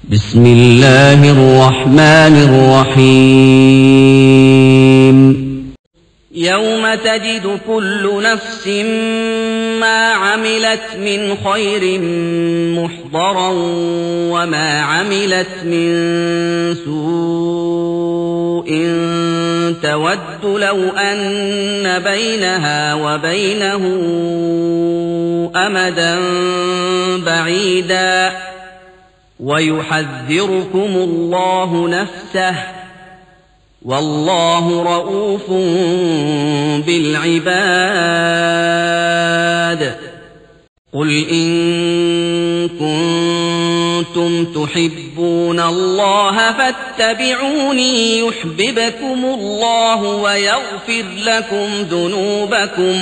بسم الله الرحمن الرحيم يوم تجد كل نفس ما عملت من خير محضرا وما عملت من سوء تود لو أن بينها وبينه أمدا بعيدا ويحذركم الله نفسه والله رؤوف بالعباد قل إن كنتم تحبون الله فاتبعوني يحببكم الله ويغفر لكم ذنوبكم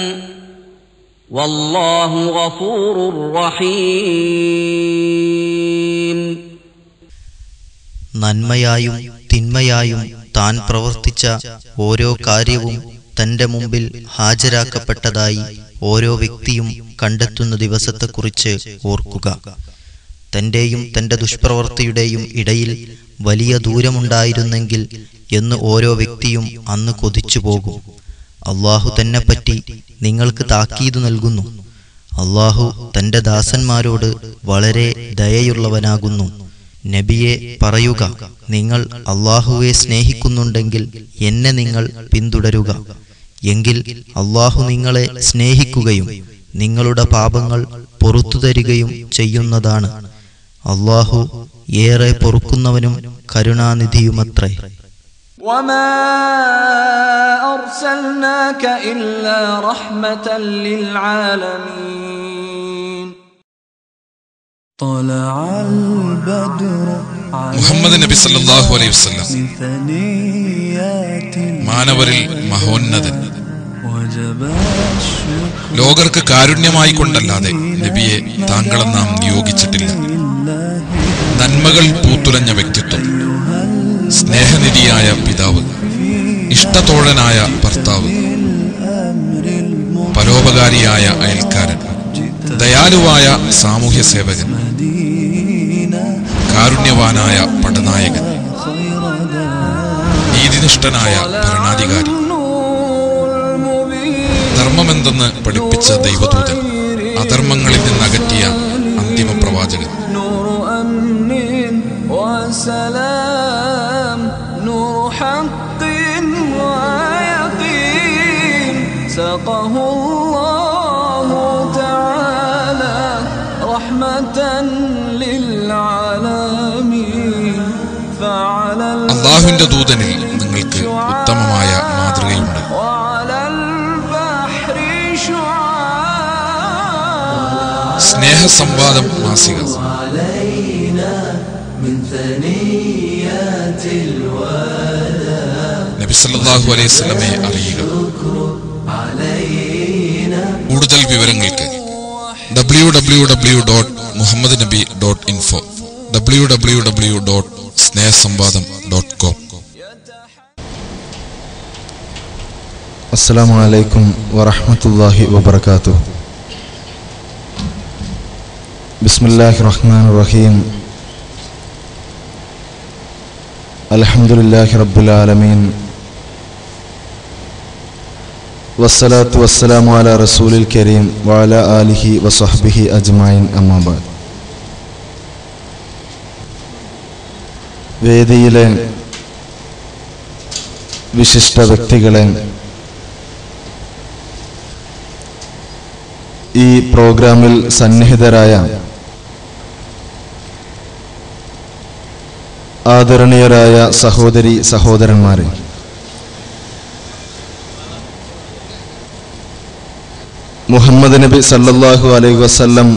والله غفور رحيم. നന്മയായും തിന്മയായും താൻ പ്രവർത്തിച്ച ഓരോ കാര്യവും തന്റെ മുമ്പിൽ ഹാജരാക്കപ്പെട്ടതായി ഓരോ വ്യക്തിയും കണ്ടെത്തുന്ന ദിവസത്തെക്കുറിച്ച് ഓർക്കുക. തന്റെയും തന്റെ ദുഷ്പ്രവൃത്തിയുടെയും ഇടയിൽ വലിയ ദൂരമുണ്ടായിരുന്നെങ്കിൽ എന്ന് ഓരോ വ്യക്തിയും അന്ന് കൊതിച്ചു പോകും. അള്ളാഹു തന്നെപ്പറ്റി നിങ്ങൾക്ക് താക്കീത് നൽകുന്നു. അള്ളാഹു തന്റെ ദാസന്മാരോട് വളരെ ദയയുള്ളവനാകുന്നു. നബിയെ പറയുക, നിങ്ങൾ അള്ളാഹുവെ സ്നേഹിക്കുന്നുണ്ടെങ്കിൽ എന്നെ നിങ്ങൾ പിന്തുടരുക. എങ്കിൽ അള്ളാഹു നിങ്ങളെ സ്നേഹിക്കുകയും നിങ്ങളുടെ പാപങ്ങൾ പൊറുത്തു തരികയും ചെയ്യുന്നതാണ്. അള്ളാഹു ഏറെ പൊറുക്കുന്നവനും കരുണാനിധിയുമത്രേ. وما أرسلناك إلا رحمة للعالمين طلع البدر മുഹമ്മദ് നബി സല്ലല്ലാഹു അലൈഹി വസല്ലം മാനവരിൽ മഹോന്നതൻ. ലോകർക്ക് കാരുണ്യമായി കൊണ്ടല്ലാതെ നബിയെ താങ്കളെ നാം നിയോഗിച്ചിട്ടില്ല. നന്മകൾ പൂത്തുലഞ്ഞ വ്യക്തിത്വം, സ്നേഹനിധിയായ പിതാവ്, ഇഷ്ടത്തോഴനായ ഭർത്താവ്, പരോപകാരിയായ അയൽക്കാരൻ, ദയാലുവായ സാമൂഹ്യ സേവകൻ, കാരുണ്യവാനായ പടനായകൻ, നീതിനിഷ്ഠനായ ഭരണാധികാരി, ധർമ്മമെന്തെന്ന് പഠിപ്പിച്ച ദൈവദൂതൻ, അധർമ്മങ്ങളിൽ നിന്നകറ്റിയ അന്തിമ പ്രവാചകൻ. അല്ലാഹുവിന്റെ ദൂതനിൽ നിങ്ങൾക്ക് ഉത്തമമായ മാതൃകയുണ്ട്. സ്നേഹസംവാദം മാസിക. നബി സല്ലല്ലാഹു അലൈഹി വസല്ലമയെ അറിയുക. കൂടുതൽ വിവരങ്ങൾക്ക് www.muhammadnabi.info www.snehsamvadam.com. അസ്സലാമു അലൈക്കും വറഹ്മത്തുള്ളാഹി വബറകാതുഹു. ബിസ്മില്ലാഹിർ റഹ്മാനിർ റഹീം. അൽഹംദുലില്ലാഹി റബ്ബിൽ ആലമീൻ. വസ്സലാത്തു വസ്സലാമു അലാ റസൂലിൽ കരീം വഅലാ ആലിഹി വസഹ്ബിഹി അജ്മഈൻ. അമ്മാ ബഅദ്. വേദിയിലെ വിശിഷ്ട വ്യക്തികളെ, ഈ പ്രോഗ്രാമിൽ സന്നിഹിതരായ ആദരണീയരായ സഹോദരി സഹോദരന്മാരെ, മുഹമ്മദ് നബി സല്ലല്ലാഹു അലൈഹി വസല്ലം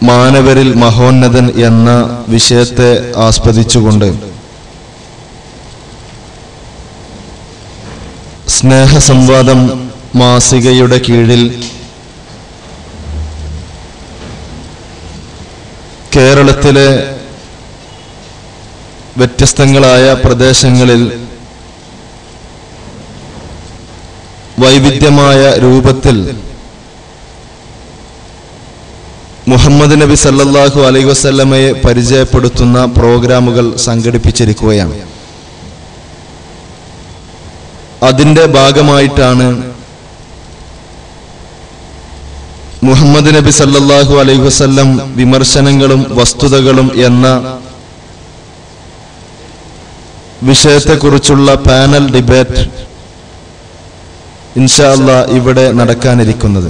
മാനവരിൽ മഹോന്നതൻ എന്ന വിഷയത്തെ ആസ്പദിച്ചുകൊണ്ട് സ്നേഹസംവാദം മാസികയുടെ കീഴിൽ കേരളത്തിലെ വ്യത്യസ്തങ്ങളായ പ്രദേശങ്ങളിൽ വൈവിധ്യമായ രൂപത്തിൽ മുഹമ്മദ് നബി സല്ലല്ലാഹു അലൈഹി വസല്ലമയെ പരിചയപ്പെടുത്തുന്ന പ്രോഗ്രാമുകൾ സംഘടിപ്പിച്ചിരിക്കുകയാണ്. അതിൻ്റെ ഭാഗമായിട്ടാണ് മുഹമ്മദ് നബി സല്ലല്ലാഹു അലൈഹി വസല്ലം വിമർശനങ്ങളും വസ്തുതകളും എന്ന വിഷയത്തെക്കുറിച്ചുള്ള പാനൽ ഡിബേറ്റ് ഇൻഷാ അല്ലാഹ് ഇവിടെ നടക്കാനിരിക്കുന്നത്.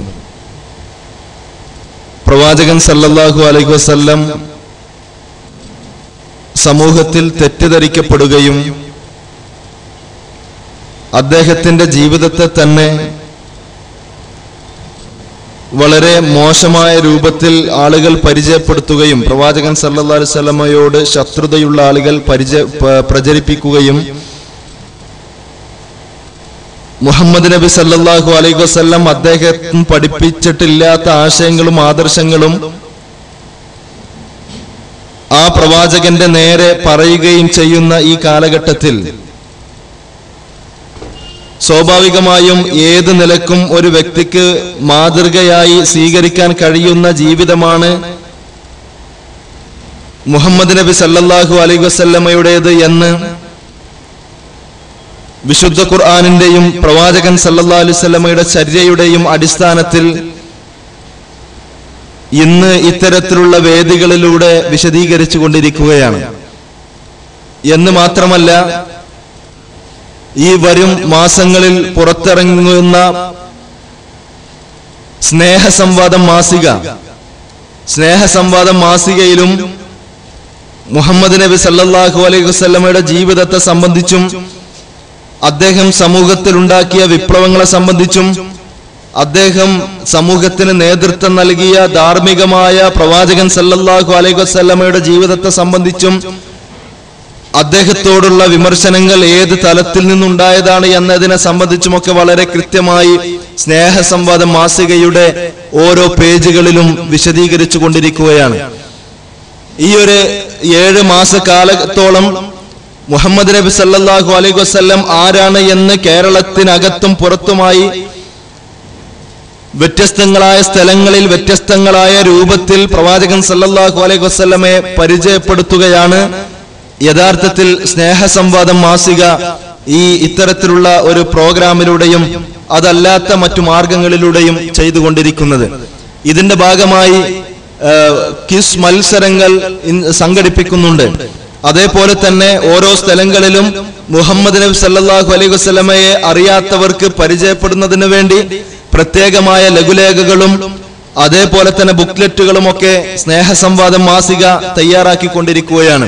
പ്രവാചകൻ സല്ലല്ലാഹു അലൈഹി വസല്ലം സമൂഹത്തിൽ തെറ്റിദ്ധരിക്കപ്പെടുകയും അദ്ദേഹത്തിന്റെ ജീവിതത്തെ തന്നെ വളരെ മോശമായ രൂപത്തിൽ ആളുകൾ പരിചയപ്പെടുത്തുകയും പ്രവാചകൻ സല്ലല്ലാഹു അലൈഹി വസല്ലമയോട് ശത്രുതയുള്ള ആളുകൾ പ്രചരിപ്പിക്കുകയും മുഹമ്മദ് നബി സല്ലല്ലാഹു അലൈഹി വസല്ലം അദ്ദേഹം പഠിപ്പിച്ചിട്ടില്ലാത്ത ആശയങ്ങളും ആദർശങ്ങളും ആ പ്രവാചകന്റെ നേരെ പറയുകയും ചെയ്യുന്ന ഈ കാലഘട്ടത്തിൽ സ്വാഭാവികമായും ഏത് നിലക്കും ഒരു വ്യക്തിക്ക് മാതൃകയായി സ്വീകരിക്കാൻ കഴിയുന്ന ജീവിതമാണ് മുഹമ്മദ് നബി സല്ലല്ലാഹു അലൈഹി വസല്ലമയുടേത് എന്ന് വിശുദ്ധ ഖുർആനിന്റെയും പ്രവാചകൻ സല്ലല്ലാഹു അലൈഹി വസല്ലമയുടെ ചര്യയുടെയും അടിസ്ഥാനത്തിൽ ഇന്ന് ഇത്തരത്തിലുള്ള വേദികളിലൂടെ വിശദീകരിച്ചു കൊണ്ടിരിക്കുകയാണ്. എന്ന് മാത്രമല്ല, ഈ വരും മാസങ്ങളിൽ പുറത്തിറങ്ങുന്ന സ്നേഹസംവാദം മാസികയിലും മുഹമ്മദ് നബി സല്ലല്ലാഹു അലൈഹി വസല്ലമയുടെ ജീവിതത്തെ സംബന്ധിച്ചും അദ്ദേഹം സമൂഹത്തിൽ ഉണ്ടാക്കിയ വിപ്ലവങ്ങളെ സംബന്ധിച്ചും അദ്ദേഹം സമൂഹത്തിന് നേതൃത്വം നൽകിയ ധാർമ്മികമായ പ്രവാചകൻ സല്ലല്ലാഹു അലൈഹി വസല്ലമയുടെ ജീവിതത്തെ സംബന്ധിച്ചും അദ്ദേഹത്തോടുള്ള വിമർശനങ്ങൾ ഏത് തലത്തിൽ നിന്നുണ്ടായതാണ് എന്നതിനെ സംബന്ധിച്ചുമൊക്കെ വളരെ കൃത്യമായി സ്നേഹസംവാദം മാസികയുടെ ഓരോ പേജുകളിലും വിശദീകരിച്ചു കൊണ്ടിരിക്കുകയാണ്. ഈ ഒരു 7 മാസക്കാലത്തോളം മുഹമ്മദ് നബി സല്ലല്ലാഹു അലൈഹി വസല്ലം ആരാണ് എന്ന് കേരളത്തിനകത്തും പുറത്തുമായി വ്യത്യസ്തങ്ങളായ സ്ഥലങ്ങളിൽ വ്യത്യസ്തങ്ങളായ രൂപത്തിൽ പ്രവാചകൻ സല്ലല്ലാഹു അലൈഹി വസല്ലമയെ പരിചയപ്പെടുത്തുകയാണ് യഥാർത്ഥത്തിൽ സ്നേഹസംവാദം മാസിക ഈ ഇത്തരത്തിലുള്ള ഒരു പ്രോഗ്രാമിലൂടെയും അതല്ലാത്ത മറ്റു മാർഗങ്ങളിലൂടെയും ചെയ്തുകൊണ്ടിരിക്കുന്നത്. ഇതിന്റെ ഭാഗമായി ക്വിസ് മത്സരങ്ങൾ സംഘടിപ്പിക്കുന്നുണ്ട്. അതേപോലെ തന്നെ ഓരോ സ്ഥലങ്ങളിലും മുഹമ്മദ് നബി സല്ലല്ലാഹു അലൈഹി വസല്ലമയെ അറിയാത്തവർക്ക് പരിചയപ്പെടുന്നതിന് വേണ്ടി പ്രത്യേകമായ ലഘുലേഖകളും അതേപോലെ തന്നെ ബുക്ക്ലെറ്റുകളും ഒക്കെ സ്നേഹസംവാദം മാസിക തയ്യാറാക്കിക്കൊണ്ടിരിക്കുകയാണ്.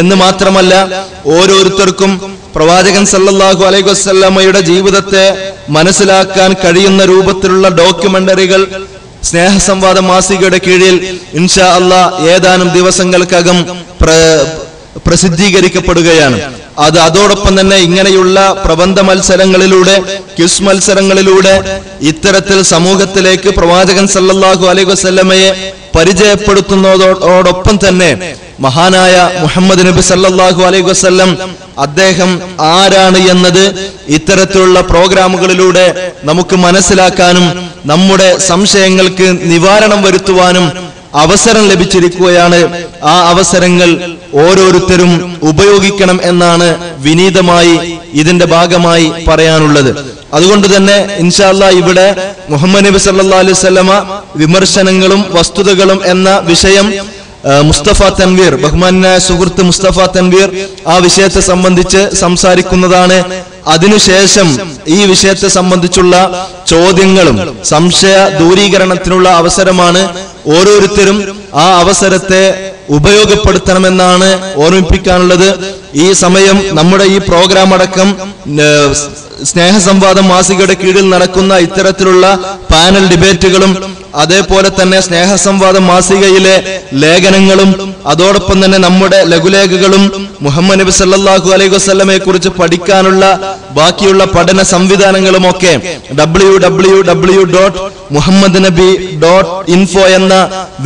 എന്ന് മാത്രമല്ല, ഓരോരുത്തർക്കും പ്രവാചകൻ സല്ലല്ലാഹു അലൈഹി വസല്ലമയുടെ ജീവിതത്തെ മനസ്സിലാക്കാൻ കഴിയുന്ന രൂപത്തിലുള്ള ഡോക്യുമെന്ററികൾ സ്നേഹസംവാദം മാസികയുടെ കീഴിൽ ഇൻഷാ അല്ലാഹ് ഏതാനും ദിവസങ്ങൾക്കകം പ്രസിദ്ധീകരിക്കപ്പെടുകയാണ്. അതോടൊപ്പം തന്നെ ഇങ്ങനെയുള്ള പ്രബന്ധ മത്സരങ്ങളിലൂടെ ക്വിസ് മത്സരങ്ങളിലൂടെ ഇത്തരത്തിൽ സമൂഹത്തിലേക്ക് പ്രവാചകൻ സല്ലല്ലാഹു അലൈഹി വസല്ലമയെ പരിചയപ്പെടുത്തുന്നതോടൊപ്പം തന്നെ മഹാനായ മുഹമ്മദ് നബി സല്ലല്ലാഹു അലൈഹി വസല്ലം അദ്ദേഹം ആരാണ് എന്നത് ഇത്തരത്തിലുള്ള പ്രോഗ്രാമുകളിലൂടെ നമുക്ക് മനസ്സിലാക്കാനും നമ്മുടെ സംശയങ്ങൾക്ക് നിവാരണം വരുത്തുവാനും അവസരം ലഭിച്ചിരിക്കുകയാണ്. ആ അവസരങ്ങൾ ഓരോരുത്തരും ഉപയോഗിക്കണം എന്നാണ് വിനീതമായി ഇതിന്റെ ഭാഗമായി പറയാനുള്ളത്. അതുകൊണ്ട് തന്നെ ഇൻഷാ അല്ലാഹ് ഇവിടെ മുഹമ്മദ് നബി സല്ലല്ലാഹു അലൈഹി വസല്ലമ വിമർശനങ്ങളും വസ്തുതകളും എന്ന വിഷയം മുസ്തഫ തൻവീർ, ബഹുമാന്യനായ സുഹൃത്ത് മുസ്തഫ തൻവീർ ആ വിഷയത്തെ സംബന്ധിച്ച് സംസാരിക്കുന്നതാണ്. അതിനുശേഷം ഈ വിഷയത്തെ സംബന്ധിച്ചുള്ള ചോദ്യങ്ങളും സംശയ ദൂരീകരണത്തിനുള്ള അവസരമാണ്. ഓരോരുത്തരും ആ അവസരത്തെ ഉപയോഗപ്പെടുത്തണമെന്നാണ് ഓർമ്മിപ്പിക്കാനുള്ളത്. ഈ സമയം നമ്മുടെ ഈ പ്രോഗ്രാം അടക്കം സ്നേഹസംവാദം മാസികയുടെ കീഴിൽ നടക്കുന്ന ഇത്തരത്തിലുള്ള പാനൽ ഡിബേറ്റുകളും അതേപോലെ തന്നെ സ്നേഹസംവാദം മാസികയിലെ ലേഖനങ്ങളും അതോടൊപ്പം തന്നെ നമ്മുടെ ലഘുലേഖകളും മുഹമ്മദ് നബി സല്ലല്ലാഹു അലൈഹി വസല്ലമയെ കുറിച്ച് പഠിക്കാനുള്ള ബാക്കിയുള്ള പഠന സംവിധാനങ്ങളുമൊക്കെ www.muhammadnabi.info എന്ന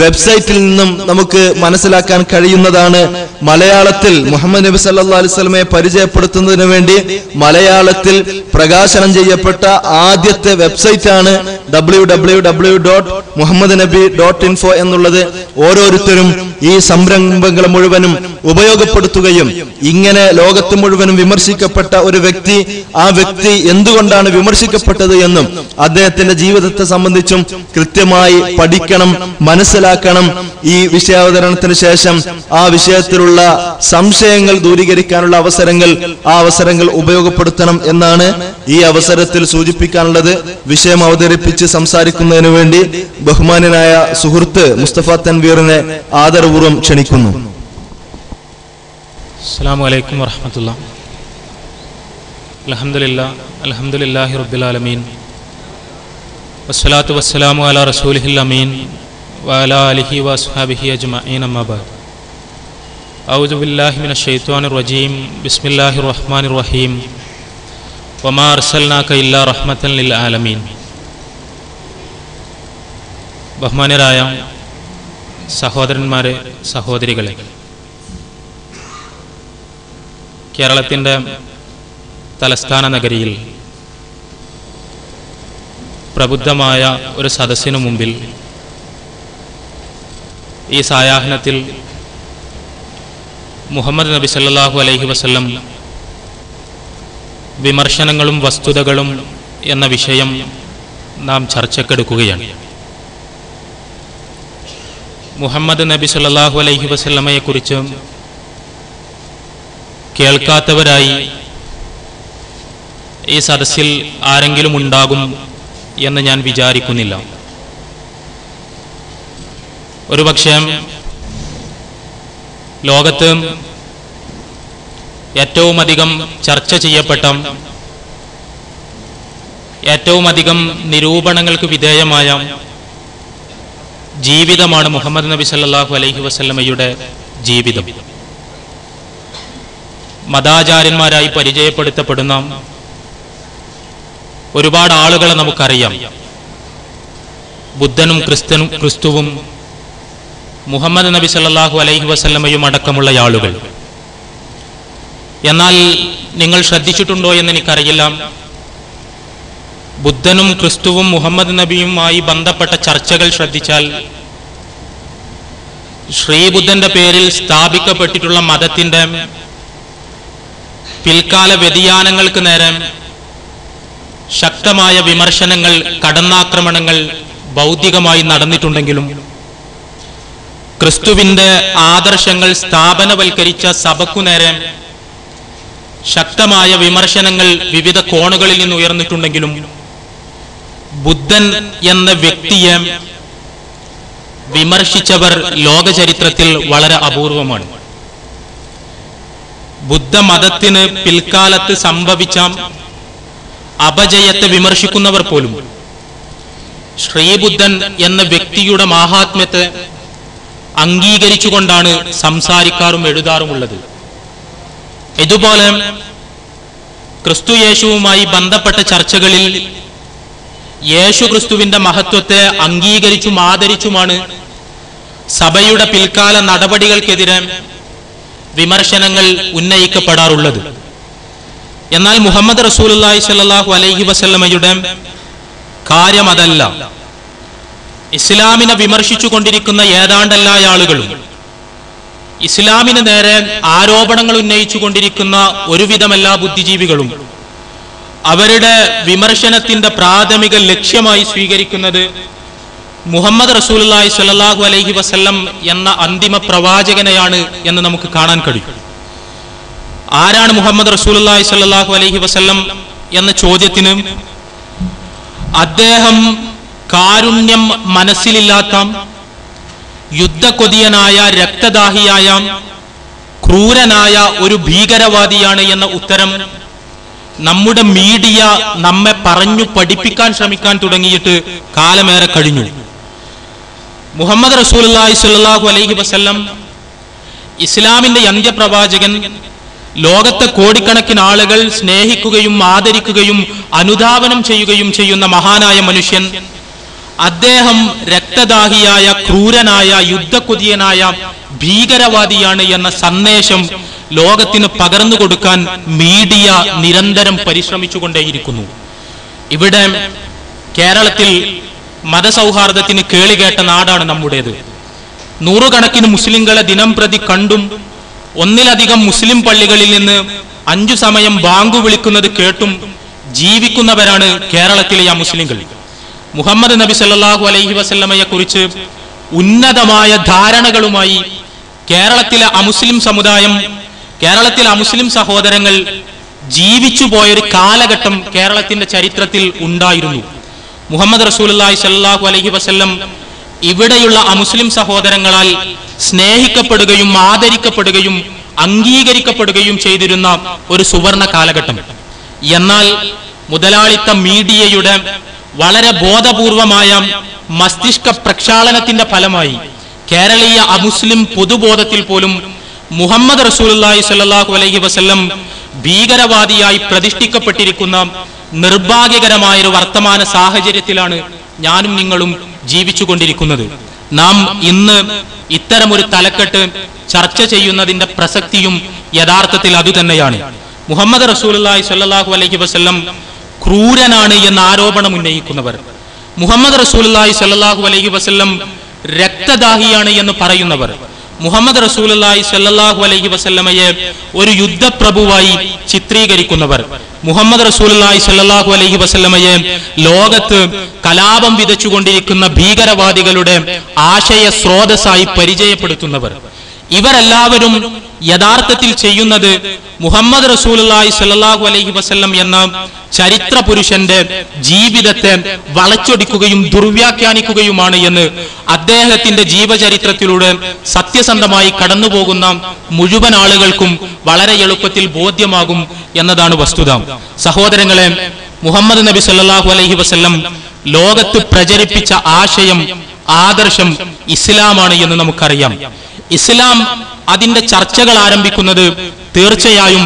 വെബ്സൈറ്റിൽ നിന്നും നമുക്ക് മനസ്സിലാക്കാൻ കഴിയുന്നതാണ്. മലയാളത്തിൽ മുഹമ്മദ് നബി സല്ലല്ലാഹു അലൈഹി വസല്ലമയെ പരിചയപ്പെടുത്തുന്നതിന് വേണ്ടി മലയാളത്തിൽ പ്രകാശനം ചെയ്യപ്പെട്ട ആദ്യത്തെ വെബ്സൈറ്റാണ് www.muhammadnabi.info എന്നുള്ളത്. ഓരോരുത്തരും ഈ സംരംഭങ്ങൾ മുഴുവനും ഉപയോഗപ്പെടുത്തുകയും ഇങ്ങനെ ലോകത്ത് മുഴുവനും വിമർശിക്കപ്പെട്ട ഒരു വ്യക്തി, ആ വ്യക്തി എന്തുകൊണ്ടാണ് വിമർശിക്കപ്പെട്ടത് എന്നും അദ്ദേഹത്തിന്റെ ജീവിതത്തെ സംബന്ധിച്ചും കൃത്യമായി പഠിക്കണം, മനസ്സിലാക്കണം. ഈ വിഷയാവതരണത്തിന് ശേഷം ആ വിഷയത്തിലുള്ള സംശയങ്ങൾ ദൂരീകരിക്കാനുള്ള അവസരങ്ങൾ ഉപയോഗപ്പെടുത്തണം എന്നാണ് ഈ അവസരത്തിൽ സൂചിപ്പിക്കാനുള്ളത്. വിഷയം അവതരിപ്പിച്ച് സംസാരിക്കുന്നതിന് വേണ്ടി ബഹുമാന്യനായ സുഹൃത്ത് മുസ്തഫ തൻവീറിനെ ആദരപൂർവ്വം ക്ഷണിക്കുന്നു. അസ്സലാമു അലൈക്കും വറഹ്മത്തുള്ളാഹി. അൽഹംദുലില്ലാഹി റബ്ബിൽ ആലമീൻ വസ്സലാത്തു വസ്സലാമു അലാ റസൂലിഹിൽ അമീൻ വഅലാ ആലിഹി വഅസ്ഹാബിഹി അജ്മഈൻ അമ്മാ ബഅദ്. അഊദു ബില്ലാഹി മിനശ് ശൈത്വാനിർ റജീം. ബിസ്മില്ലാഹിർ റഹ്മാനിർ റഹീം. വമാ അർസൽനാക ഇല്ലാ റഹ്മത്തൻ ലിൽ ആലമീൻ. ബഹുമാന്യരായ സഹോദരന്മാരെ, സഹോദരികളെ, കേരളത്തിൻ്റെ തലസ്ഥാന നഗരിയിൽ പ്രബുദ്ധമായ ഒരു സദസ്സിനു മുമ്പിൽ ഈ സായാഹ്നത്തിൽ മുഹമ്മദ് നബി സല്ലല്ലാഹു അലൈഹി വസല്ലം വിമർശനങ്ങളും വസ്തുതകളും എന്ന വിഷയം നാം ചർച്ചക്കെടുക്കുകയാണ്. മുഹമ്മദ് നബി സല്ലല്ലാഹു അലൈഹി വസല്ലമയെക്കുറിച്ച് കേൾക്കാത്തവരായി ഈ സദസ്സിൽ ആരെങ്കിലും ഉണ്ടാകും എന്ന് ഞാൻ വിചാരിക്കുന്നില്ല. ഒരുപക്ഷേ ലോകത്ത് ഏറ്റവും അധികം ചർച്ച ചെയ്യപ്പെട്ട, ഏറ്റവും അധികം നിരൂപണങ്ങൾക്ക് വിധേയമായ ജീവിതമാണ് മുഹമ്മദ് നബി സല്ലല്ലാഹു അലൈഹി വസല്ലമയുടെ ജീവിതം. മതാചാര്യന്മാരായി പരിചയപ്പെടുത്തപ്പെടുന്ന ഒരുപാട് ആളുകളെ നമുക്കറിയാം. ബുദ്ധനും ക്രിസ്തുവും മുഹമ്മദ് നബി സല്ലല്ലാഹു അലൈഹി വസല്ലമയും അടക്കമുള്ള ആളുകൾ. എന്നാൽ നിങ്ങൾ ശ്രദ്ധിച്ചിട്ടുണ്ടോ എന്ന് എനിക്കറിയില്ല, ബുദ്ധനും ക്രിസ്തുവും മുഹമ്മദ് നബിയുമായി ബന്ധപ്പെട്ട ചർച്ചകൾ ശ്രദ്ധിച്ചാൽ ശ്രീബുദ്ധന്റെ പേരിൽ സ്ഥാപിക്കപ്പെട്ടിട്ടുള്ള മതത്തിന്റെ പിൽക്കാല വ്യതിയാനങ്ങൾക്ക് നേരെ ശക്തമായ വിമർശനങ്ങൾ, കടന്നാക്രമണങ്ങൾ ബൗദ്ധികമായി നടന്നിട്ടുണ്ടെങ്കിലും ക്രിസ്തുവിന്റെ ആദർശങ്ങൾ സ്ഥാപനവൽക്കരിച്ച സഭയ്ക്കു നേരെ ശക്തമായ വിമർശനങ്ങൾ വിവിധ കോണുകളിൽ നിന്ന് ഉയർന്നിട്ടുണ്ടെങ്കിലും ബുദ്ധൻ എന്ന വ്യക്തിയെ വിമർശിച്ചവർ ലോകചരിത്രത്തിൽ വളരെ അപൂർവമാണ്. ബുദ്ധമതത്തിന് പിൽക്കാലത്ത് സംഭവിച്ച അപജയത്തെ വിമർശിക്കുന്നവർ പോലും ശ്രീബുദ്ധൻ എന്ന വ്യക്തിയുടെ മാഹാത്മ്യത്തെ അംഗീകരിച്ചുകൊണ്ടാണ് സംസാരിക്കാറും എഴുതാറുമുള്ളത്. ഇതുപോലെ ക്രിസ്തു യേശുവുമായി ബന്ധപ്പെട്ട ചർച്ചകളിൽ യേശു ക്രിസ്തുവിന്റെ മഹത്വത്തെ അംഗീകരിച്ചും ആദരിച്ചുമാണ് സഭയുടെ പിൽക്കാല നടപടികൾക്കെതിരെ വിമർശനങ്ങൾ ഉന്നയിക്കപ്പെടാറുള്ളത്. എന്നാൽ മുഹമ്മദ് റസൂലുള്ളാഹി സ്വല്ലല്ലാഹു അലൈഹി വസല്ലമയുടെ കാര്യം അതല്ല. ഇസ്ലാമിനെ വിമർശിച്ചു കൊണ്ടിരിക്കുന്ന ഏതാണ്ടെല്ലാ ആളുകളും, ഇസ്ലാമിന് നേരെ ആരോപണങ്ങൾ ഉന്നയിച്ചു കൊണ്ടിരിക്കുന്ന ഒരുവിധമെല്ലാ ബുദ്ധിജീവികളും അവരുടെ വിമർശനത്തിന്റെ പ്രാഥമിക ലക്ഷ്യമായി സ്വീകരിക്കുന്നത് മുഹമ്മദ് റസൂലുള്ളാഹി സ്വല്ലല്ലാഹു അലൈഹി വസല്ലം എന്ന അന്തിമ പ്രവാചകനെയാണ് എന്ന് നമുക്ക് കാണാൻ കഴിയും. ആരാണ് മുഹമ്മദ് റസൂലുള്ളാഹി സ്വല്ലല്ലാഹു അലൈഹി വസല്ലം എന്ന ചോദ്യത്തിന് അദ്ദേഹം കാരുണ്യം മനസ്സിലില്ലാത്ത, യുദ്ധകൊതിയനായ, രക്തദാഹിയായ, ക്രൂരനായ ഒരു ഭീകരവാദിയാണ് എന്ന ഉത്തരം നമ്മുടെ മീഡിയ നമ്മെ പറഞ്ഞു പഠിപ്പിക്കാൻ ശ്രമിക്കാൻ തുടങ്ങിയിട്ട് കാലമേറെ കഴിഞ്ഞു. മുഹമ്മദ് റസൂലുള്ളാഹി സ്വല്ലല്ലാഹു അലൈഹി വസല്ലം ഇസ്ലാമിന്റെ അന്ത്യപ്രവാചകൻ ലോകത്തെ കോടിക്കണക്കിന് ആളുകൾ സ്നേഹിക്കുകയും ആദരിക്കുകയും അനുധാവനം ചെയ്യുകയും ചെയ്യുന്ന മഹാനായ മനുഷ്യൻ, അദ്ദേഹം രക്തദാഹിയായ, ക്രൂരനായ, യുദ്ധക്കൊതിയനായ ഭീകരവാദിയാണ് എന്ന സന്ദേശം ലോകത്തിന് പകർന്നു കൊടുക്കാൻ മീഡിയ നിരന്തരം പരിശ്രമിച്ചുകൊണ്ടേയിരിക്കുന്നു. ഇവിടെ കേരളത്തിൽ മതസൗഹാർദ്ദത്തിന് കേളികേട്ട നാടാണ് നമ്മുടേത്. നൂറുകണക്കിന് മുസ്ലിങ്ങളെ ദിനം പ്രതി കണ്ടും ഒന്നിലധികം മുസ്ലിം പള്ളികളിൽ നിന്ന് 5 സമയം ബാങ്ക് വിളിക്കുന്നത് കേട്ടും ജീവിക്കുന്നവരാണ് കേരളത്തിലെ ആ മുസ്ലിങ്ങൾ. മുഹമ്മദ് നബി സല്ലല്ലാഹു അലൈഹി വസല്ലമയെ കുറിച്ച് ഉന്നതമായ ധാരണകളുമായി കേരളത്തിലെ അമുസ്ലിം സമുദായം, കേരളത്തിലെ അമുസ്ലിം സഹോദരങ്ങൾ ജീവിച്ചു പോയൊരു കാലഘട്ടം കേരളത്തിന്റെ ചരിത്രത്തിൽ ഉണ്ടായിരുന്നു. മുഹമ്മദ് റസൂലുള്ളാഹി സ്വല്ലല്ലാഹു അലൈഹി വസല്ലം ഇവിടെയുള്ള അമുസ്ലിം സഹോദരങ്ങളാൽ സ്നേഹിക്കപ്പെടുകയും ആദരിക്കപ്പെടുകയും അംഗീകരിക്കപ്പെടുകയും ചെയ്തിരുന്ന ഒരു സുവർണ കാലഘട്ടം. എന്നാൽ മുതലാളിത്ത മീഡിയയുടെ വളരെ ബോധപൂർവമായ മസ്തിഷ്ക പ്രക്ഷാളനത്തിന്റെ ഫലമായി കേരളീയ അമുസ്ലിം പൊതുബോധത്തിൽ പോലും മുഹമ്മദ് റസൂലുള്ളാഹി സ്വല്ലല്ലാഹു അലൈഹി വസല്ലം ഭീകരവാദിയായി പ്രതിഷ്ഠിക്കപ്പെട്ടിരിക്കുന്ന നിർഭാഗ്യകരമായ ഒരു വർത്തമാന സാഹചര്യത്തിലാണ് ഞാനും നിങ്ങളും ജീവിച്ചുകൊണ്ടിരിക്കുന്നത്. നാം ഇന്ന് ഇത്തരമൊരു തലക്കെട്ട് ചർച്ച ചെയ്യുന്നതിന്റെ പ്രസക്തിയും യഥാർത്ഥത്തിൽ അതുതന്നെയാണ്. മുഹമ്മദ് റസൂലുള്ളാഹി സ്വല്ലല്ലാഹു അലൈഹി വസല്ലം ക്രൂരനാണ് എന്ന ആരോപണം ഉന്നയിക്കുന്നവർ, മുഹമ്മദ് റസൂലുള്ളാഹി സ്വല്ലല്ലാഹു അലൈഹി വസല്ലം രക്തദാഹിയാണ് എന്ന് പറയുന്നവർ, മുഹമ്മദ് റസൂലുള്ളാഹി സ്വല്ലല്ലാഹു അലൈഹി വസല്ലമയെ ഒരു യുദ്ധപ്രഭുവായി ചിത്രീകരിക്കുന്നവർ, മുഹമ്മദ് റസൂലുള്ളാഹി സ്വല്ലല്ലാഹു അലൈഹി വസല്ലമയെ ലോകത്ത് കലാപം വിതച്ചുകൊണ്ടിരിക്കുന്ന ഭീകരവാദികളുടെ ആശയ സ്രോതസ്സായി പരിചയപ്പെടുത്തുന്നവർ, ഇവരെല്ലാവരും യഥാർത്ഥത്തിൽ ചെയ്യുന്നത് മുഹമ്മദ് റസൂലുള്ളാഹി സ്വല്ലല്ലാഹു അലൈഹി വസല്ലം എന്ന ചരിത്ര പുരുഷന്റെ ജീവിതത്തെ വളച്ചൊടിക്കുകയും ദുർവ്യാഖ്യാനിക്കുകയുമാണ് എന്ന് അദ്ദേഹത്തിന്റെ ജീവചരിത്രത്തിലൂടെ സത്യസന്ധമായി കടന്നുപോകുന്ന മുഴുവൻ ആളുകൾക്കും വളരെ എളുപ്പത്തിൽ ബോധ്യമാകും എന്നതാണ് വസ്തുത. സഹോദരങ്ങളെ, മുഹമ്മദ് നബി സല്ലല്ലാഹു അലൈഹി വസല്ലം ലോകത്ത് പ്രചരിപ്പിച്ച ആശയം, ആദർശം ഇസ്ലാമാണ് എന്ന് നമുക്കറിയാം. ഇസ്ലാം അതിന്റെ ചർച്ചകൾ ആരംഭിക്കുന്നത് തീർച്ചയായും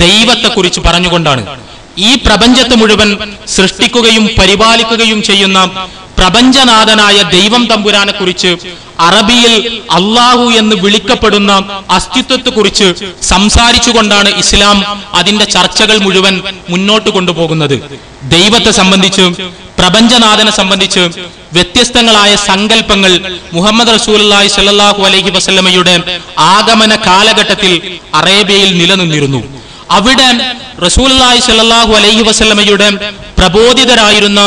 ദൈവത്തെക്കുറിച്ച് പറഞ്ഞുകൊണ്ടാണ്. ഈ പ്രപഞ്ചത്തെ മുഴുവൻ സൃഷ്ടിക്കുകയും പരിപാലിക്കുകയും ചെയ്യുന്ന പ്രപഞ്ചനാഥനായ ദൈവം തമ്പുരാനെ കുറിച്ച്, അറബിയിൽ അള്ളാഹു എന്ന് വിളിക്കപ്പെടുന്ന അസ്തിത്വത്തെക്കുറിച്ച് സംസാരിച്ചുകൊണ്ടാണ് ഇസ്ലാം അതിന്റെ ചർച്ചകൾ മുഴുവൻ മുന്നോട്ട് കൊണ്ടുപോകുന്നത്. ദൈവത്തെ സംബന്ധിച്ച്, പ്രപഞ്ചനാഥനെ സംബന്ധിച്ച് വ്യത്യസ്തങ്ങളായ സങ്കല്പങ്ങൾ മുഹമ്മദ് റസൂലുള്ളാഹി സ്വല്ലല്ലാഹു അലൈഹി വസല്ലമയുടെ ആഗമന കാലഘട്ടത്തിൽ അറേബ്യയിൽ നിലനിന്നിരുന്നു. അവിടെ റസൂലുള്ളാഹി സ്വല്ലല്ലാഹു അലൈഹി വസല്ലമയുടെ പ്രബോധിതരായിരുന്ന,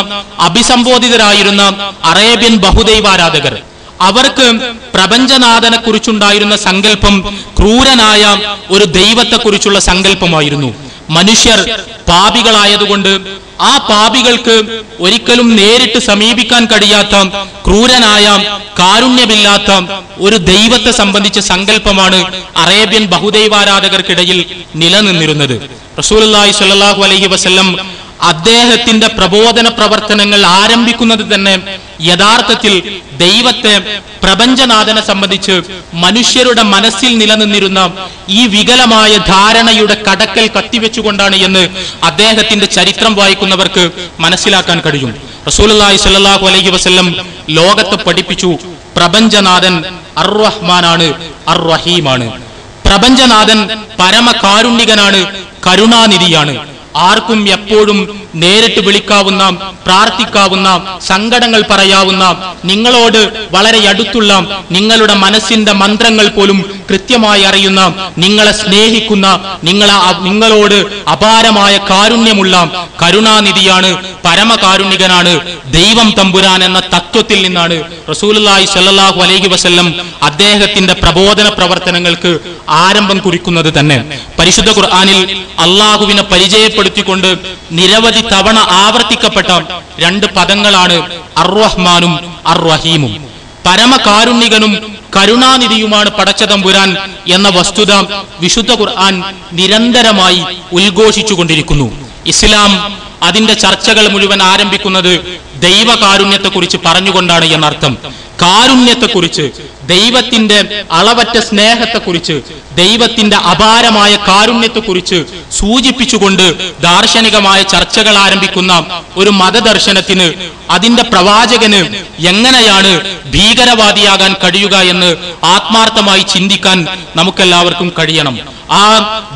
അഭിസംബോധിതരായിരുന്ന അറേബ്യൻ ബഹുദൈവാരാധകർ, അവർക്ക് പ്രപഞ്ചനാഥനെ കുറിച്ചുണ്ടായിരുന്ന സങ്കല്പം ക്രൂരനായ ഒരു ദൈവത്തെക്കുറിച്ചുള്ള സങ്കല്പമായിരുന്നു. മനുഷ്യർ പാപികളായതുകൊണ്ട് ആ പാപികൾക്ക് ഒരിക്കലും നേരിട്ട് സമീപിക്കാൻ കഴിയാത്ത, ക്രൂരനായ, കാരുണ്യമില്ലാത്ത ഒരു ദൈവത്തെ സംബന്ധിച്ച സങ്കല്പമാണ് അറേബ്യൻ ബഹുദൈവാരാധകർക്കിടയിൽ നിലനിന്നിരുന്നത്. റസൂലുള്ളാഹി സ്വല്ലല്ലാഹു അലൈഹി വസല്ലം അദ്ദേഹത്തിന്റെ പ്രബോധന പ്രവർത്തനങ്ങൾ ആരംഭിക്കുന്നത് തന്നെ യഥാർത്ഥത്തിൽ ദൈവത്തെ, പ്രപഞ്ചനാഥനെ സംബന്ധിച്ച് മനുഷ്യരുടെ മനസ്സിൽ നിലനിന്നിരുന്ന ഈ വികലമായ ധാരണയുടെ കടക്കൽ കത്തിവെച്ചുകൊണ്ടാണ് എന്ന് അദ്ദേഹത്തിന്റെ ചരിത്രം വായിക്കുന്നവർക്ക് മനസ്സിലാക്കാൻ കഴിയും. റസൂലുള്ളാഹി സ്വല്ലല്ലാഹു അലൈഹി വസല്ലം ലോകത്തെ പഠിപ്പിച്ചു, പ്രപഞ്ചനാഥൻ അർ-റഹ്മാനാണ്, അർ-റഹീമാണ്. പ്രപഞ്ചനാഥൻ പരമകാരുണ്യകനാണ്, കരുണാനിധിയാണ്. ആർക്കും എപ്പോഴും നേരിട്ട് വിളിക്കാവുന്ന, പ്രാർത്ഥിക്കാവുന്ന, സങ്കടങ്ങൾ പറയാവുന്ന, നിങ്ങളോട് വളരെ അടുത്തുള്ള, നിങ്ങളുടെ മനസ്സിന്റെ മന്ത്രങ്ങൾ പോലും കൃത്യമായി അറിയുന്ന, നിങ്ങളെ സ്നേഹിക്കുന്ന, നിങ്ങളോട് അപാരമായ കാരുണ്യമുള്ള കരുണാനിധിയാണ്, പരമകാരുണ്യകനാണ് ദൈവം തമ്പുരാൻ എന്ന തത്വത്തിൽ നിന്നാണ് റസൂലുള്ളാഹി സ്വല്ലല്ലാഹു അലൈഹി വസല്ലം അദ്ദേഹത്തിന്റെ പ്രബോധന പ്രവർത്തനങ്ങൾക്ക് ആരംഭം കുറിക്കുന്നത് തന്നെ. പരിശുദ്ധ ഖുർആനിൽ അള്ളാഹുവിനെ പരിചയപ്പെടുത്തിക്കൊണ്ട് നിരവധി തവണ ആവർത്തിക്കപ്പെട്ട 2 പദങ്ങളാണ് അർ-റഹ്മാനും അർ-റഹീമും. പരമകാരുണ്യകനും കരുണാനിധിയുമാണ് പടച്ചതമ്പുരാൻ എന്ന വസ്തുത വിശുദ്ധ ഖുർആൻ നിരന്തരമായി ഉദ്ഘോഷിച്ചുകൊണ്ടിരിക്കുന്നു. ഇസ്ലാം അതിന്റെ ചർച്ചകൾ മുഴുവൻ ആരംഭിക്കുന്നത് ദൈവകാരുണ്യത്തെക്കുറിച്ച് പറഞ്ഞുകൊണ്ടാണ് എന്നർത്ഥം. കാരുണ്യത്തെക്കുറിച്ച്, ദൈവത്തിന്റെ അളവറ്റ സ്നേഹത്തെക്കുറിച്ച്, ദൈവത്തിന്റെ അപാരമായ കാരുണ്യത്തെക്കുറിച്ച് സൂചിപ്പിച്ചുകൊണ്ട് ദാർശനികമായ ചർച്ചകൾ ആരംഭിക്കുന്ന ഒരു മതദർശനത്തിന് അതിന്റെ പ്രവാചകന് എങ്ങനെയാണ് ഭീകരവാദിയാകാൻ കഴിയുക എന്ന് ആത്മാർത്ഥമായി ചിന്തിക്കാൻ നമുക്കെല്ലാവർക്കും കഴിയണം. ആ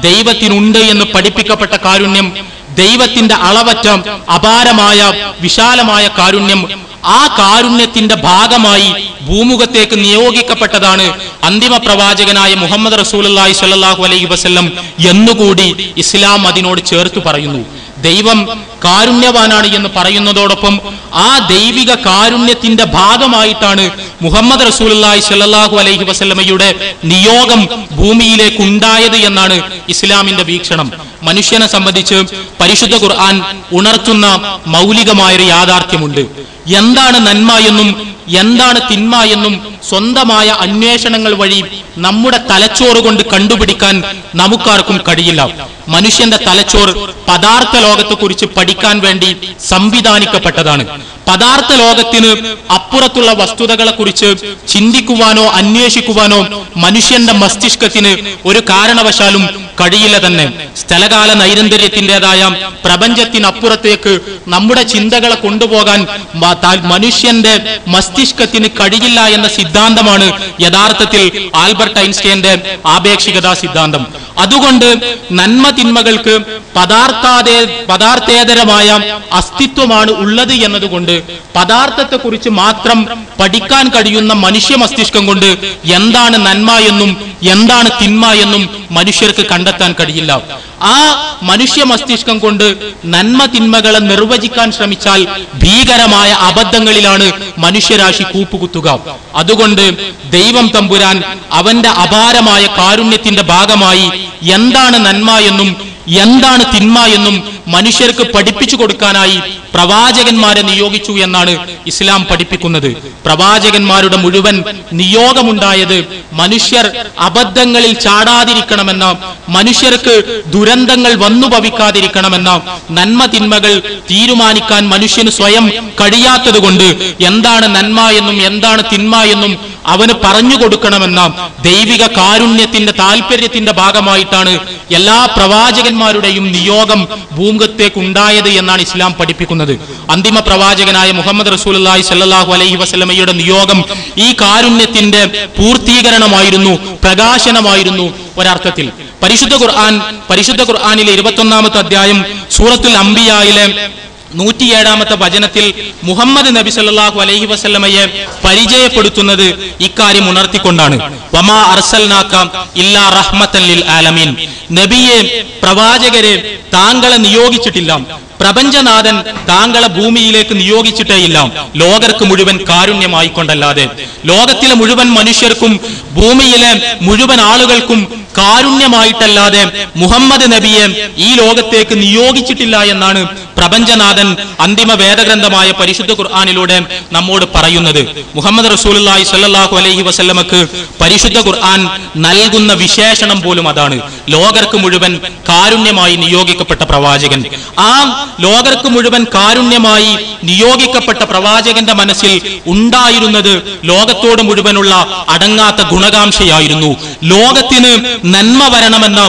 ദൈവത്തിനുണ്ട് എന്ന് പഠിപ്പിക്കപ്പെട്ട കാരുണ്യം, ദൈവത്തിന്റെ അളവറ്റ അപാരമായ വിശാലമായ കാരുണ്യം, ആ കാരുണ്യത്തിന്റെ ഭാഗമായി ഭൂമുഖത്തേക്ക് നിയോഗിക്കപ്പെട്ടതാണ് അന്തിമ പ്രവാചകനായ മുഹമ്മദ് റസൂലുള്ളാഹി സ്വല്ലല്ലാഹു അലൈഹി വസല്ലം എന്നുകൂടി ഇസ്ലാം അതിനോട് ചേർത്ത് പറയുന്നു. ദൈവം കാരുണ്യവാനാണ് എന്ന് പറയുന്നതോടൊപ്പം ആ ദൈവിക കാരുണ്യത്തിന്റെ ഭാഗമായിട്ടാണ് മുഹമ്മദ് റസൂലുള്ളാഹി സ്വല്ലല്ലാഹു അലൈഹി വസല്ലമയുടെ നിയോഗം ഭൂമിയിലേക്ക് ഉണ്ടായത് എന്നാണ് ഇസ്ലാമിന്റെ വീക്ഷണം. മനുഷ്യനെ സംബന്ധിച്ച് പരിശുദ്ധ ഖുർആൻ ഉണർത്തുന്ന മൗലികമായൊരു യാഥാർത്ഥ്യമുണ്ട്. എന്താണ് നന്മ എന്നും എന്താണ് തിന്മ എന്നും സ്വന്തമായ അന്വേഷണങ്ങൾ വഴി നമ്മുടെ തലച്ചോറ് കൊണ്ട് കണ്ടുപിടിക്കാൻ നമുക്കാർക്കും കഴിയില്ല. മനുഷ്യന്റെ തലച്ചോറ് പദാർത്ഥ ലോകത്തെക്കുറിച്ച് പഠിക്കാൻ വേണ്ടി സംവിധാനിക്കപ്പെട്ടതാണ്. പദാർത്ഥ ലോകത്തിന് അപ്പുറത്തുള്ള വസ്തുതകളെ കുറിച്ച് ചിന്തിക്കുവാനോ അന്വേഷിക്കുവാനോ മനുഷ്യന്റെ മസ്തിഷ്കത്തിന് ഒരു കാരണവശാലും കഴിയില്ല തന്നെ. സ്ഥലകാല നൈരന്തര്യത്തിൻ്റെതായ പ്രപഞ്ചത്തിനപ്പുറത്തേക്ക് നമ്മുടെ ചിന്തകളെ കൊണ്ടുപോകാൻ മനുഷ്യന്റെ മസ്തിഷ്കത്തിന് കഴിയില്ല എന്ന സിദ്ധാന്തമാണ് യഥാർത്ഥത്തിൽ ആൽബർട്ട് ഐൻസ്റ്റൈന്റെ ആപേക്ഷികതാ സിദ്ധാന്തം. അതുകൊണ്ട് നന്മ തിന്മകൾക്ക് പദാർത്ഥേതരമായ അസ്തിത്വമാണ് ഉള്ളത് എന്നതുകൊണ്ട് പദാർത്ഥത്തെക്കുറിച്ച് മാത്രം പഠിക്കാൻ കഴിയുന്ന മനുഷ്യ മസ്തിഷ്കം കൊണ്ട് എന്താണ് നന്മ എന്നും എന്താണ് തിന്മ എന്നും മനുഷ്യർക്ക് കണ്ടെത്താൻ കഴിയില്ല. ആ മനുഷ്യ മസ്തിഷ്കം കൊണ്ട് നന്മ തിന്മകളെ നിർവചിക്കാൻ ശ്രമിച്ചാൽ ഭീകരമായ അബദ്ധങ്ങളിലാണ് മനുഷ്യരാശി കൂപ്പുകുത്തുക. അതുകൊണ്ട് ദൈവം തമ്പുരാൻ അവന്റെ അപാരമായ കാരുണ്യത്തിന്റെ ഭാഗമായി എന്താണ് നന്മ എന്നും എന്താണ് തിന്മ എന്നും മനുഷ്യർക്ക് പഠിപ്പിച്ചു കൊടുക്കാനായി പ്രവാചകന്മാരെ നിയോഗിച്ചു എന്നാണ് ഇസ്ലാം പഠിപ്പിക്കുന്നത്. പ്രവാചകന്മാരുടെ മുഴുവൻ നിയോഗമുണ്ടായത് മനുഷ്യർ അബദ്ധങ്ങളിൽ ചാടാതിരിക്കണമെന്ന, മനുഷ്യർക്ക് ദുരന്തങ്ങൾ വന്നു ഭവിക്കാതിരിക്കണമെന്ന, നന്മ തിന്മകൾ തീരുമാനിക്കാൻ മനുഷ്യന് സ്വയം കഴിയാത്തത് കൊണ്ട് എന്താണ് നന്മ എന്നും എന്താണ് തിന്മ എന്നും അവന് പറഞ്ഞു കൊടുക്കണമെന്ന ദൈവിക കാരുണ്യത്തിന്റെ താല്പര്യത്തിന്റെ ഭാഗമായിട്ടാണ് എല്ലാ പ്രവാചകന്മാരുടെയും നിയോഗം ഭൂമുഖത്തേക്ക് ഉണ്ടായത് എന്നാണ് ഇസ്ലാം പഠിപ്പിക്കുന്നത്. അന്തിമ പ്രവാചകനായ മുഹമ്മദ് റസൂലുള്ളാഹി സ്വല്ലല്ലാഹു അലൈഹി വസല്ലമയുടെ നിയോഗം ഈ കാരുണ്യത്തിന്റെ പൂർത്തീകരണമായിരുന്നു, പ്രകാശനമായിരുന്നു ഒരർത്ഥത്തിൽ. പരിശുദ്ധ ഖുർആനിലെ 21-ാമത്തെ അധ്യായം സൂറത്തുൽ അംബിയായിലെ 107-ാമത്തെ വചനത്തിൽ മുഹമ്മദ് നബി സല്ലല്ലാഹു അലൈഹി വസല്ലമയെ പരിചയപ്പെടുത്തുന്നത് ഇക്കാര്യം ഉണർത്തിക്കൊണ്ടാണ്. വമാ അർസൽനാക ഇല്ലാ റഹ്മത്തൻ ലിൽ ആലമീൻ. നബിയെ, പ്രവാചകരെ താങ്കളെ നിയോഗിച്ചിട്ടില്ല, പ്രപഞ്ചനാഥൻ താങ്കളെ ഭൂമിയിലേക്ക് നിയോഗിച്ചിട്ടേയില്ല, ലോകർക്ക് മുഴുവൻ കാരുണ്യമായിക്കൊണ്ടല്ലാതെ. ലോകത്തിലെ മുഴുവൻ മനുഷ്യർക്കും ഭൂമിയിലെ മുഴുവൻ ആളുകൾക്കും കാരുണ്യമായിട്ടല്ലാതെ മുഹമ്മദ് നബിയെ ഈ ലോകത്തേക്ക് നിയോഗിച്ചിട്ടില്ല എന്നാണ് പ്രപഞ്ചനാഥൻ അന്തിമ വേദഗ്രന്ഥമായ പരിശുദ്ധ ഖുർആനിലൂടെ നമ്മോട് പറയുന്നത്. മുഹമ്മദ് റസൂലുള്ളാഹി സ്വല്ലല്ലാഹു അലൈഹി വസല്ലമക്ക് പരിശുദ്ധ ഖുർആൻ നൽകുന്ന വിശേഷണം പോലും അതാണ്. ലോകർക്ക് മുഴുവൻ കാരുണ്യമായി നിയോഗിക്കപ്പെട്ട പ്രവാചകൻ. ആ ലോകർക്ക് മുഴുവൻ കാരുണ്യമായി നിയോഗിക്കപ്പെട്ട പ്രവാചകന്റെ മനസ്സിൽ ഉണ്ടായിരുന്നത് ലോകത്തോട് മുഴുവനുള്ള അടങ്ങാത്ത ഗുണകാംക്ഷയായിരുന്നു. ലോകത്തിന് നന്മ വരണമെന്ന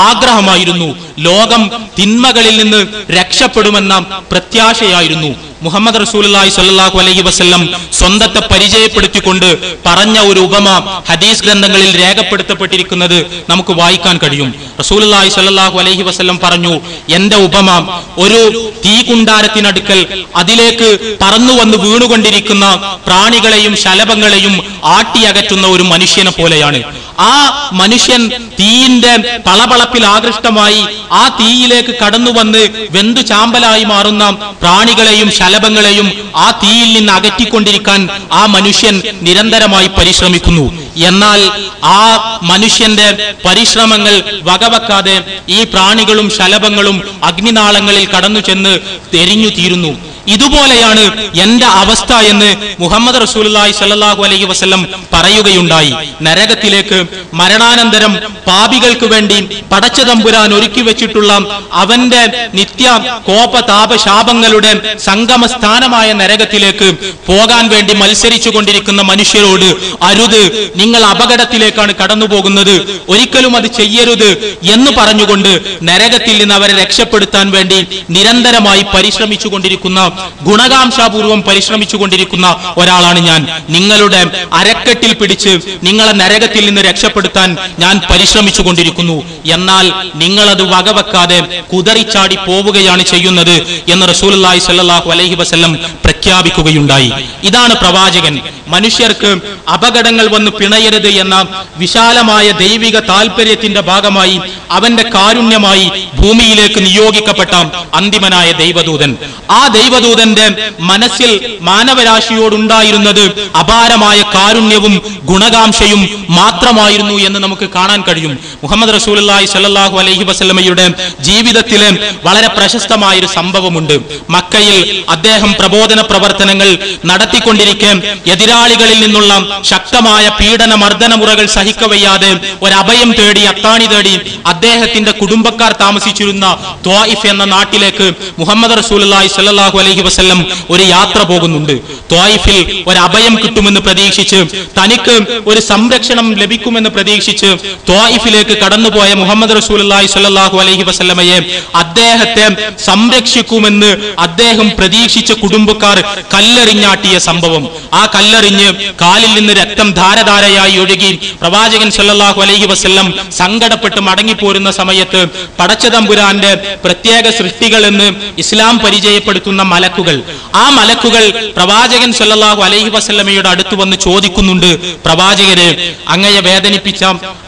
ആഗ്രഹമായിരുന്നു. ലോകം തിന്മകളിൽ നിന്ന് രക്ഷപ്പെടുമെന്ന പ്രത്യാശയായിരുന്നു. മുഹമ്മദ് റസൂലുള്ളാഹി സ്വല്ലല്ലാഹു അലൈഹി വസല്ലം സ്വന്തത്തെ പരിചയപ്പെടുത്തിക്കൊണ്ട് പറഞ്ഞ ഒരു ഉപമ ഹദീസ് ഗ്രന്ഥങ്ങളിൽ രേഖപ്പെടുത്തപ്പെട്ടിരിക്കുന്നത് നമുക്ക് വായിക്കാൻ കഴിയും. റസൂലുള്ളാഹി സ്വല്ലല്ലാഹു അലൈഹി വസല്ലം പറഞ്ഞു, എന്റെ ഉപമ ഒരു തീകുണ്ടാരത്തിനടുക്കൽ അതിലേക്ക് പറന്നു വന്ന് വീണുകൊണ്ടിരിക്കുന്ന പ്രാണികളെയും ശലഭങ്ങളെയും ആട്ടിയകറ്റുന്ന ഒരു മനുഷ്യനെ പോലെയാണ്. ആ മനുഷ്യൻ തീയിന്റെ പളപളപ്പിൽ ആകൃഷ്ടമായി ആ തീയിലേക്ക് കടന്നു വന്ന് വെന്തു ചാമ്പലായി മാറുന്ന പ്രാണികളെയും ശലഭങ്ങളെയും ആ തീയിൽ നിന്ന് അകറ്റിക്കൊണ്ടിരിക്കാൻ ആ മനുഷ്യൻ നിരന്തരമായി പരിശ്രമിക്കുന്നു. എന്നാൽ ആ മനുഷ്യന്റെ പരിശ്രമങ്ങൾ വകവെക്കാതെ ഈ പ്രാണികളും ശലഭങ്ങളും അഗ്നിനാളങ്ങളിൽ കടന്നു ചെന്ന് എരിഞ്ഞു തീരുന്നു. ഇതുപോലെയാണ് എന്റെ അവസ്ഥ എന്ന് മുഹമ്മദ് റസൂലുള്ളാഹി സ്വല്ലല്ലാഹു അലൈഹി വസല്ലം പറയുകയുണ്ടായി. നരകത്തിലേക്ക് മരണാനന്തരം പാപികൾക്ക് വേണ്ടി പടച്ച തമ്പുരാൻ ഒരുക്കി വെച്ചിട്ടുള്ള അവന്റെ നിത്യ കോപ താപ ശാപങ്ങളുടെ സംഗമ സ്ഥാനമായ നരകത്തിലേക്ക് പോകാൻ വേണ്ടി മത്സരിച്ചു കൊണ്ടിരിക്കുന്ന മനുഷ്യരോട് അരുത്, നിങ്ങൾ അപകടത്തിലേക്കാണ് കടന്നു പോകുന്നത്, ഒരിക്കലും അത് ചെയ്യരുത് എന്ന് പറഞ്ഞുകൊണ്ട് നരകത്തിൽ നിന്ന് അവരെ രക്ഷപ്പെടുത്താൻ വേണ്ടി നിരന്തരമായി പരിശ്രമിച്ചു കൊണ്ടിരിക്കുന്ന, ഗുണകാംക്ഷാപൂർവം പരിശ്രമിച്ചു കൊണ്ടിരിക്കുന്ന ഒരാളാണ് ഞാൻ. നിങ്ങളുടെ അരക്കെട്ടിൽ പിടിച്ച് നിങ്ങളെ നരകത്തിൽ നിന്ന് രക്ഷപ്പെടുത്താൻ ഞാൻ പരിശ്രമിച്ചു കൊണ്ടിരിക്കുന്നു. എന്നാൽ നിങ്ങളത് വകവെക്കാതെ കുതറിച്ചാടി പോവുകയാണ് ചെയ്യുന്നത് എന്ന് റസൂലുള്ളാഹി സ്വല്ലല്ലാഹു അലൈഹി വസല്ലം പ്രഖ്യാപിക്കുകയുണ്ടായി. ഇതാണ് പ്രവാചകൻ. മനുഷ്യർക്ക് അപകടങ്ങൾ വന്ന് പിണയരുത് എന്ന വിശാലമായ ദൈവിക താല്പര്യത്തിന്റെ ഭാഗമായി അവന്റെ കാരുണ്യമായി ഭൂമിയിലേക്ക് നിയോഗിക്കപ്പെട്ട അന്തിമനായ ദൈവദൂതൻ. ആ ദൈവദൂതന്റെ മനസ്സിൽ മാനവരാശിയോടുണ്ടായിരുന്നത് അപാരമായ കാരുണ്യവും ഗുണകാംക്ഷയും മാത്രമായിരുന്നു എന്ന് നമുക്ക് കാണാൻ കഴിയും. മുഹമ്മദ് റസൂലുള്ളാഹി സ്വല്ലല്ലാഹു അലൈഹി വസല്ലമയുടെ ജീവിതത്തിലെ വളരെ പ്രശസ്തമായ ഒരു സംഭവമുണ്ട്. മക്കയിൽ അദ്ദേഹം പ്രബോധന പ്രവർത്തനങ്ങൾ നടത്തിക്കൊണ്ടിരിക്കെ എതിരാളികളിൽ നിന്നുള്ള ശക്തമായ പീഡന മർദ്ദനമുറകൾ സഹിക്കവയ്യാതെ ഒരഭയം തേടി, അത്താണി തേടി അദ്ദേഹത്തിന്റെ കുടുംബക്കാർ താമസിച്ചിരുന്ന ത്വായിഫ് എന്ന നാട്ടിലേക്ക് മുഹമ്മദ് റസൂലുള്ളാഹി സ്വല്ലല്ലാഹു അലൈഹി വസല്ലം ഒരു യാത്ര പോകുന്നുണ്ട്. ത്വായിഫിൽ ഒരു അഭയം കിട്ടുമെന്ന് പ്രതീക്ഷിച്ച്, തനിക്ക് ഒരു സംരക്ഷണം ലഭിക്കുമെന്ന് പ്രതീക്ഷിച്ച് ത്വായിഫിലേക്ക് കടന്നുപോയ മുഹമ്മദ് റസൂലുള്ളാഹി സ്വല്ലല്ലാഹു അലൈഹി വസല്ലമയെ അദ്ദേഹത്തെ സംരക്ഷിക്കുമെന്ന് അദ്ദേഹം പ്രതീക്ഷിച്ച കുടുംബക്കാർ കല്ലെറിഞ്ഞാട്ടിയ സംഭവം. ആ കല്ലെറിഞ്ഞ് കാലിൽ നിന്ന് രക്തം ധാരധാരയായി ഒഴുകി പ്രവാചകൻ സ്വല്ലല്ലാഹു അലൈഹി വസല്ലം സങ്കടപ്പെട്ട് മടങ്ങിപ്പോരുന്ന സമയത്ത് പടച്ചതമ്പുരാന്റെ പ്രത്യേക സൃഷ്ടികൾ എന്ന് ഇസ്ലാം പരിചയപ്പെടുത്തുന്ന മലക്കുകൾ, ആ മലക്കുകൾ പ്രവാചകൻ സ്വല്ലല്ലാഹു അലൈഹി വസല്ലമയുടെ അടുത്ത് വന്ന് ചോദിക്കുന്നുണ്ട്, പ്രവാചകരെ, അങ്ങയെ വേദനിപ്പിച്ച,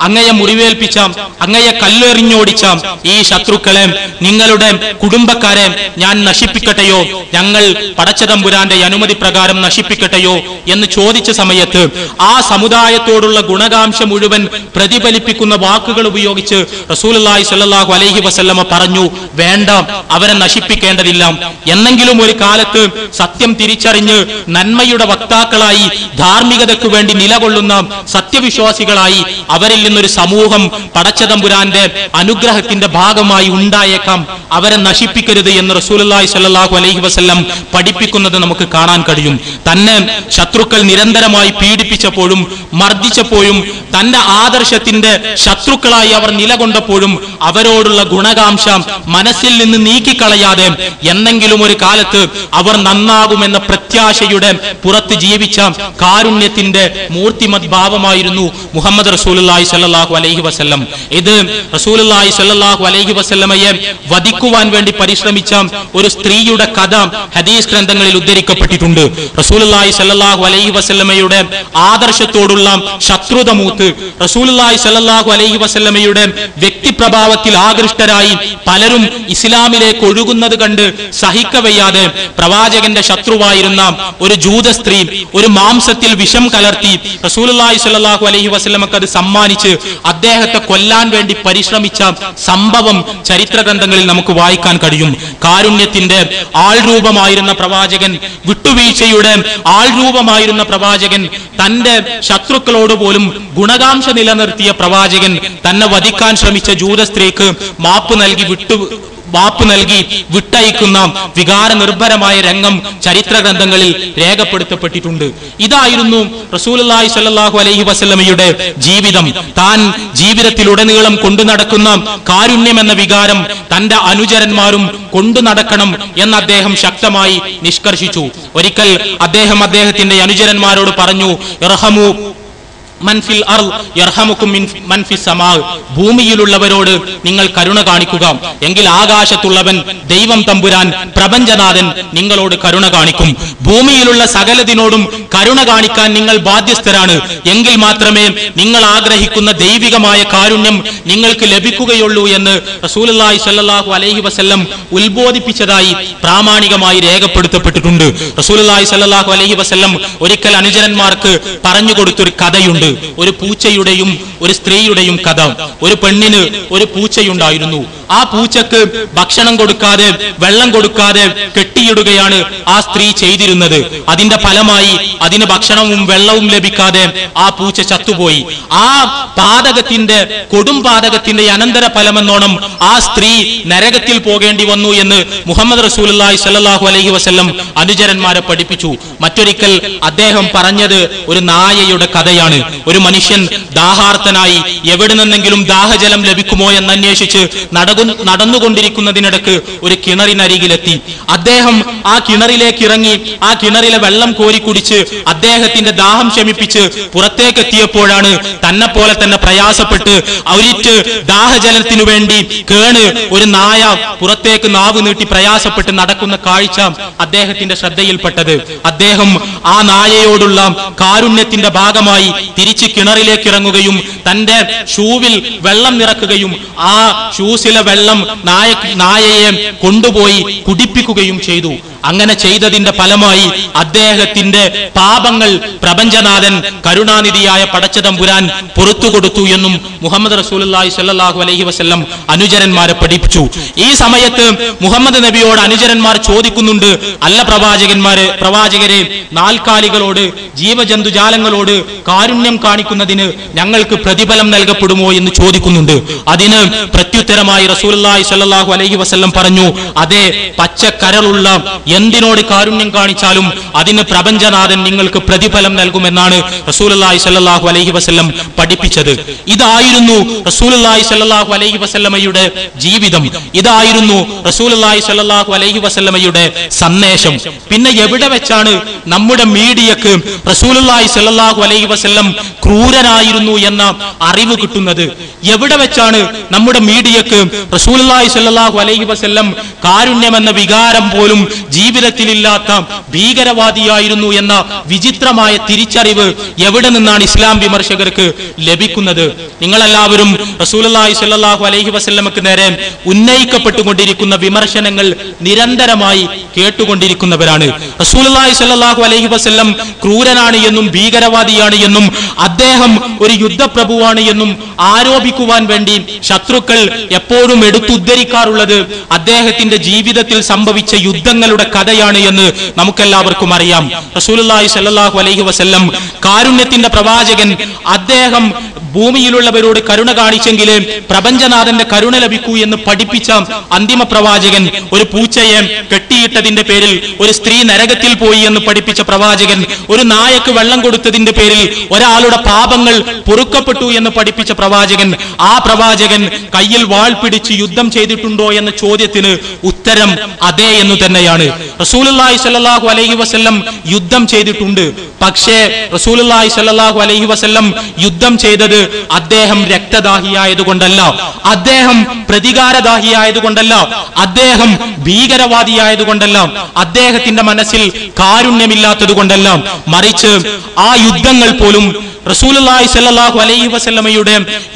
അങ്ങയെ മുറിവേൽപ്പിച്ച, അങ്ങയെ കല്ലെറിഞ്ഞോടിച്ച ഈ ശത്രുക്കളെ, നിങ്ങളുടെ കുടുംബക്കാരെ ഞാൻ നശിപ്പിക്കട്ടെയോ, ഞങ്ങൾ പടച്ചതമ്പുരാന്റെ അനുമതി പ്രകാരം നശിപ്പിക്കട്ടെയോ എന്ന് ചോദിച്ച സമയത്ത് ആ സമുദായത്തോടുള്ള ഗുണകാംക്ഷ മുഴുവൻ പ്രതിഫലിപ്പിക്കുന്ന വാക്കുകൾ ഉപയോഗിച്ച് റസൂലുള്ളാഹി സ്വല്ലല്ലാഹു അലൈഹി വസല്ലമ പറഞ്ഞു, വേണ്ട, അവരെ നശിപ്പിക്കേണ്ടതില്ല. എന്നെങ്കിലും ഒരു കാലത്ത് സത്യം തിരിച്ചറിഞ്ഞ് നന്മയുടെ വക്താക്കളായി ധാർമ്മികതയ്ക്കു വേണ്ടി നിലകൊള്ളുന്ന സത്യവിശ്വാസികളായി അവരിൽ നിന്നൊരു സമൂഹം പടച്ചതമ്പുരാന്റെ അനുഗ്രഹത്തിന്റെ ഭാഗമായി ഉണ്ടായേക്കാം. അവരെ നശിപ്പിക്കരുത് എന്ന് റസൂലുള്ളാഹി സ്വല്ലല്ലാഹു അലൈഹി വസല്ലം പഠിപ്പിക്കുന്നത് നമുക്ക് കാണാൻ കഴിയും. തന്നെ ശത്രുക്കൾ നിരന്തരമായി പീഡിപ്പിച്ചപ്പോഴും മർദ്ദിച്ചപ്പോഴും തന്റെ ആദർശത്തിന്റെ ശത്രുക്കളായി അവർ നിലകൊണ്ടപ്പോഴും അവരോടുള്ള ഗുണകാംക്ഷ മനസ്സിൽ നിന്ന് നീക്കിക്കളയാതെ എന്നെങ്കിലും ഒരു കാലത്ത് അവർ നന്നാകുമെന്ന പ്രത്യാശയുടെ പുറത്ത് ജീവിച്ച കാരുണ്യത്തിന്റെ മൂർത്തിമത് ഭാവമായിരുന്നു മുഹമ്മദ് റസൂലുള്ളാഹി സ്വല്ലല്ലാഹു അലൈഹി വസല്ലം. ഇത് റസൂലുള്ളാഹി സ്വല്ലല്ലാഹു അലൈഹി വസല്ലമയെ വധിക്കുവാൻ വേണ്ടി പരിശ്രമിച്ച ഒരു സ്ത്രീയുടെ കഥ ഹദീസ് ഗ്രന്ഥങ്ങളിൽ ഉദ്ധരിക്കപ്പെട്ടിട്ടുണ്ട്. റസൂലുള്ളാഹി സ്വല്ലല്ലാഹു അലൈഹി വസല്ലമയുടെ ആദർശത്തോടുള്ള ശത്രുത മൂത്ത് റസൂലുള്ളാഹി സ്വല്ലല്ലാഹു അലൈഹി വസല്ലമയുടെ വ്യക്തിപ്രഭാവത്തിൽ ആകൃഷ്ടരായി പലരും ഇസ്ലാമിലേക്ക് ഒഴുകുന്നത് കണ്ട് സഹിക്കവയ്യാതെ പ്രവാചകന്റെ ശത്രുവായിരുന്ന ഒരു ജൂത സ്ത്രീ ഒരു മാംസത്തിൽ വിഷം കലർത്തി റസൂലുള്ളാഹി സ്വല്ലല്ലാഹു അലൈഹി വസല്ലമക്ക് അത് സമ്മാനിച്ച് അദ്ദേഹത്തെ കൊല്ലാൻ വേണ്ടി പരിശ്രമിച്ച സംഭവം ചരിത്ര ഗ്രന്ഥങ്ങളിൽ നമുക്ക് വായിക്കാൻ കഴിയും. കാരുണ്യത്തിന്റെ ആൾരൂപമായിരുന്ന പ്രവാചകൻ, വിട്ടുവീഴ്ചയുടെ ആൾരൂപമായിരുന്ന പ്രവാചകൻ, തന്റെ ശത്രുക്കളോട് പോലും ഗുണകാംക്ഷ നിലനിർത്തിയ പ്രവാചകൻ തന്നെ വധിക്കാൻ ശ്രമിച്ച ജൂത സ്ത്രീക്ക് മാപ്പ് നൽകി വിട്ടയക്കുന്ന വികാര നിർഭരമായ രംഗം ചരിത്ര ഗ്രന്ഥങ്ങളിൽ രേഖപ്പെടുത്തപ്പെട്ടിട്ടുണ്ട്. ഇതായിരുന്നു റസൂലുള്ളാഹി സ്വല്ലല്ലാഹു അലൈഹി വസല്ലമയുടെ ജീവിതം. താൻ ജീവിതത്തിലുടനീളം കൊണ്ടു നടക്കുന്ന കാരുണ്യം എന്ന വികാരം തന്റെ അനുചരന്മാരും കൊണ്ടു നടക്കണം എന്ന് അദ്ദേഹം ശക്തമായി നിഷ്കർഷിച്ചു. ഒരിക്കൽ അദ്ദേഹം അദ്ദേഹത്തിന്റെ അനുചരന്മാരോട് പറഞ്ഞു, ഇർഹമു മൻഫിൽ അർള് യർഹമുക്കും മൻഫിസ് സമാ, ഭൂമിയിലുള്ളവരോട് നിങ്ങൾ കരുണ കാണിക്കുക, എങ്കിൽ ആകാശത്തുള്ളവൻ ദൈവം തമ്പുരാൻ പ്രപഞ്ചനാഥൻ നിങ്ങളോട് കരുണ കാണിക്കും. ഭൂമിയിലുള്ള സകലതിനോടും കരുണ കാണിക്കാൻ നിങ്ങൾ ബാധ്യസ്ഥരാണ്. എങ്കിൽ മാത്രമേ നിങ്ങൾ ആഗ്രഹിക്കുന്ന ദൈവികമായ കാരുണ്യം നിങ്ങൾക്ക് ലഭിക്കുകയുള്ളൂ എന്ന് റസൂലുള്ളാഹി സ്വല്ലല്ലാഹു അലൈഹി വസല്ലം ഉത്ബോധിപ്പിച്ചതായി പ്രാമാണികമായി രേഖപ്പെടുത്തപ്പെട്ടിട്ടുണ്ട്. റസൂലുള്ളാഹി സ്വല്ലല്ലാഹു അലൈഹി വസല്ലം ഒരിക്കൽ അനുചരന്മാർക്ക് പറഞ്ഞു കൊടുത്തൊരു കഥയുണ്ട്. ഒരു പൂച്ചയുടെയും ഒരു സ്ത്രീയുടെയും കഥ. ഒരു പെണ്ണിന് ഒരു പൂച്ചയുണ്ടായിരുന്നു. ആ പൂച്ചക്ക് ഭക്ഷണം കൊടുക്കാതെ വെള്ളം കൊടുക്കാതെ കെട്ടിയിടുകയാണ് ആ സ്ത്രീ ചെയ്തിരുന്നത്. അതിന്റെ ഫലമായി അതിന് ഭക്ഷണവും വെള്ളവും ലഭിക്കാതെ ആ പൂച്ച ചത്തുപോയി. ആ പാതകത്തിന്റെ കൊടും പാതകത്തിന്റെ അനന്തര ഫലമെന്നോണം ആ സ്ത്രീ നരകത്തിൽ പോകേണ്ടി വന്നു എന്ന് മുഹമ്മദ് റസൂലുള്ളാഹി സ്വല്ലല്ലാഹു അലൈഹി വസല്ലം അനുചരന്മാരെ പഠിപ്പിച്ചു. മറ്റൊരിക്കൽ അദ്ദേഹം പറഞ്ഞത് ഒരു നായയുടെ കഥയാണ്. ഒരു മനുഷ്യൻ ദാഹാർത്തനായി എവിടെ നിന്നെങ്കിലും ദാഹജലം ലഭിക്കുമോ എന്ന് അന്വേഷിച്ച് നടന്നുകൊണ്ടിരിക്കുന്നതിനിടക്ക് ഒരു കിണറിനരികിലെത്തി. അദ്ദേഹം ആ കിണറിലേക്ക് ഇറങ്ങി ആ കിണറിലെ വെള്ളം കോരി കുടിച്ച് അദ്ദേഹത്തിന്റെ ദാഹം ശമിപ്പിച്ച് പുറത്തേക്ക് എത്തിയപ്പോഴാണ് തന്നെ പോലെ തന്നെ പ്രയാസപ്പെട്ട് ഒരിറ്റ് ദാഹജലത്തിനു വേണ്ടി കേണ് ഒരു നായ പുറത്തേക്ക് നാവ് നീട്ടി പ്രയാസപ്പെട്ട് നടക്കുന്ന കാഴ്ച അദ്ദേഹത്തിന്റെ ശ്രദ്ധയിൽപ്പെട്ടത്. അദ്ദേഹം ആ നായയോടുള്ള കാരുണ്യത്തിന്റെ ഭാഗമായി തിരിച്ച് കിണറിലേക്ക് ഇറങ്ങുകയും തന്റെ ഷൂവിൽ വെള്ളം നിറക്കുകയും ആ ഷൂസിലെ വെള്ളം നായയെ കൊണ്ടുപോയി കുടിപ്പിക്കുകയും ചെയ്തു. അങ്ങനെ ചെയ്തതിന്റെ ഫലമായി അദ്ദേഹത്തിന്റെ പാപങ്ങൾ പ്രപഞ്ചനാഥൻ കരുണാനിധിയായ പടച്ചതമ്പുരാൻ പുറത്തു കൊടുത്തു എന്നും മുഹമ്മദ് റസൂലുള്ളാഹി സ്വല്ലല്ലാഹു അലൈഹി വസല്ലം അനുചരന്മാരെ പഠിപ്പിച്ചു. ഈ സമയത്ത് മുഹമ്മദ് നബിയോട് അനുചരന്മാർ ചോദിക്കുന്നുണ്ട്, അല്ല പ്രവാചകരെ, നാൽക്കാലികളോട് ജീവജന്തുജാലങ്ങളോട് കാരുണ്യം കാണിക്കുന്നതിന് ഞങ്ങൾക്ക് പ്രതിഫലം നൽകപ്പെടുമോ എന്ന് ചോദിക്കുന്നുണ്ട്. അതിന് പ്രത്യുത്തരമായി റസൂലുള്ളാഹി സ്വല്ലല്ലാഹു അലൈഹി വസല്ലം പറഞ്ഞു, അതെ, പച്ചക്കരളുള്ള എന്തിനോട് കാരുണ്യം കാണിച്ചാലും അതിന് പ്രപഞ്ചനാഥൻ നിങ്ങൾക്ക് പ്രതിഫലം നൽകുമെന്നാണ് റസൂലുള്ളാഹി സ്വല്ലല്ലാഹു അലൈഹി വസല്ലം പഠിപ്പിച്ചത്. ഇതായിരുന്നു റസൂലുള്ളാഹി സ്വല്ലല്ലാഹു അലൈഹി വസല്ലമയുടെ ജീവിതം. ഇതായിരുന്നു റസൂലുള്ളാഹി സ്വല്ലല്ലാഹു അലൈഹി വസല്ലമയുടെ സന്ദേശം. പിന്നെ എവിടെ വെച്ചാണ് നമ്മുടെ മീഡിയക്ക് റസൂലുള്ളാഹി സ്വല്ലല്ലാഹു അലൈഹി വസല്ലം ക്രൂരനായിരുന്നു എന്ന അറിവ് കിട്ടുന്നത്? എവിടെ വെച്ചാണ് നമ്മുടെ മീഡിയക്ക് റസൂലുള്ളാഹി സ്വല്ലല്ലാഹു അലൈഹി വസല്ലം കാരുണ്യമെന്ന വികാരം പോലും ജീവിതത്തിലില്ലാത്ത ഭീകരവാദിയായിരുന്നു എന്ന വിചിത്രമായ തിരിച്ചറിവ് എവിടെ നിന്നാണ് ഇസ്ലാം വിമർശകർക്ക് ലഭിക്കുന്നത്? നിങ്ങളെല്ലാവരും റസൂലുള്ളാഹി സ്വല്ലല്ലാഹു അലൈഹി വസല്ലമക്ക് നേരെ ഉന്നയിക്കപ്പെട്ടുകൊണ്ടിരിക്കുന്ന വിമർശനങ്ങൾ നിരന്തരമായി കേട്ടുകൊണ്ടിരിക്കുന്നവരാണ്. റസൂലുള്ളാഹി സ്വല്ലല്ലാഹു അലൈഹി വസല്ലം ക്രൂരനാണ് എന്നും ഭീകരവാദിയാണ് എന്നും അദ്ദേഹം ഒരു യുദ്ധപ്രഭുവാണ് എന്നും ആരോപിക്കുവാൻ വേണ്ടി ശത്രുക്കൾ എപ്പോഴും എടുത്തുദ്ധരിക്കാറുള്ളത് അദ്ദേഹത്തിന്റെ ജീവിതത്തിൽ സംഭവിച്ച യുദ്ധങ്ങളുടെ കഥയാണ് എന്ന് നമുക്കെല്ലാവർക്കും അറിയാം. റസൂലുള്ളാഹി സ്വല്ലല്ലാഹു അലൈഹി വസല്ലം കാരുണ്യത്തിന്റെ പ്രവാചകൻ. അദ്ദേഹം ഭൂമിയിലുള്ളവരോട് കരുണ കാണിച്ചെങ്കിലേ പ്രപഞ്ചനാഥന്റെ കരുണ ലഭിക്കൂ എന്ന് പഠിപ്പിച്ച അന്തിമ പ്രവാചകൻ. ഒരു പൂച്ചയെ കെട്ടിയിട്ടതിന്റെ പേരിൽ ഒരു സ്ത്രീ നരകത്തിൽ പോയി എന്ന് പഠിപ്പിച്ച പ്രവാചകൻ. ഒരു നായക്ക് വെള്ളം കൊടുത്തതിന്റെ പേരിൽ ഒരാളുടെ പാപങ്ങൾ പൊറുക്കപ്പെട്ടു എന്ന് പഠിപ്പിച്ച പ്രവാചകൻ. ആ പ്രവാചകൻ കയ്യിൽ വാൾ പിടിച്ച് യുദ്ധം ചെയ്തിട്ടുണ്ടോ എന്ന ചോദ്യത്തിന് ഉത്തരം അതെ എന്ന് തന്നെയാണ്. റസൂലുള്ളാഹി സ്വല്ലല്ലാഹു അലൈഹി വസല്ലം യുദ്ധം ചെയ്തിട്ടുണ്ട്. പക്ഷേ റസൂലുള്ളാഹി സ്വല്ലല്ലാഹു അലൈഹി വസല്ലം യുദ്ധം ചെയ്തത് അദ്ദേഹം രക്തദാഹിയായതുകൊണ്ടല്ല, അദ്ദേഹം പ്രതികാരദാഹിയായതുകൊണ്ടല്ല, അദ്ദേഹം ഭീകരവാദിയായതുകൊണ്ടല്ല, അദ്ദേഹത്തിന്റെ മനസ്സിൽ കാരുണ്യമില്ലാത്തത് കൊണ്ടല്ല. മറിച്ച് ആ യുദ്ധങ്ങൾ പോലും റസൂലുള്ളാഹി സ്വല്ലല്ലാഹു അലൈഹി വസല്ലമയുടെ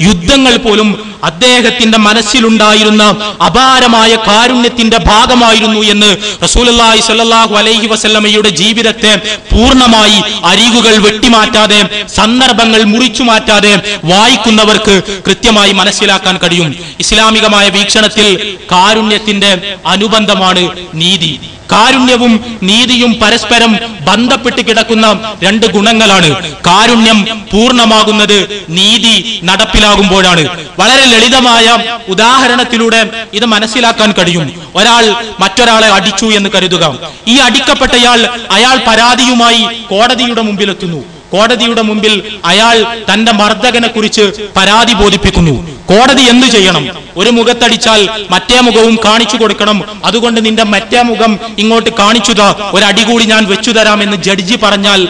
യുദ്ധങ്ങൾ പോലും അദ്ദേഹത്തിന്റെ മനസ്സിലുണ്ടായിരുന്ന അപാരമായ കാരുണ്യത്തിന്റെ ഭാഗമായിരുന്നു എന്ന് റസൂലുള്ളാഹി സ്വല്ലല്ലാഹു അലൈഹി വസല്ലമയുടെ ജീവിതത്തെ പൂർണ്ണമായി അരികുകൾ വെട്ടിമാറ്റാതെ സന്ദർഭങ്ങൾ മുറിച്ചു മാറ്റാതെ വായിക്കുന്നവർക്ക് കൃത്യമായി മനസ്സിലാക്കാൻ കഴിയും. ഇസ്ലാമികമായ വീക്ഷണത്തിൽ കാരുണ്യത്തിന്റെ അനുബന്ധമാണ് നീതി. കാരുണ്യവും നീതിയും പരസ്പരം ബന്ധപ്പെട്ട് കിടക്കുന്ന രണ്ട് ഗുണങ്ങളാണ്. കാരുണ്യം പൂർണ്ണമാകുന്നത് നീതി നടപ്പിലാകുമ്പോഴാണ്. വളരെ ലളിതമായ ഉദാഹരണത്തിലൂടെ ഇത് മനസ്സിലാക്കാൻ കഴിയും. ഒരാൾ മറ്റൊരാളെ അടിച്ചു എന്ന് കരുതുക. ഈ അടിക്കപ്പെട്ടയാൾ അയാൾ പരാതിയുമായി കോടതിയുടെ മുമ്പിലെത്തുന്നു. കോടതിയുടെ മുമ്പിൽ അയാൾ തന്റെ മർദ്ദകനെ കുറിച്ച് പരാതി ബോധിപ്പിക്കുന്നു. കോടതി എന്തു ചെയ്യണം? ഒരു മുഖത്തടിച്ചാൽ മറ്റേ മുഖവും കാണിച്ചു കൊടുക്കണം. അതുകൊണ്ട് നിന്റെ മറ്റേ മുഖം ഇങ്ങോട്ട് കാണിച്ചുതാ, ഒരടി കൂടി ഞാൻ വെച്ചു തരാമെന്ന് ജഡ്ജി പറഞ്ഞാൽ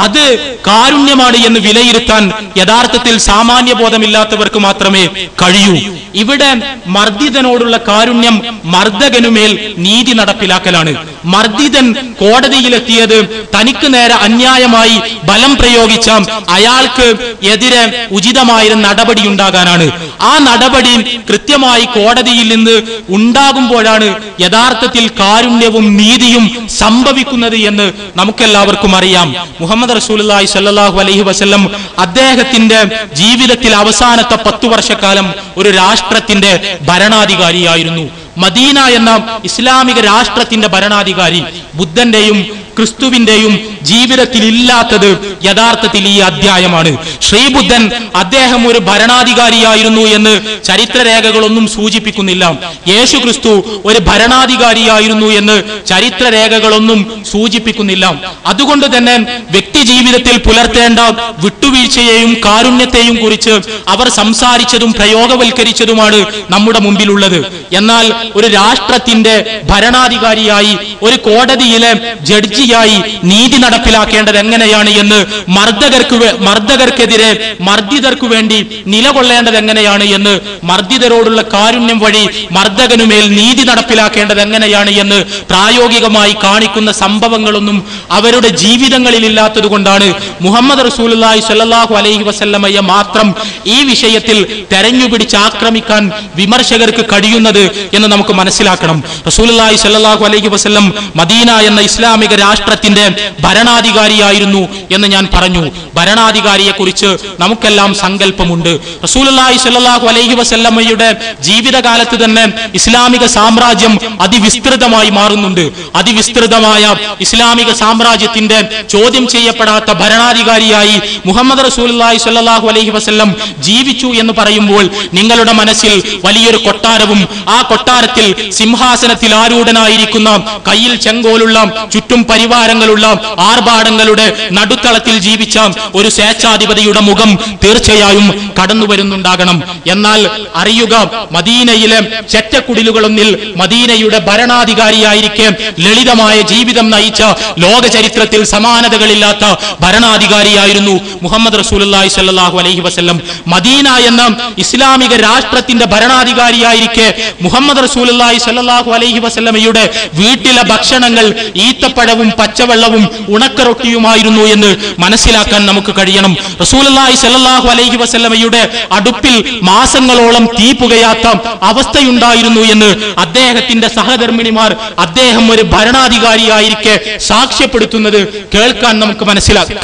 അത് കാരുണ്യമാണ് എന്ന് വിലയിരുത്താൻ യഥാർത്ഥത്തിൽ സാമാന്യ ബോധമില്ലാത്തവർക്ക് മാത്രമേ കഴിയൂ. ഇവിടെ മർദ്ദിതനോടുള്ള കാരുണ്യം മർദ്ദകനുമേൽ നീതി നടപ്പിലാക്കലാണ്. മർദ്ദിതൻ കോടതിയിലെത്തിയത് തനിക്ക് നേരെ അന്യായമായി ബലം പ്രയോഗിച്ച അയാൾക്ക് എതിരെ ഉചിതമായ നടപടി ഉണ്ടാകാനാണ്. ആ നടപടി കൃത്യമായി കോടതിയിൽ നിന്ന് ഉണ്ടാകുമ്പോഴാണ് യഥാർത്ഥത്തിൽ കാരുണ്യവും നീതിയും സംഭവിക്കുന്നത് എന്ന് നമുക്കെല്ലാവർക്കും അറിയാം. മുഹമ്മദ് മുഹമ്മദ് റസൂലുള്ളാഹി സ്വല്ലല്ലാഹു അലൈഹി വസല്ലം അദ്ദേഹത്തിന്റെ ജീവിതത്തിൽ അവസാനത്തെ 10 വർഷക്കാലം ഒരു രാഷ്ട്രത്തിന്റെ ഭരണാധികാരിയായിരുന്നു. മദീന എന്ന ഇസ്ലാമിക രാഷ്ട്രത്തിന്റെ ഭരണാധികാരി ബുദ്ധന്റെയും ക്രിസ്തുവിന്റെയും ജീവിതത്തിൽ ഇല്ലാത്തത് യഥാർത്ഥത്തിൽ ഈ അധ്യായമാണ്. ശ്രീബുദ്ധൻ അദ്ദേഹം ഒരു ഭരണാധികാരിയായിരുന്നു എന്ന് ചരിത്രരേഖകളൊന്നും സൂചിപ്പിക്കുന്നില്ല. യേശു ക്രിസ്തു ഒരു ഭരണാധികാരിയായിരുന്നു എന്ന് ചരിത്രരേഖകളൊന്നും സൂചിപ്പിക്കുന്നില്ല. അതുകൊണ്ട് തന്നെ വ്യക്തി ജീവിതത്തിൽ പുലർത്തേണ്ട വിട്ടുവീഴ്ചയെയും കാരുണ്യത്തെയും കുറിച്ച് അവർ സംസാരിച്ചതും പ്രയോഗവൽക്കരിച്ചതുമാണ് നമ്മുടെ മുമ്പിലുള്ളത്. എന്നാൽ ഒരു രാഷ്ട്രത്തിന്റെ ഭരണാധികാരിയായി, ഒരു കോടതിയിലെ ജഡ്ജിയായി നീതി നടപ്പിലാക്കേണ്ടത് എങ്ങനെയാണ് എന്ന്, മർദ്ദകർക്കെതിരെ മർദ്ദിതർക്കു വേണ്ടി നിലകൊള്ളേണ്ടത് എങ്ങനെയാണ് എന്ന്, മർദ്ദിതരോടുള്ള കാരുണ്യം വഴി മർദ്ദകനുമേൽ നീതി നടപ്പിലാക്കേണ്ടത് എങ്ങനെയാണ് എന്ന് പ്രായോഗികമായി കാണിക്കുന്ന സംഭവങ്ങളൊന്നും അവരുടെ ജീവിതങ്ങളിൽ ഇല്ലാത്തത് കൊണ്ടാണ് മുഹമ്മദ് റസൂലുള്ളാഹി സ്വല്ലല്ലാഹു അലൈഹി വസല്ലമയെ മാത്രം ഈ വിഷയത്തിൽ തെരഞ്ഞുപിടിച്ച് ആക്രമിക്കാൻ വിമർശകർക്ക് കഴിയുന്നത് എന്ന് നമുക്ക് മനസ്സിലാക്കണം. റസൂലുള്ളാഹി സ്വല്ലല്ലാഹു അലൈഹി വസല്ലം മദീന എന്ന ഇസ്ലാമിക രാഷ്ട്രത്തിന്റെ ഭരണാധികാരിയായിരുന്നു എന്ന് ഞാൻ പറഞ്ഞു. ഭരണാധികാരിയെ കുറിച്ച് നമുക്കെല്ലാം സങ്കല്പമുണ്ട്. റസൂലുള്ളാഹി സ്വല്ലല്ലാഹു അലൈഹി വസല്ലമയുടെ ജീവിതകാലത്ത് തന്നെ ഇസ്ലാമിക സാമ്രാജ്യം അതിവിസ്തൃതമായി മാറുന്നുണ്ട്. അതിവിസ്തൃതമായ ഇസ്ലാമിക സാമ്രാജ്യത്തിന്റെ ചോദ്യം ചെയ്യപ്പെടാത്ത ഭരണാധികാരിയായി മുഹമ്മദ് റസൂലുള്ളാഹി സ്വല്ലല്ലാഹു അലൈഹി വസല്ലം ജീവിച്ചു എന്ന് പറയുമ്പോൾ നിങ്ങളുടെ മനസ്സിൽ വലിയൊരു കൊട്ടാരവും ആ കൊട്ടാരത്തിൽ സിംഹാസനത്തിൽ ആരൂഢനായിരിക്കുന്ന, കയ്യിൽ ചെങ്കോലുള്ള, ചുറ്റും പരിവാരങ്ങളുള്ള, ആർഭാടങ്ങളുടെ നടുത്തളത്തിൽ ജീവിച്ച ഒരു സ്വേച്ഛാധിപതിയുടെ മുഖം തീർച്ചയായും കടന്നു വരുന്നുണ്ടാകണം. എന്നാൽ അറിയുക, മദീനയിലെ ചെറ്റക്കുടിലുകളൊന്നിൽ മദീനയുടെ ഭരണാധികാരിയായിരിക്കെ ലളിതമായ ജീവിതം നയിച്ച ലോക ചരിത്രത്തിൽ സമാനതകളില്ലാത്ത ഭരണാധികാരിയായിരുന്നു മുഹമ്മദ് റസൂലുള്ളാഹി സ്വല്ലല്ലാഹു അലൈഹി വസല്ലം. മദീന എന്ന ഇസ്ലാമിക രാഷ്ട്രത്തിന്റെ ഭരണാധികാരിയായിരിക്കെ മുഹമ്മദ് റസൂലുള്ളാഹി സ്വല്ലല്ലാഹു അലൈഹി വസല്ലമയുടെ വീട്ടിലെ ഭക്ഷണങ്ങൾ ഈത്തപ്പഴവും പച്ചവെള്ളവും ഉണക്കറൊട്ടിയുമായിരുന്നു എന്ന് മനസ്സിലാക്കാൻ നമുക്ക് കഴിയണം. റസൂലുള്ളാഹി സ്വല്ലല്ലാഹു അലൈഹി വസല്ലമയുടെ അടുപ്പിൽ മാസങ്ങളോളം തീ പുകയാത്ത അവസ്ഥയുണ്ടായിരുന്നു എന്ന് അദ്ദേഹത്തിന്റെ സഹധർമ്മിണിമാർ അദ്ദേഹം ഒരു ഭരണാധികാരിയായിരിക്കെ സാക്ഷ്യപ്പെടുത്തുന്നത് കേൾക്കാൻ നമുക്ക്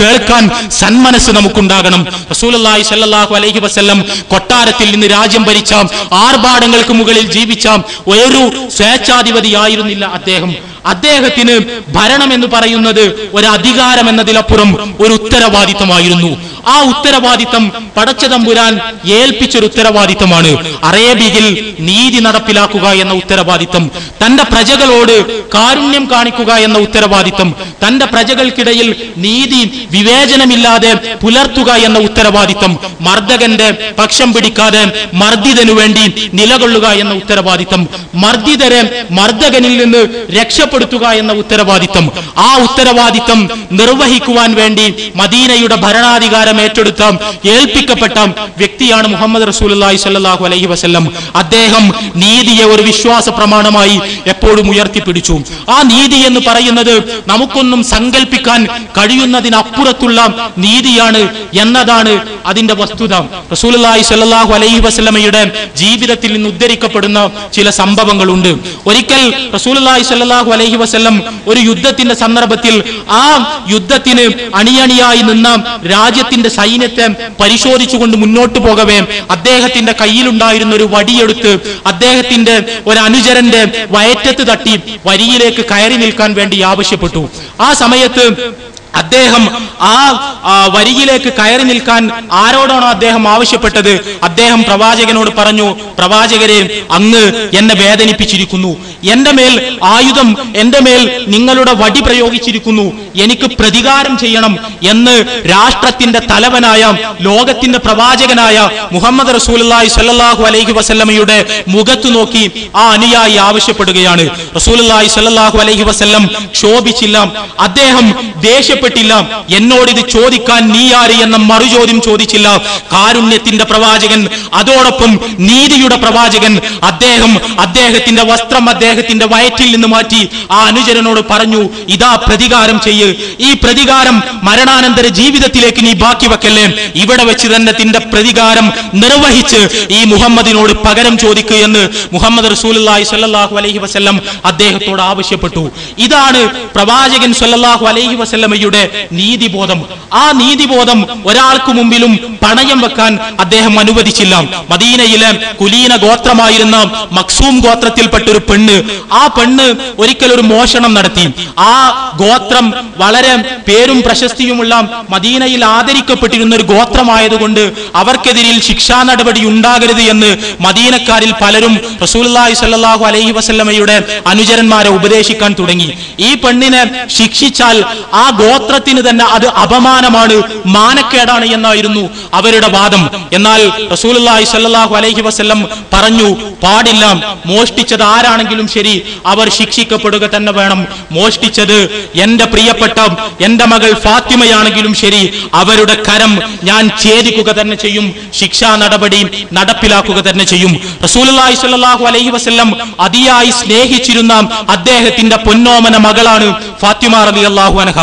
കേൾക്കാൻ സന്മനസ് നമുക്കുണ്ടാകണം. റസൂലുള്ളാഹി സ്വല്ലല്ലാഹു അലൈഹി വസല്ലം കൊട്ടാരത്തിൽ നിന്ന് രാജ്യം ഭരിച്ച, ആർഭാടങ്ങൾക്ക് മുകളിൽ ജീവിച്ച ഒരു സ്വേച്ഛാധിപതിയായിരുന്നില്ല അദ്ദേഹം. അദ്ദേഹത്തിന് ഭരണം എന്ന് പറയുന്നത് ഒരു അധികാരം എന്നതിലപ്പുറം ഒരു ഉത്തരവാദിത്തമായിരുന്നു. ആ ഉത്തരവാദിത്തം പടച്ചതമ്പുരാൻ ഏൽപ്പിച്ചൊരു ഉത്തരവാദിത്തമാണ്. അറേബ്യയിൽ നീതി നടപ്പിലാക്കുക എന്ന ഉത്തരവാദിത്തം, തന്റെ പ്രജകളോട് കാരുണ്യം കാണിക്കുക എന്ന ഉത്തരവാദിത്തം, തന്റെ പ്രജകൾക്കിടയിൽ നീതി വിവേചനമില്ലാതെ പുലർത്തുക എന്ന ഉത്തരവാദിത്തം, മർദ്ദകന്റെ പക്ഷം പിടിക്കാതെ മർദ്ദിതനു വേണ്ടി നിലകൊള്ളുക എന്ന ഉത്തരവാദിത്തം, മർദ്ദിതരെ മർദ്ദകനിൽ നിന്ന് രക്ഷപ്പെടുത്തുക എന്ന ഉത്തരവാദിത്തം. ആ ഉത്തരവാദിത്തം നിർവഹിക്കുവാൻ വേണ്ടി മദീനയുടെ ഭരണാധികാരം ഏറ്റെടുത്ത, ഏൽപ്പിക്കപ്പെട്ട വ്യക്തിയാണ് മുഹമ്മദ് റസൂലുള്ളാഹി സ്വല്ലല്ലാഹു അലൈഹി വസല്ലം. അദ്ദേഹം നീതിയെ ഒരു വിശ്വാസ പ്രമാണമായി എപ്പോഴും ഉയർത്തിപ്പിടിച്ചു. ആ നീതി എന്ന് പറയുന്നത് നമുക്കൊന്നും സങ്കല്പിക്കാൻ കഴിയുന്നതിനപ്പുറത്തുള്ള നീതിയാണ് എന്നതാണ് അതിന്റെ വസ്തുത. റസൂലുള്ളാഹി സ്വല്ലല്ലാഹു അലൈഹി വസല്ലമയുടെ ജീവിതത്തിൽ നിന്ന് ഉദ്ധരിക്കപ്പെടുന്ന ചില സംഭവങ്ങളുണ്ട്. ഒരിക്കൽ റസൂലുള്ളാഹി സ്വല്ലല്ലാഹു അലൈഹി വസല്ലം ഒരു യുദ്ധത്തിന്റെ സന്ദർഭത്തിൽ ആ യുദ്ധത്തിന് അണിയണിയായി നിന്ന രാജ്യത്തിന്റെ സൈന്യത്തെ പരിശോധിച്ചുകൊണ്ട് മുന്നോട്ട് പോകവേ അദ്ദേഹത്തിന്റെ കയ്യിലുണ്ടായിരുന്ന ഒരു വടിയെടുത്ത് അദ്ദേഹത്തിന്റെ ഒരു അനുചരന്റെ വയറ്റത്ത് തട്ടി വരിയിലേക്ക് കയറി നിൽക്കാൻ വേണ്ടി ആവശ്യപ്പെട്ടു. ആ സമയത്ത് അദ്ദേഹം ആ വരിയിലേക്ക് കയറി നിൽക്കാൻ ആരോടാണോ അദ്ദേഹം ആവശ്യപ്പെട്ടത്, അദ്ദേഹം പ്രവാചകനോട് പറഞ്ഞു, പ്രവാചകരെ, അങ്ങ് എന്നെ വേദനിപ്പിച്ചിരിക്കുന്നു, എന്റെ മേൽ ആയുധം, എന്റെ മേൽ നിങ്ങളുടെ വടി പ്രയോഗിച്ചിരിക്കുന്നു, എനിക്ക് പ്രതികാരം ചെയ്യണം എന്ന് രാഷ്ട്രത്തിന്റെ തലവനായ, ലോകത്തിന്റെ പ്രവാചകനായ മുഹമ്മദ് റസൂലുള്ളാഹി സ്വല്ലല്ലാഹു അലൈഹി വസല്ലമയുടെ മുഖത്തു നോക്കി ആ അനുയായി ആവശ്യപ്പെടുകയാണ്. റസൂലുള്ളാഹി സ്വല്ലല്ലാഹു അലൈഹി വസല്ലം ക്ഷോഭിച്ചില്ല, അദ്ദേഹം ദേഷ്യപ്പെട്ടില്ല, എന്നോടിത് ചോദിക്കാൻ നീ ആര് എന്ന മറുചോദ്യം ചോദിച്ചില്ല. കാരുണ്യത്തിന്റെ പ്രവാചകൻ, അതോടൊപ്പം നീതിയുടെ പ്രവാചകൻ, അദ്ദേഹത്തിന്റെ വസ്ത്രം അദ്ദേഹത്തിന്റെ വയറ്റിൽ നിന്ന് മാറ്റി ആ അനുചരനോട് പറഞ്ഞു, ഇതാ പ്രതികാരം ചെയ്യ്, ഈ പ്രതികാരം മരണാനന്തര ജീവിതത്തിലേക്ക് നീ ബാക്കി വെക്കല്ലേ, ഇവിടെ വെച്ച് തന്നെ നിന്റെ പ്രതികാരം നിർവഹിച്ച് ഈ മുഹമ്മദിനോട് പകരം ചോദിക്കുക എന്ന് മുഹമ്മദ് റസൂലുള്ളാഹി സ്വല്ലല്ലാഹു അലൈഹി വസല്ലം അദ്ദേഹത്തോട് ആവശ്യപ്പെട്ടു. ഇതാണ് പ്രവാചകൻ സ്വല്ലല്ലാഹു അലൈഹി വസല്ലമയുടെ നീതിബോധം. ആ നീതിബോധം ഒരാൾക്ക് മുമ്പിലും പണയം വെക്കാൻ അദ്ദേഹം അനുവദിച്ചില്ല. മദീനയിലെ കുലീന ഗോത്രമായിരുന്ന മക്സൂം ഗോത്രത്തിൽപ്പെട്ട ഒരു പെണ്ണ്, ആ പെണ്ണ് ഒരിക്കൽ ഒരു മോഷണം നടത്തി. ആ ഗോത്രം വളരെ പേരും പ്രശസ്തിയുമുള്ള മദീനയിൽ ആദരിക്കപ്പെട്ടിരുന്ന ഒരു ഗോത്രമായതുകൊണ്ട് അവർക്കെതിരിൽ ശിക്ഷാ നടപടി ഉണ്ടാകരുത് എന്ന് മദീനക്കാരിൽ പലരും റസൂലുള്ളാഹി സ്വല്ലല്ലാഹു അലൈഹി വസല്ലമയുടെ അനുചരന്മാരെ ഉപദേശിക്കാൻ തുടങ്ങി. ഈ പെണ്ണിനെ ശിക്ഷിച്ചാൽ ആ ഗോത്രത്തിന് തന്നെ അത് അപമാനമാണ്, മാനക്കേടാണ് എന്നായിരുന്നു അവരുടെ വാദം. എന്നാൽ റസൂലുള്ളാഹി സ്വല്ലല്ലാഹു അലൈഹി വസല്ലം പറഞ്ഞു, പാടില്ല, മോഷ്ടിച്ചത് ആരാണെങ്കിലും ശരി അവർ ശിക്ഷിക്കപ്പെടുക തന്നെ വേണം. മോഷ്ടിച്ചത് എന്റെ പ്രിയപ്പെട്ട എന്റെ മകൾ ഫാത്തിമയാണെങ്കിലും ശരി അവരുടെ കരം ഞാൻ ഛേദിക്കുക തന്നെ ചെയ്യും, ശിക്ഷാ നടപടി നടപ്പിലാക്കുക തന്നെ ചെയ്യും. റസൂലുള്ളാഹി സ്വല്ലല്ലാഹു അലൈഹി വസല്ലം അതിയായി സ്നേഹിച്ചിരുന്ന അദ്ദേഹത്തിന്റെ പൊന്നോമന മകളാണ് ഫാത്തിമ റളിയല്ലാഹു അൻഹ.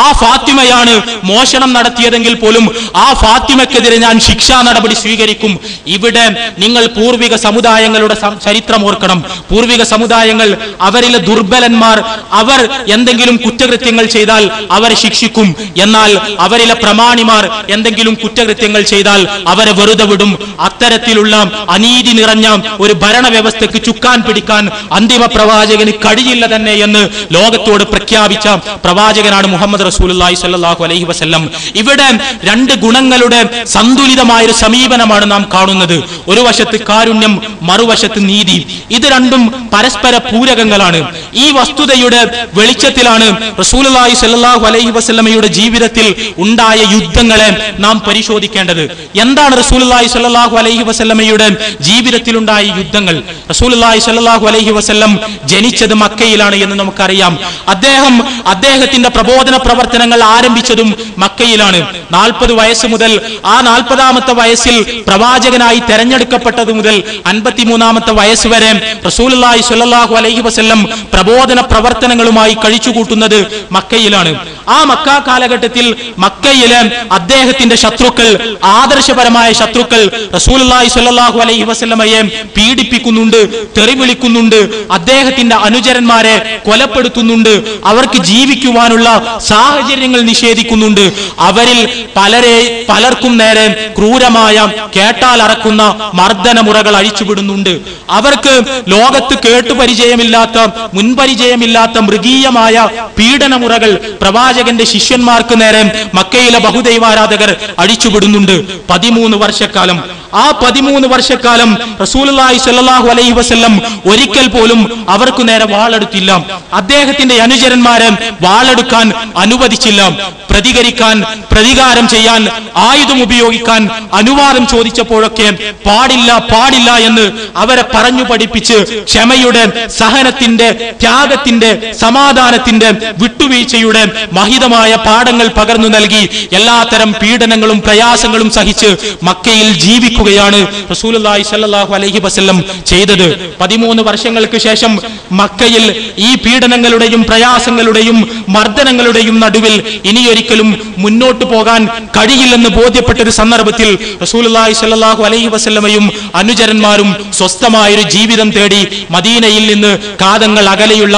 ആ ഫാത്തിമയാണ് മോഷണം നടത്തിയതെങ്കിൽ പോലും ആ ഫാത്തിമക്കെതിരെ ഞാൻ ശിക്ഷാ നടപടി സ്വീകരിക്കും. ഇവിടെ നിങ്ങൾ പൂർവിക സമുദായങ്ങളുടെ ചരിത്രം ഓർക്കണം. പൂർവിക സമുദായങ്ങൾ, അവരിലെ ദുർബലന്മാർ, അവർ എന്തെങ്കിലും കുറ്റകൃത്യങ്ങൾ ചെയ്താൽ അവരെ ശിക്ഷിക്കും. എന്നാൽ അവരിലെ പ്രമാണിമാർ എന്തെങ്കിലും കുറ്റകൃത്യങ്ങൾ ചെയ്താൽ അവരെ വെറുതെ വിടും. അത്തരത്തിലുള്ള അനീതി നിറഞ്ഞ ഒരു ഭരണവ്യവസ്ഥയ്ക്ക് ചുക്കാൻ പിടിക്കാൻ അന്തിമ പ്രവാചകന് കഴിയില്ല തന്നെ എന്ന് ലോകത്തോട് പ്രഖ്യാപിച്ച പ്രവാചകനാണ് മുഹമ്മദ് റസൂലുള്ളാഹി സ്വല്ലല്ലാഹു അലൈഹി വസല്ലം. ഇവിടെ രണ്ട് ഗുണങ്ങളുടെ സന്തുലിതമായ ഒരു സമീപനമാണ് നാം കാണുന്നത്. ഒരു വശത്ത് കാരുണ്യം, മറുവശത്ത് നീതി. ഇത് രണ്ടും പരസ്പര പൂരകങ്ങളാണ്. ഈ വസ്തുതയുടെ വെളിച്ചത്തിലാണ് റസൂലുള്ളാഹി സ്വല്ലല്ലാഹു അലൈഹി വസല്ലമയുടെ ജീവിതത്തിൽ ഉണ്ടായ യുദ്ധങ്ങളെ നാം പരിശോധിക്കേണ്ടത്. എന്താണ് റസൂലുള്ളാഹി സ്വല്ലല്ലാഹു അലൈഹി വസല്ലമയുടെ ജീവിതത്തിൽ ഉണ്ടായ യുദ്ധങ്ങൾ? റസൂലുള്ളാഹി സ്വല്ലല്ലാഹു അലൈഹി വസല്ലം ജനിച്ചത് മക്കയിലാണ് എന്ന് നമുക്കറിയാം. അദ്ദേഹത്തിന്റെ പ്രബോധന പ്രവർത്തനങ്ങൾ ആരംഭിച്ചതും മക്കയിലാണ്. 40 വയസ്സ് മുതൽ, ആ 40ാമത്തെ വയസ്സിൽ പ്രവാചകനായി തെരഞ്ഞെടുക്കപ്പെട്ടത് മുതൽ 53ാമത്തെ വയസ്സ് വരെ റസൂലുള്ളാഹി സ്വല്ലല്ലാഹു അലൈഹി വസല്ലം പ്രബോധന പ്രവർത്തനങ്ങളുമായി കഴിച്ചുകൂട്ടുന്നത് മക്കയിലാണ്. ആ മക്ക കാലഘട്ടത്തിൽ മക്കയിലെ അദ്ദേഹത്തിന്റെ ശത്രുക്കൾ, ആദർശപരമായ ശത്രുക്കൾ റസൂലുള്ളാഹി സ്വല്ലല്ലാഹു അലൈഹി വസല്ലമയെ പീഡിപ്പിക്കുന്നുണ്ട്, തെറി വിളിക്കുന്നുണ്ട്, അദ്ദേഹത്തിന്റെ അനുചരന്മാരെ കൊലപ്പെടുത്തുന്നുണ്ട്, അവർക്ക് ജീവിക്കുവാനുള്ള സാഹചര്യങ്ങൾ നിഷേധിക്കുന്നുണ്ട്. അവരിൽ പലർക്കും നേരെ ക്രൂരമായ, കേട്ടാൽ അറക്കുന്ന മർദ്ദനമുറകൾ അഴിച്ചുവിടുന്നുണ്ട്. അവർക്ക് ലോകത്ത് കേട്ടുപരിചയമില്ലാത്ത, മുൻപരിചയമില്ലാത്ത മൃഗീയമായ പീഡനമുറകൾ പ്രവാചകന്റെ ശിഷ്യന്മാർക്ക് നേരെ മക്കയിലെ ബഹുദൈവാരാധകർ അഴിച്ചുവിടുന്നുണ്ട്. 13 വർഷക്കാലം. ആ 13 വർഷക്കാലം റസൂലുള്ളാഹി സ്വല്ലല്ലാഹു അലൈഹി വസല്ലം ഒരിക്കൽ പോലും അവർക്ക് നേരെ വാളെടുത്തില്ല. അദ്ദേഹത്തിന്റെ അനുചരന്മാരെ വാളെടുക്കാൻ അനുവദിച്ചില്ല. പ്രതികരിക്കാൻ, പ്രതികാരം ചെയ്യാൻ, ആയുധം ഉപയോഗിക്കാൻ അനുവാദം ചോദിച്ചപ്പോഴൊക്കെ പാടില്ല എന്ന് അവരെ പറഞ്ഞു പഠിപ്പിച്ച് ക്ഷമയുടെ, സഹനത്തിന്റെ, ത്യാഗത്തിന്റെ, സമാധാനത്തിന്റെ, വിട്ടുവീഴ്ചയുടെ മഹിതമായ പാഠങ്ങൾ പകർന്നു നൽകി എല്ലാത്തരം പീഡനങ്ങളും പ്രയാസങ്ങളും സഹിച്ച് മക്കയിൽ ജീവിക്കുകയാണ് റസൂലുള്ളാഹി സ്വല്ലല്ലാഹു അലൈഹി വസല്ലം ചെയ്തത്. 13 വർഷങ്ങൾക്ക് ശേഷം മക്കയിൽ ഈ പീഡനങ്ങളുടെയും പ്രയാസങ്ങളുടെയും മർദ്ദനങ്ങളുടെയും നടുവിൽ ഇനിയൊരിക്കലും മുന്നോട്ട് പോകാൻ കഴിയില്ലെന്ന് ബോധ്യപ്പെട്ട ഒരു സന്ദർഭത്തിൽ റസൂലുള്ളാഹി സ്വല്ലല്ലാഹു അലൈഹി വസല്ലമയും അനുചരന്മാരും സ്വസ്ഥമായൊരു ജീവിതം തേടി മദീനയിൽ നിന്ന് കാതങ്ങൾ അകലെയുള്ള,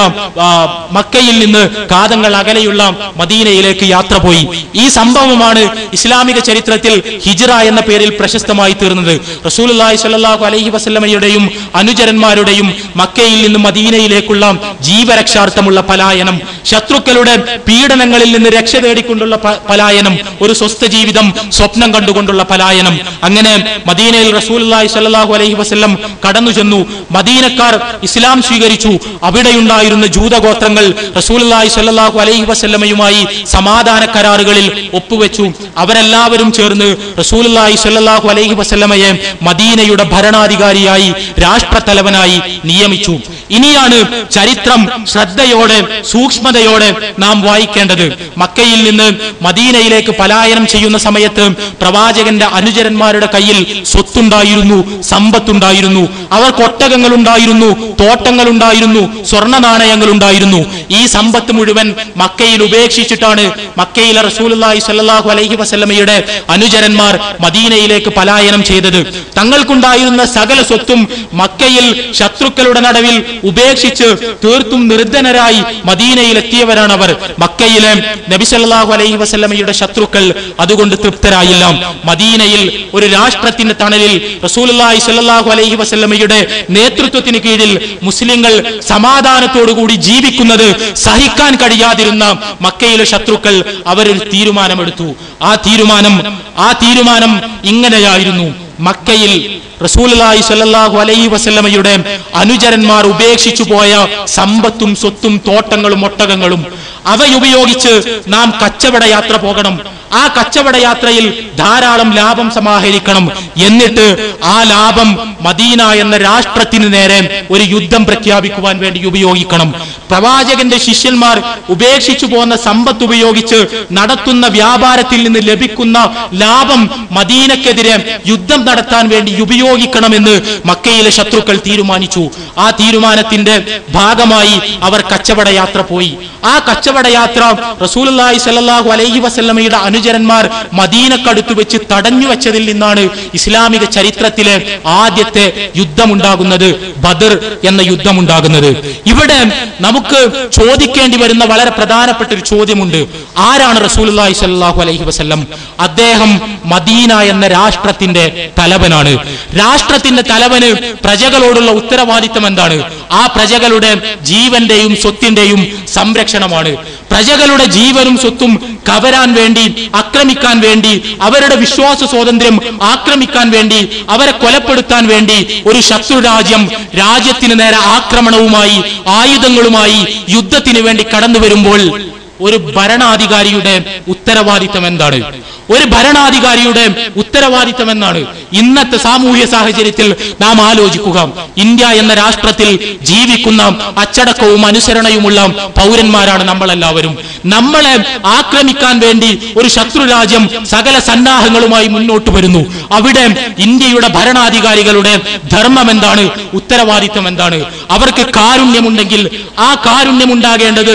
മക്കയിൽ നിന്ന് കാതങ്ങൾ അകലെയുള്ള മദീനയിലേക്ക് യാത്ര പോയി. ഈ സംഭവമാണ് ഇസ്ലാമിക ചരിത്രത്തിൽ ഹിജ്റ എന്ന പേരിൽ പ്രശസ്തമായി തീർന്നത്. റസൂലുള്ളാഹി സ്വല്ലല്ലാഹു അലൈഹി വസല്ലമയുടെയും അനുചരന്മാരുടെയും മക്കയിൽ നിന്ന് മദീനയിലേക്കുള്ള ജീവരക്ഷാർത്ഥമുള്ള പലായനം, ശത്രുക്കളുടെ പീഡനങ്ങളിൽ നിന്ന് രക്ഷ തേടിക്കൊണ്ടുള്ള പലായനം, ഒരു സ്വസ്ഥ ജീവിതം സ്വപ്നം കണ്ടുകൊണ്ടുള്ള പലായനം. അങ്ങനെ മദീനയിൽ റസൂലുള്ളാഹി സ്വല്ലല്ലാഹു അലൈഹി വസല്ലം കടന്നു ചെന്നു. മദീനക്കാർ ഇസ്ലാം സ്വീകരിച്ചു. അവിടെയുണ്ടായിരുന്ന ജൂതഗോത്രങ്ങൾ റസൂലുള്ളാഹി സ്വല്ലല്ലാഹു അലൈഹി വസല്ലമയുമായി സമാധാന കരാറുകളിൽ ഒപ്പുവെച്ചു. അവരെല്ലാവരും ചേർന്ന് റസൂലുള്ളാഹി സ്വല്ലല്ലാഹു അലൈഹി വസല്ലമയെ മദീനയുടെ ഭരണാധികാരിയായി, രാഷ്ട്രത്തലവനായി നിയമിച്ചു. ഇനിയാണ് ചരിത്രം ശ്രദ്ധയോടെ, സൂക്ഷ്മതയോടെ നാം വായിക്കേണ്ടത്. മക്കയിൽ നിന്ന് മദീനയിലേക്ക് പലായനം ചെയ്യുന്ന സമയത്ത് പ്രവാചകന്റെ അനുചരന്മാരുടെ കയ്യിൽ സ്വത്തുണ്ടായിരുന്നു, സമ്പത്തുണ്ടായിരുന്നു. അവർക്ക് ഒട്ടകങ്ങളുണ്ടായിരുന്നു, തോട്ടങ്ങളുണ്ടായിരുന്നു, സ്വർണ്ണ നാണയങ്ങളുണ്ടായിരുന്നു. ഈ സമ്പത്ത് മുഴുവൻ മക്കയിൽ ഉപേക്ഷിച്ചിട്ടാണ് മക്കയിലെ റസൂലുള്ളാഹി സ്വല്ലല്ലാഹു അലൈഹി വസല്ലമയുടെ അനുചരന്മാർ മദീനയിലേക്ക് പലായനം ചെയ്തത്. തങ്ങൾക്കുണ്ടായിരുന്ന സകല സ്വത്തും മക്കയിൽ ശത്രുക്കളുടെ നടുവിൽ ഉപേക്ഷിച്ച് തീർത്തും നിർധനരായി മദീനയിലെത്തിയവരാണ് അവർ. മക്കയിലെ നബി സല്ലല്ലാഹു അലൈഹി വസല്ലമയുടെ ശത്രുക്കൾ അതുകൊണ്ട് തൃപ്തരായില്ല. മദീനയിൽ ഒരു രാഷ്ട്രത്തിന്റെ തണലിൽ റസൂലുള്ളാഹി സ്വല്ലല്ലാഹു അലൈഹി വസല്ലമയുടെ നേതൃത്വത്തിന് കീഴിൽ മുസ്ലിങ്ങൾ സമാധാനത്തോടുകൂടി ജീവിക്കുന്നത് സഹിക്കാൻ കഴിയാതിരുന്ന മക്കയിലെ ശത്രുക്കൾ അവരൊരു തീരുമാനമെടുത്തു. ആ തീരുമാനം ഇങ്ങനെയായിരുന്നു: മക്കയിൽ റസൂലുള്ളാഹി സ്വല്ലല്ലാഹു അലൈഹി വസല്ലമയുടെ അനുചരന്മാർ ഉപേക്ഷിച്ചു പോയ സമ്പത്തും സ്വത്തും തോട്ടങ്ങളും ഒട്ടകങ്ങളും അവയുപയോഗിച്ച് നാം കച്ചവട യാത്ര പോകണം. ആ കച്ചവട യാത്രയിൽ ധാരാളം ലാഭം സമാഹരിക്കണം. എന്നിട്ട് ആ ലാഭം മദീന എന്ന രാഷ്ട്രത്തിന് നേരെ ഒരു യുദ്ധം പ്രഖ്യാപിക്കുവാൻ വേണ്ടി ഉപയോഗിക്കണം. പ്രവാചകന്റെ ശിഷ്യന്മാർ ഉപേക്ഷിച്ചു പോന്ന സമ്പത്ത് ഉപയോഗിച്ച് നടത്തുന്ന വ്യാപാരത്തിൽ നിന്ന് ലഭിക്കുന്ന ലാഭം മദീനക്കെതിരെ യുദ്ധം നടത്താൻ വേണ്ടി ഉപയോഗിക്കണമെന്ന് മക്കയിലെ ശത്രുക്കൾ തീരുമാനിച്ചു. ആ തീരുമാനത്തിന്റെ ഭാഗമായി അവർ കച്ചവട യാത്ര പോയി. ആ കച്ചവട യാത്ര റസൂലുള്ളാഹി സ്വല്ലല്ലാഹു അലൈഹി വസല്ലമയുടെ അനുചരന്മാർ മദീനക്കടുത്ത് വെച്ച് തടഞ്ഞു വെച്ചതിൽ നിന്നാണ് ഇസ്ലാമിക ചരിത്രത്തിലെ ആദ്യത്തെ യുദ്ധമുണ്ടാകുന്നത്, ബദർ എന്ന യുദ്ധമുണ്ടാകുന്നത്. ഇവിടെ നമുക്ക് ചോദിക്കേണ്ടി വരുന്ന വളരെ പ്രധാനപ്പെട്ട ഒരു ചോദ്യമുണ്ട്: ആരാണ് റസൂലുള്ളാഹി സ്വല്ലല്ലാഹു അലൈഹി വസല്ലം? അദ്ദേഹം മദീന എന്ന രാഷ്ട്രത്തിന്റെ തലവനാണ്. രാഷ്ട്രത്തിന്റെ തലവന് പ്രജകളോടുള്ള ഉത്തരവാദിത്തം എന്താണ്? ആ പ്രജകളുടെ ജീവന്റെയും സ്വത്തിന്റെയും സംരക്ഷണമാണ്. പ്രജകളുടെ ജീവനും സ്വത്തും കവരാൻ വേണ്ടി, ആക്രമിക്കാൻ വേണ്ടി, അവരുടെ വിശ്വാസ സ്വാതന്ത്ര്യം ആക്രമിക്കാൻ വേണ്ടി, അവരെ കൊലപ്പെടുത്താൻ വേണ്ടി ഒരു ശത്രു രാജ്യത്തിന് നേരെ ആക്രമണവുമായി, ആയുധങ്ങളുമായി യുദ്ധത്തിന് വേണ്ടി കടന്നു വരുമ്പോൾ ഒരു ഭരണാധികാരിയുടെ ഉത്തരവാദിത്തം എന്താണ്? ഒരു ഭരണാധികാരിയുടെ ഉത്തരവാദിത്തം എന്നാണ്? ഇന്നത്തെ സാമൂഹ്യ സാഹചര്യത്തിൽ നാം ആലോചിക്കുക. ഇന്ത്യ എന്ന രാഷ്ട്രത്തിൽ ജീവിക്കുന്ന അച്ചടക്കവും അനുസരണയുമുള്ള പൗരന്മാരാണ് നമ്മളെല്ലാവരും. നമ്മളെ ആക്രമിക്കാൻ വേണ്ടി ഒരു ശത്രു രാജ്യം സകല സന്നാഹങ്ങളുമായി മുന്നോട്ട് വരുന്നു. അവിടെ ഇന്ത്യയുടെ ഭരണാധികാരികളുടെ ധർമ്മം എന്താണ്? ഉത്തരവാദിത്തം എന്താണ്? അവർക്ക് കാരുണ്യമുണ്ടെങ്കിൽ ആ കാരുണ്യമുണ്ടാകേണ്ടത്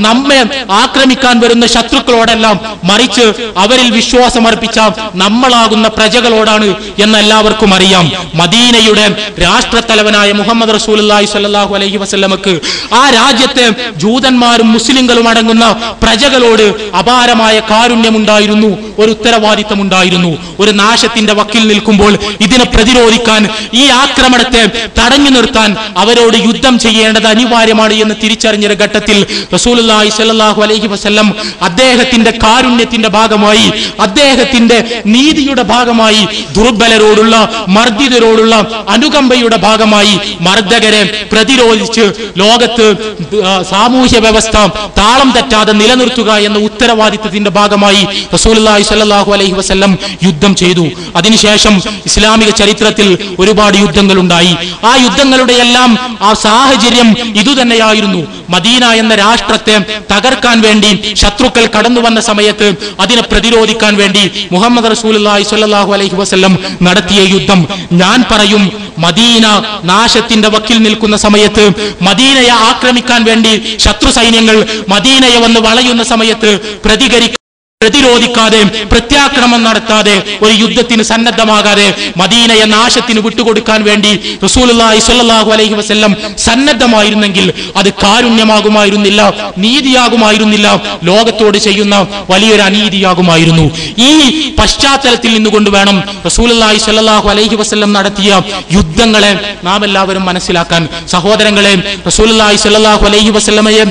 നമ്മെ ആക്രമിക്കാൻ വരുന്ന ശത്രുക്കളോടെല്ലാം മറിച്ച് അവരിൽ വിശ്വാസമർപ്പിച്ച നമ്മളാകുന്ന പ്രജകളോടാണ് എന്ന് എല്ലാവർക്കും അറിയാം. മദീനയുടെ രാഷ്ട്രത്തലവനായ മുഹമ്മദ് റസൂലുള്ളാഹി സ്വല്ലല്ലാഹു അലൈഹി വസല്ലമക്ക് ആ രാജ്യത്തെ ജൂതന്മാരും മുസ്ലിങ്ങളും അടങ്ങുന്ന പ്രജകളോട് അപാരമായ കാരുണ്യമുണ്ടായിരുന്നു, ഒരു ഉത്തരവാദിത്തം ഉണ്ടായിരുന്നു. ഒരു നാശത്തിന്റെ വക്കിൽ നിൽക്കുമ്പോൾ ഇതിനെ പ്രതിരോധിക്കാൻ, ഈ ആക്രമണത്തെ തടഞ്ഞു നിർത്താൻ അവരോട് യുദ്ധം ചെയ്യേണ്ടത് അനിവാര്യമാണ് എന്ന് തിരിച്ചറിഞ്ഞൊരു ഘട്ടത്തിൽ റസൂലുള്ളാഹി സ്വല്ലല്ലാഹു അലൈഹി വസല്ലം അദ്ദേഹത്തിന്റെ കാരുണ്യത്തിന്റെ ഭാഗമായി, അദ്ദേഹത്തിന്റെ നീതിയുടെ ഭാഗമായി, ദുർബലരോടുള്ള, മർദ്ദിതരോടുള്ള അനുകമ്പയുടെ ഭാഗമായി മർദ്ദകരെ പ്രതിരോധിച്ച് ലോകത്ത് സാമൂഹ്യ വ്യവസ്ഥ താളം തെറ്റാതെ നിലനിർത്തുക എന്ന ഉത്തരവാദിത്തത്തിന്റെ ഭാഗമായി റസൂലുള്ളാഹി സ്വല്ലല്ലാഹു അലൈഹി വസല്ലം യുദ്ധം ചെയ്തു. അതിനുശേഷം ഇസ്ലാമിക ചരിത്രത്തിൽ ഒരുപാട് യുദ്ധങ്ങൾ ഉണ്ടായി. ആ യുദ്ധങ്ങളുടെ എല്ലാം ആ സാഹചര്യം ഇതുതന്നെയായിരുന്നു. മദീന എന്ന രാഷ്ട്രത്തെ തകർക്കാൻ വേണ്ടി ശത്രുക്കൾ കടന്നു വന്ന സമയത്ത് അതിനെ പ്രതിരോധിക്കാൻ വേണ്ടി മുഹമ്മദ് റസൂലുള്ളാഹി സ്വല്ലല്ലാഹു അലൈഹി വസല്ലം നടത്തിയ യുദ്ധം. ഞാൻ പറയും, മദീന നാശത്തിന്റെ വക്കിൽ നിൽക്കുന്ന സമയത്ത്, മദീനയെ ആക്രമിക്കാൻ വേണ്ടി ശത്രു സൈന്യങ്ങൾ മദീനയെ വന്ന് വളയുന്ന സമയത്ത് പ്രതിരോധിക്കാതെ, പ്രത്യാക്രമണം നടത്താതെ, ഒരു യുദ്ധത്തിന് സന്നദ്ധമാകാതെ മദീനയെ നാശത്തിന് വിട്ടുകൊടുക്കാൻ വേണ്ടി റസൂലുള്ളാഹി സ്വല്ലല്ലാഹു അലൈഹി വസല്ലം സന്നദ്ധമായിരുന്നെങ്കിൽ അത് കാരുണ്യമാകുമായിരുന്നില്ല, നീതിയാകുമായിരുന്നില്ല, ലോകത്തോട് ചെയ്യുന്ന വലിയൊരു അനീതിയാകുമായിരുന്നു. ഈ പശ്ചാത്തലത്തിൽ നിന്നുകൊണ്ട് വേണം റസൂലുള്ളാഹി സ്വല്ലല്ലാഹു അലൈഹി വസല്ലം നടത്തിയ യുദ്ധങ്ങളെ നാം എല്ലാവരും മനസ്സിലാക്കാൻ. സഹോദരങ്ങളെ, റസൂലുള്ളാഹി സ്വല്ലല്ലാഹു അലൈഹി വസല്ലമയെ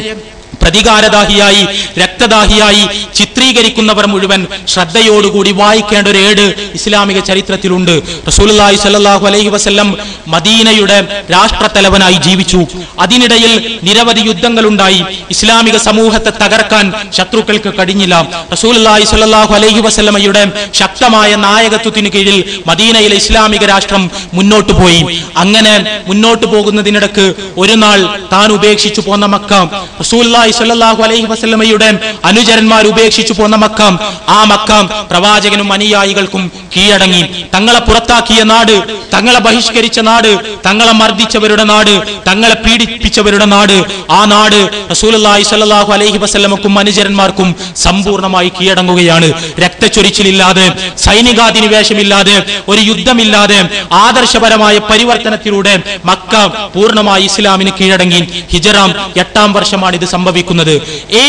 പ്രതികാരദാഹിയായി, രക്തദാഹിയായി ചിത്രീകരിക്കുന്നവർ മുഴുവൻ ശ്രദ്ധയോടുകൂടി വായിക്കേണ്ട ഒരു ഏട് ഇസ്ലാമിക ചരിത്രത്തിലുണ്ട്. റസൂലുള്ളാഹി സ്വല്ലല്ലാഹു അലൈഹി വസല്ലം മദീനയുടെ രാഷ്ട്രത്തലവനായി ജീവിച്ചു. അതിനിടയിൽ നിരവധി യുദ്ധങ്ങൾ ഉണ്ടായി. ഇസ്ലാമിക സമൂഹത്തെ തകർക്കാൻ ശത്രുക്കൾക്ക് കഴിഞ്ഞില്ല. റസൂലുള്ളാഹി സ്വല്ലല്ലാഹു അലൈഹി വസല്ലമയുടെ ശക്തമായ നായകത്വത്തിന് കീഴിൽ മദീനയിലെ ഇസ്ലാമിക രാഷ്ട്രം മുന്നോട്ട് പോയി. അങ്ങനെ മുന്നോട്ട് പോകുന്നതിനിടക്ക് ഒരു നാൾ താൻ ഉപേക്ഷിച്ചു പോന്ന മക്ക, റസൂലുള്ളാഹി സ്വല്ലല്ലാഹു അലൈഹി വസല്ലമയുടെ അനുചരന്മാർ ഉപേക്ഷിച്ചു പോന്ന മക്ക, ആ മക്ക പ്രവാചകനും അനുയായികൾക്കും കീഴടങ്ങി. തങ്ങളെ പുറത്താക്കിയ നാട്, തങ്ങളെ ബഹിഷ്കരിച്ച നാട്, തങ്ങളെ മർദ്ദിച്ചവരുടെ നാട്, തങ്ങളെ പീഡിപ്പിച്ചവരുടെ നാട്, ആ നാട് റസൂലുള്ളാഹി സ്വല്ലല്ലാഹു അലൈഹി വസല്ലമക്കും അനുചരന്മാർക്കും സമ്പൂർണ്ണമായി കീഴടങ്ങുകയാണ്. രക്തച്ചൊരിച്ചിലില്ലാതെ, സൈനികാധിനിവേശമില്ലാതെ, ഒരു യുദ്ധമില്ലാതെ ആദർശപരമായ പരിവർത്തനത്തിലൂടെ മക്ക പൂർണ്ണമായി ഇസ്ലാമിന് കീഴടങ്ങി. ഹിജറ 8-ാം വർഷമാണ് ഇത് സംഭവിക്കുന്നത്. സംഭവിക്കുന്നത്. ഈ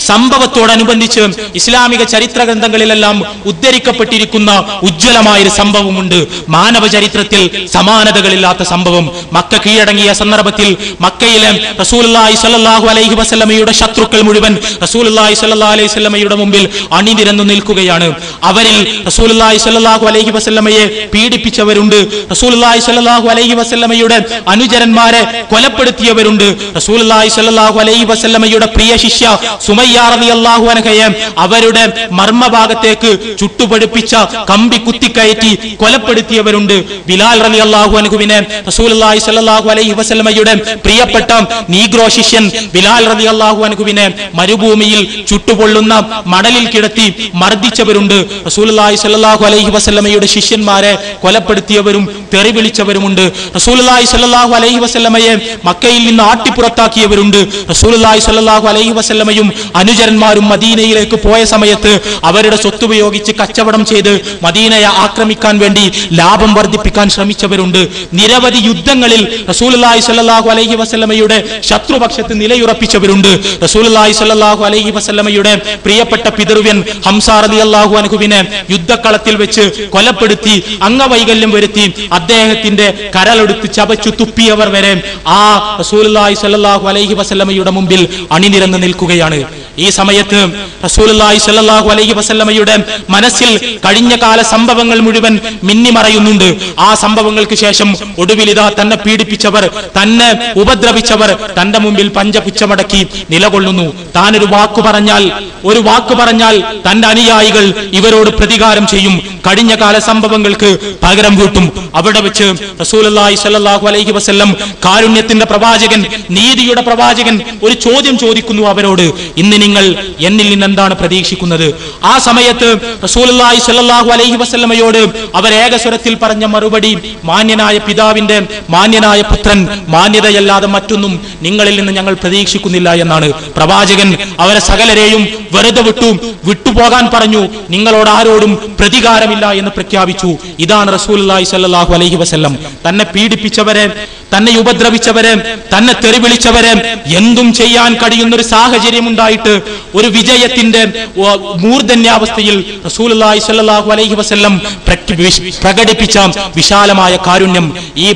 സംഭവത്തോടനുബന്ധിച്ച് ഇസ്ലാമിക ചരിത്ര ഗ്രന്ഥങ്ങളിലെല്ലാം ഉദ്ധരിക്കപ്പെട്ടിരിക്കുന്ന ഉജ്ജ്വലമായൊരു സംഭവമുണ്ട്. മാനവ ചരിത്രത്തിൽ സമാനതകളില്ലാത്ത സംഭവം. മക്ക കീഴടങ്ങിയ സന്ദർഭത്തിൽ മക്കയിലെ റസൂലുള്ളാഹി സ്വല്ലല്ലാഹു അലൈഹി വസല്ലമയുടെ ശത്രുക്കൾ മുഴുവൻ റസൂലുള്ളാഹി സ്വല്ലല്ലാഹു അലൈഹി വസല്ലമയുടെ മുമ്പിൽ അണിനിരന്നു നിൽക്കുകയാണ്. അവരിൽ റസൂലുള്ളാഹി സ്വല്ലല്ലാഹു അലൈഹി വസല്ലമയെ പീഡിപ്പിച്ചവരുണ്ട്, റസൂലുള്ളാഹി സ്വല്ലല്ലാഹു അലൈഹി വസല്ലമയുടെ അനുചരന്മാരെ കൊലപ്പെടുത്തിയവരുണ്ട്, റസൂലുള്ളാഹി സ്വല്ലല്ലാഹു അലൈഹി വസല്ലമയുടെ പ്രിയ ശിഷ്യ സുമയ്യ റളിയല്ലാഹു അൻഹയെ അവരുടെ മർമ്മഭാഗത്തേക്ക് ചുട്ടുപഴുപ്പിച്ച കമ്പി കുത്തിക്കയറ്റി കൊലപ്പെടുത്തിയവരുണ്ട്. ബിലാൽ റളിയല്ലാഹു അൻഹുവിനെ റസൂലുള്ളാഹി സ്വല്ലല്ലാഹു അലൈഹി വസല്ലമയുടെ പ്രിയപ്പെട്ട നീഗ്രോ ശിഷ്യൻ ബിലാൽ റളിയല്ലാഹു അൻഹുവിനെ മരുഭൂമിയിൽ ചുട്ടുപൊള്ളുന്ന മണലിൽ കിടത്തി മർദ്ദിച്ചവരുണ്ട്. റസൂലുള്ളാഹി സ്വല്ലല്ലാഹു അലൈഹി വസല്ലമയുടെ ശിഷ്യന്മാരെ കൊലപ്പെടുത്തിയവരും തെറി വിളിച്ചവരുമുണ്ട്. റസൂലുള്ളാഹി സ്വല്ലല്ലാഹു അലൈഹി വസല്ലമയെ മക്കയിൽ നിന്ന് ആട്ടിപ്പുറത്താക്കിയവരുണ്ട്. റസൂലുള്ളാഹി സ്വല്ലല്ലാഹു അലൈഹി വസല്ലമയും അനുചരന്മാരും മദീനയിലേക്ക് പോയ സമയത്ത് അവരുടെ സ്വത്തുപയോഗിച്ച് കച്ചവടം ചെയ്ത് മദീനയെ ആക്രമിക്കാൻ വേണ്ടി ലാഭം വർദ്ധിപ്പിക്കാൻ ശ്രമിച്ചവരുണ്ട്. നിരവധി യുദ്ധങ്ങളിൽ റസൂലുള്ളാഹി സ്വല്ലല്ലാഹു അലൈഹി വസല്ലമയുടെ ശത്രുപക്ഷത്ത് നിലയുറപ്പിച്ചവരുണ്ട്. റസൂലുള്ളാഹി സ്വല്ലല്ലാഹു അലൈഹി വസല്ലമയുടെ പ്രിയപ്പെട്ട പിതൃവ്യൻ ഹംസ റളിയല്ലാഹു അൻഹുവിനെ യുദ്ധക്കളത്തിൽ വെച്ച് കൊലപ്പെടുത്തി അംഗവൈകല്യം വരുത്തി അദ്ദേഹത്തിന്റെ കരളെടുത്ത് ചവച്ചു തുപ്പിയവർ വരെ ആ റസൂലുള്ളാഹി സ്വല്ലല്ലാഹു അലൈഹി വസല്ലമയുടെ മുമ്പിൽ അണിനിരന്ന് നിൽക്കുകയാണ്. ഈ സമയത്ത് റസൂലുള്ളാഹി സ്വല്ലല്ലാഹു അലൈഹി വസല്ലമയുടെ മനസ്സിൽ കഴിഞ്ഞ കാല സംഭവങ്ങൾ മുഴുവൻ മിന്നിമറയുന്നുണ്ട്. ആ സംഭവങ്ങൾക്ക് ശേഷം ഒടുവിൽ ഇതാ തന്നെ പീഡിപ്പിച്ചവർ, തന്നെ ഉപദ്രവിച്ചവർ തന്റെ മുമ്പിൽ പഞ്ചപുച്ഛമടക്കി നിലകൊള്ളുന്നു. താൻ ഒരു വാക്ക് പറഞ്ഞാൽ തന്റെ അനുയായികൾ ഇവരോട് പ്രതികാരം ചെയ്യും, കഴിഞ്ഞ കാല സംഭവങ്ങൾക്ക് പകരം വീട്ടും. അവിടെ വെച്ച് റസൂലുള്ളാഹി സ്വല്ലല്ലാഹു അലൈഹി വസല്ലം, കാരുണ്യത്തിന്റെ പ്രവാചകൻ, നീതിയുടെ പ്രവാചകൻ, ഒരു ചോദ്യം ചോദിക്കുന്നു അവരോട്, ഇന്ന് നിങ്ങൾ എന്നിൽ നിന്ന് എന്താണ് പ്രതീക്ഷിക്കുന്നത്? ആ സമയത്ത് റസൂലുള്ളാഹി സ്വല്ലല്ലാഹു അലൈഹി വസല്ലമയോട് അവർ ഏകസ്വരത്തിൽ പറഞ്ഞ മറുപടി, മാന്യനായ പിതാവിന്റെ മാന്യനായ പുത്രൻ, മാന്യതയല്ലാതെ മറ്റൊന്നും നിങ്ങളിൽ നിന്ന് ഞങ്ങൾ പ്രതീക്ഷിക്കുന്നില്ല എന്നാണ്. പ്രവാചകൻ അവരെ സകലരെയും വെറുതെ വിട്ടുപോകാൻ പറഞ്ഞു, നിങ്ങളോട് ആരോടും പ്രതികാരമില്ല എന്ന് പ്രഖ്യാപിച്ചു. ഇതാണ് റസൂലുള്ളാഹി സ്വല്ലല്ലാഹു അലൈഹി വസല്ലം. തന്നെ പീഡിപ്പിച്ചവരെ, തന്നെ ഉപദ്രവിച്ചവരെ, തന്നെ തെറി വിളിച്ചവരെ എന്തും ചെയ്യാൻ കഴിയുന്ന ഒരു സാഹചര്യം ഉണ്ടായിട്ട് ഒരു വിജയത്തിന്റെ മൂർധന്യാവസ്ഥയിൽ റസൂലുള്ളാഹി സ്വല്ലല്ലാഹു അലൈഹി വസല്ലം പ്രകടിപ്പിച്ച വിശാലമായ കാരുണ്യം ഈ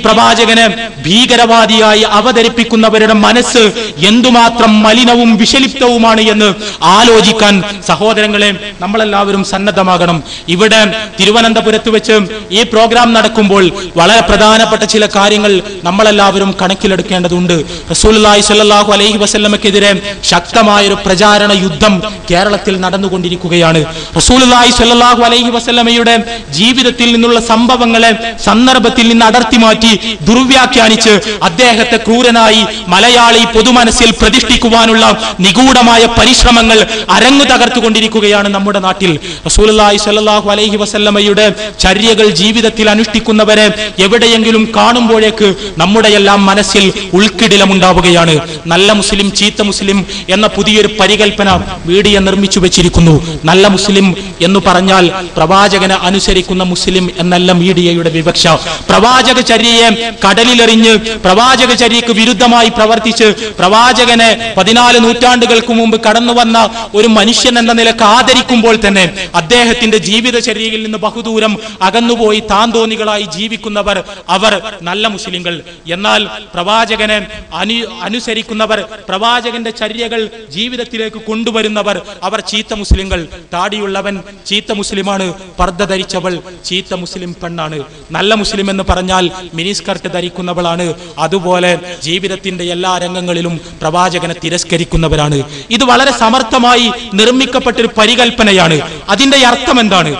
പ്രവാചകനെ ഭീകരവാദിയായി അവതരിപ്പിക്കുന്നവരുടെ മനസ്സ് എന്തുമാത്രം മലിനവും വിഷലിപ്തവുമാണ് എന്ന് ആലോചിക്കാൻ സഹോദരങ്ങളെ നമ്മളെല്ലാവരും സന്നദ്ധമാകണം. ഇവിടെ തിരുവനന്തപുരത്ത് വെച്ച് ഈ പ്രോഗ്രാം നടക്കുമ്പോൾ വളരെ പ്രധാനപ്പെട്ട ചില കാര്യങ്ങൾ നമ്മളെല്ലാവരും കണക്കിലെടുക്കേണ്ടതുണ്ട്. റസൂലുള്ളാഹി സ്വല്ലല്ലാഹു അലൈഹി വസല്ലമക്കെതിരെ ശക്തമായൊരു പ്രചാരണ യുദ്ധം കേരളത്തിൽ നടന്നുകൊണ്ടിരിക്കുകയാണ്. റസൂലുള്ളാഹി സ്വല്ലല്ലാഹു അലൈഹി വസല്ലമയുടെ ജീവിതത്തിൽ നിന്നുള്ള സംഭവങ്ങളെ സന്ദർഭത്തിൽ നിന്ന് അടർത്തി മാറ്റി ദുർവ്യാഖ്യാനിച്ച് അദ്ദേഹത്തെ ക്രൂരനായി മലയാളി പൊതുമനസ്സിൽ പ്രതിഷ്ഠിക്കുവാനുള്ള നിഗൂഢമായ പരിശ്രമങ്ങൾ അരങ്ങു തകർത്തുകൊണ്ടിരിക്കുകയാണ് നമ്മുടെ നാട്ടിൽ. റസൂലുള്ളാഹി സ്വല്ലല്ലാഹു അലൈഹി വസല്ലമയുടെ ചര്യകൾ ജീവിതത്തിൽ അനുഷ്ഠിക്കുന്നവരെ എവിടെയെങ്കിലും കാണുമ്പോഴേക്ക് നമ്മുടെ എല്ലാം മനസ്സിൽ ഉൾക്കിടിലമുണ്ടാവുകയാണ്. നല്ല മുസ്ലിം, ചീത്ത മുസ്ലിം എന്ന പുതിയൊരു പരികൽപ്പന മീഡിയ നിർമ്മിച്ചു വെച്ചിരിക്കുന്നു. നല്ല മുസ്ലിം എന്ന് പറഞ്ഞാൽ പ്രവാചകനെ അനുസരിക്കുന്ന മുസ്ലിം എന്നല്ല മീഡിയയുടെ വിവക്ഷ. പ്രവാചക ചര്യയെ കടലിലെറിഞ്ഞ് പ്രവാചക ചര്യക്ക് വിരുദ്ധമായി പ്രവർത്തിച്ച് പ്രവാചകനെ 14 നൂറ്റാണ്ടുകൾക്ക് മുമ്പ് കടന്നു വന്ന ഒരു മനുഷ്യൻ എന്ന നിലക്ക് ആദരിക്കുമ്പോൾ തന്നെ അദ്ദേഹത്തിന്റെ ജീവിതചര്യയിൽ നിന്ന് ബഹുദൂരം അകന്നുപോയി താന്തോന്നികളായി ജീവിക്കുന്നവർ അവർ നല്ല മുസ്ലിങ്ങൾ. എന്നാൽ പ്രവാചകനെ അനുസരിക്കുന്നവർ, പ്രവാചകന്റെ ചര്യകൾ ജീവിതത്തിലേക്ക് കൊണ്ടുവരുന്നവർ അവർ ചീത്ത മുസ്ലിങ്ങൾ. താടിയുള്ളവൻ ചീത്ത മുസ്ലിമാണ്, പർദ്ദ ധരിച്ചവൾ ചീത്ത മുസ്ലിം പെണ്ണാണ്. നല്ല മുസ്ലിം എന്ന് പറഞ്ഞാൽ മിനിസ്കർട്ട് ധരിക്കുന്നവളാണ്. അതുപോലെ ജീവിതത്തിന്റെ എല്ലാ രംഗങ്ങളിലും പ്രവാചകനെ തിരസ്കരിക്കുന്നവരാണ്. ഇത് വളരെ സമർത്ഥമായി നിർമ്മിക്കപ്പെട്ടൊരു പരികൽപ്പനയാണ്. അതിന്റെ അർത്ഥം എന്താണ്?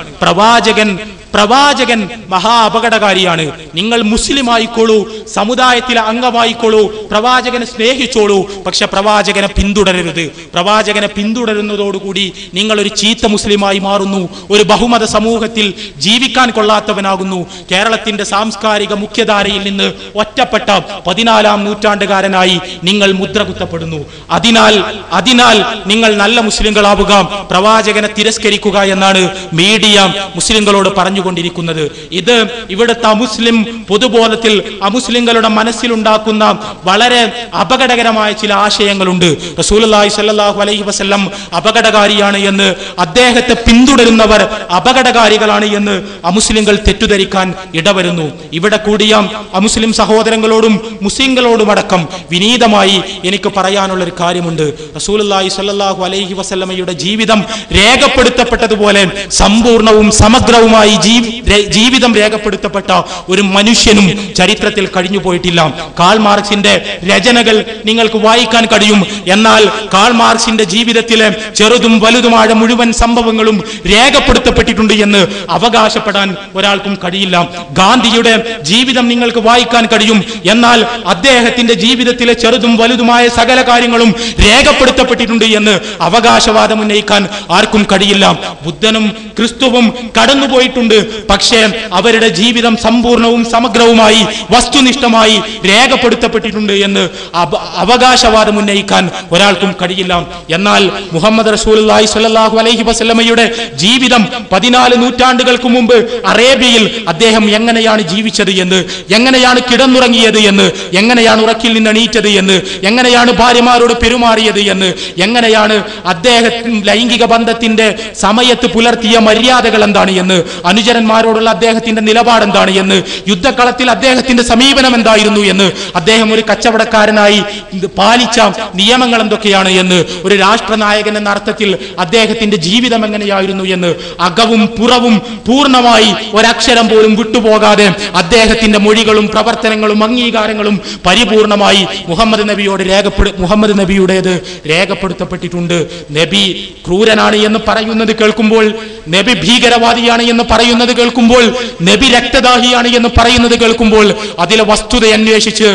പ്രവാചകൻ മഹാ അപകടകാരിയാണ്. നിങ്ങൾ മുസ്ലിം ആയിക്കോളൂ, സമുദായത്തിലെ അംഗമായിക്കോളൂ, പ്രവാചകനെ സ്നേഹിച്ചോളൂ, പക്ഷെ പ്രവാചകനെ പിന്തുടരരുത്. പ്രവാചകനെ പിന്തുടരുന്നതോടുകൂടി നിങ്ങൾ ഒരു ചീത്ത മുസ്ലിമായി മാറുന്നു, ഒരു ബഹുമത സമൂഹത്തിൽ ജീവിക്കാൻ കൊള്ളാത്തവനാകുന്നു. കേരളത്തിന്റെ സാംസ്കാരിക മുഖ്യധാരയിൽ നിന്ന് ഒറ്റപ്പെട്ട 14ാം നൂറ്റാണ്ടുകാരനായി നിങ്ങൾ മുദ്രകുത്തപ്പെടുന്നു. അതിനാൽ നിങ്ങൾ നല്ല മുസ്ലിങ്ങളാവുക, പ്രവാചകനെ തിരസ്കരിക്കുക എന്നാണ് മീഡിയ മുസ്ലിങ്ങളോട് പറഞ്ഞു പറഞ്ഞുകൊണ്ടിരിക്കുന്നത്. ഇത് ഇവിടുത്തെ അമുസ്ലിം പൊതുബോധത്തിൽ അമുസ്ലിങ്ങളുടെ മനസ്സിലുണ്ടാക്കുന്ന വളരെ അപകടകരമായ ചില ആശയങ്ങളുണ്ട്. റസൂലുള്ളാഹി സ്വല്ലല്ലാഹു അലൈഹി വസല്ലം അപകടകാരിയാണ് എന്ന്, അദ്ദേഹത്തെ പിന്തുടരുന്നവർ അപകടകാരികളാണ് എന്ന് അമുസ്ലിങ്ങൾ തെറ്റിദ്ധരിക്കാൻ ഇടവരുന്നു. ഇവിടെ കൂടിയ അമുസ്ലിം സഹോദരങ്ങളോടും മുസ്ലിങ്ങളോടുമടക്കം വിനീതമായി എനിക്ക് പറയാനുള്ള ഒരു കാര്യമുണ്ട്. റസൂലുള്ളാഹി സ്വല്ലല്ലാഹു അലൈഹി വസല്ലമയുടെ ജീവിതം രേഖപ്പെടുത്തപ്പെട്ടതുപോലെ സമ്പൂർണവും സമഗ്രവുമായി ജീവിതം രേഖപ്പെടുത്തപ്പെട്ട ഒരു മനുഷ്യനും ചരിത്രത്തിൽ കഴിഞ്ഞു പോയിട്ടില്ല. കാൾ മാർക്സിന്റെ രചനകൾ നിങ്ങൾക്ക് വായിക്കാൻ കഴിയും. എന്നാൽ കാൾ മാർക്സിന്റെ ജീവിതത്തിലെ ചെറുതും വലുതുമായ മുഴുവൻ സംഭവങ്ങളും രേഖപ്പെടുത്തപ്പെട്ടിട്ടുണ്ട് എന്ന് അവകാശപ്പെടാൻ ഒരാൾക്കും കഴിയില്ല. ഗാന്ധിയുടെ ജീവിതം നിങ്ങൾക്ക് വായിക്കാൻ കഴിയും. എന്നാൽ അദ്ദേഹത്തിന്റെ ജീവിതത്തിലെ ചെറുതും വലുതുമായ സകല കാര്യങ്ങളും രേഖപ്പെടുത്തപ്പെട്ടിട്ടുണ്ട് എന്ന് അവകാശവാദം ഉന്നയിക്കാൻ ആർക്കും കഴിയില്ല. ബുദ്ധനും ക്രിസ്തുവും കടന്നുപോയിട്ടുണ്ട്. പക്ഷേ അവരുടെ ജീവിതം സമ്പൂർണവും സമഗ്രവുമായി വസ്തുനിഷ്ഠമായി രേഖപ്പെടുത്തപ്പെട്ടിട്ടുണ്ട് എന്ന് അവകാശവാദം ഉന്നയിക്കാൻ ഒരാൾക്കും കഴിയില്ല. എന്നാൽ മുഹമ്മദ് റസൂലുള്ളാഹി സ്വല്ലല്ലാഹു അലൈഹി വസല്ലമയുടെ ജീവിതം 14 നൂറ്റാണ്ടുകൾക്ക് മുമ്പ് അറേബ്യയിൽ അദ്ദേഹം എങ്ങനെയാണ് ജീവിച്ചത് എന്ന്, എങ്ങനെയാണ് കിടന്നുറങ്ങിയത് എന്ന്, എങ്ങനെയാണ് ഉറക്കിൽ നിന്ന് എണീറ്റത് എന്ന്, എങ്ങനെയാണ് ഭാര്യമാരോട് പെരുമാറിയത് എന്ന്, എങ്ങനെയാണ് അദ്ദേഹം ലൈംഗിക ബന്ധത്തിന്റെ സമയത്ത് പുലർത്തിയ മര്യാദകൾ എന്താണ് എന്ന്, അനുചരന്മാരോടുള്ള അദ്ദേഹത്തിന്റെ നിലപാട് എന്താണ് എന്ന്, യുദ്ധക്കളത്തിൽ അദ്ദേഹത്തിന്റെ സമീപനം എന്തായിരുന്നു എന്ന്, അദ്ദേഹം ഒരു കച്ചവടക്കാരനായി പാലിച്ച നിയമങ്ങൾ എന്തൊക്കെയാണ് എന്ന്, ഒരു രാഷ്ട്രനായകൻ എന്ന അർത്ഥത്തിൽ അദ്ദേഹത്തിന്റെ ജീവിതം എങ്ങനെയായിരുന്നു എന്ന് അകവും പുറവും പൂർണ്ണമായി ഒരക്ഷരം പോലും വിട്ടുപോകാതെ അദ്ദേഹത്തിന്റെ മൊഴികളും പ്രവർത്തനങ്ങളും അംഗീകാരങ്ങളും പരിപൂർണമായി മുഹമ്മദ് നബിയുടേത് രേഖപ്പെടുത്തപ്പെട്ടിട്ടുണ്ട്. നബി ക്രൂരനാണ് എന്ന് പറയുന്നത് കേൾക്കുമ്പോൾ, നബി ഭീകരവാദിയാണ് എന്ന് പറയുന്നത് കേൾക്കുമ്പോൾ, നബി രക്തദാഹിയാണ് എന്ന് പറയുന്നത് കേൾക്കുമ്പോൾ അതിലെ വസ്തുത അന്വേഷിച്ച്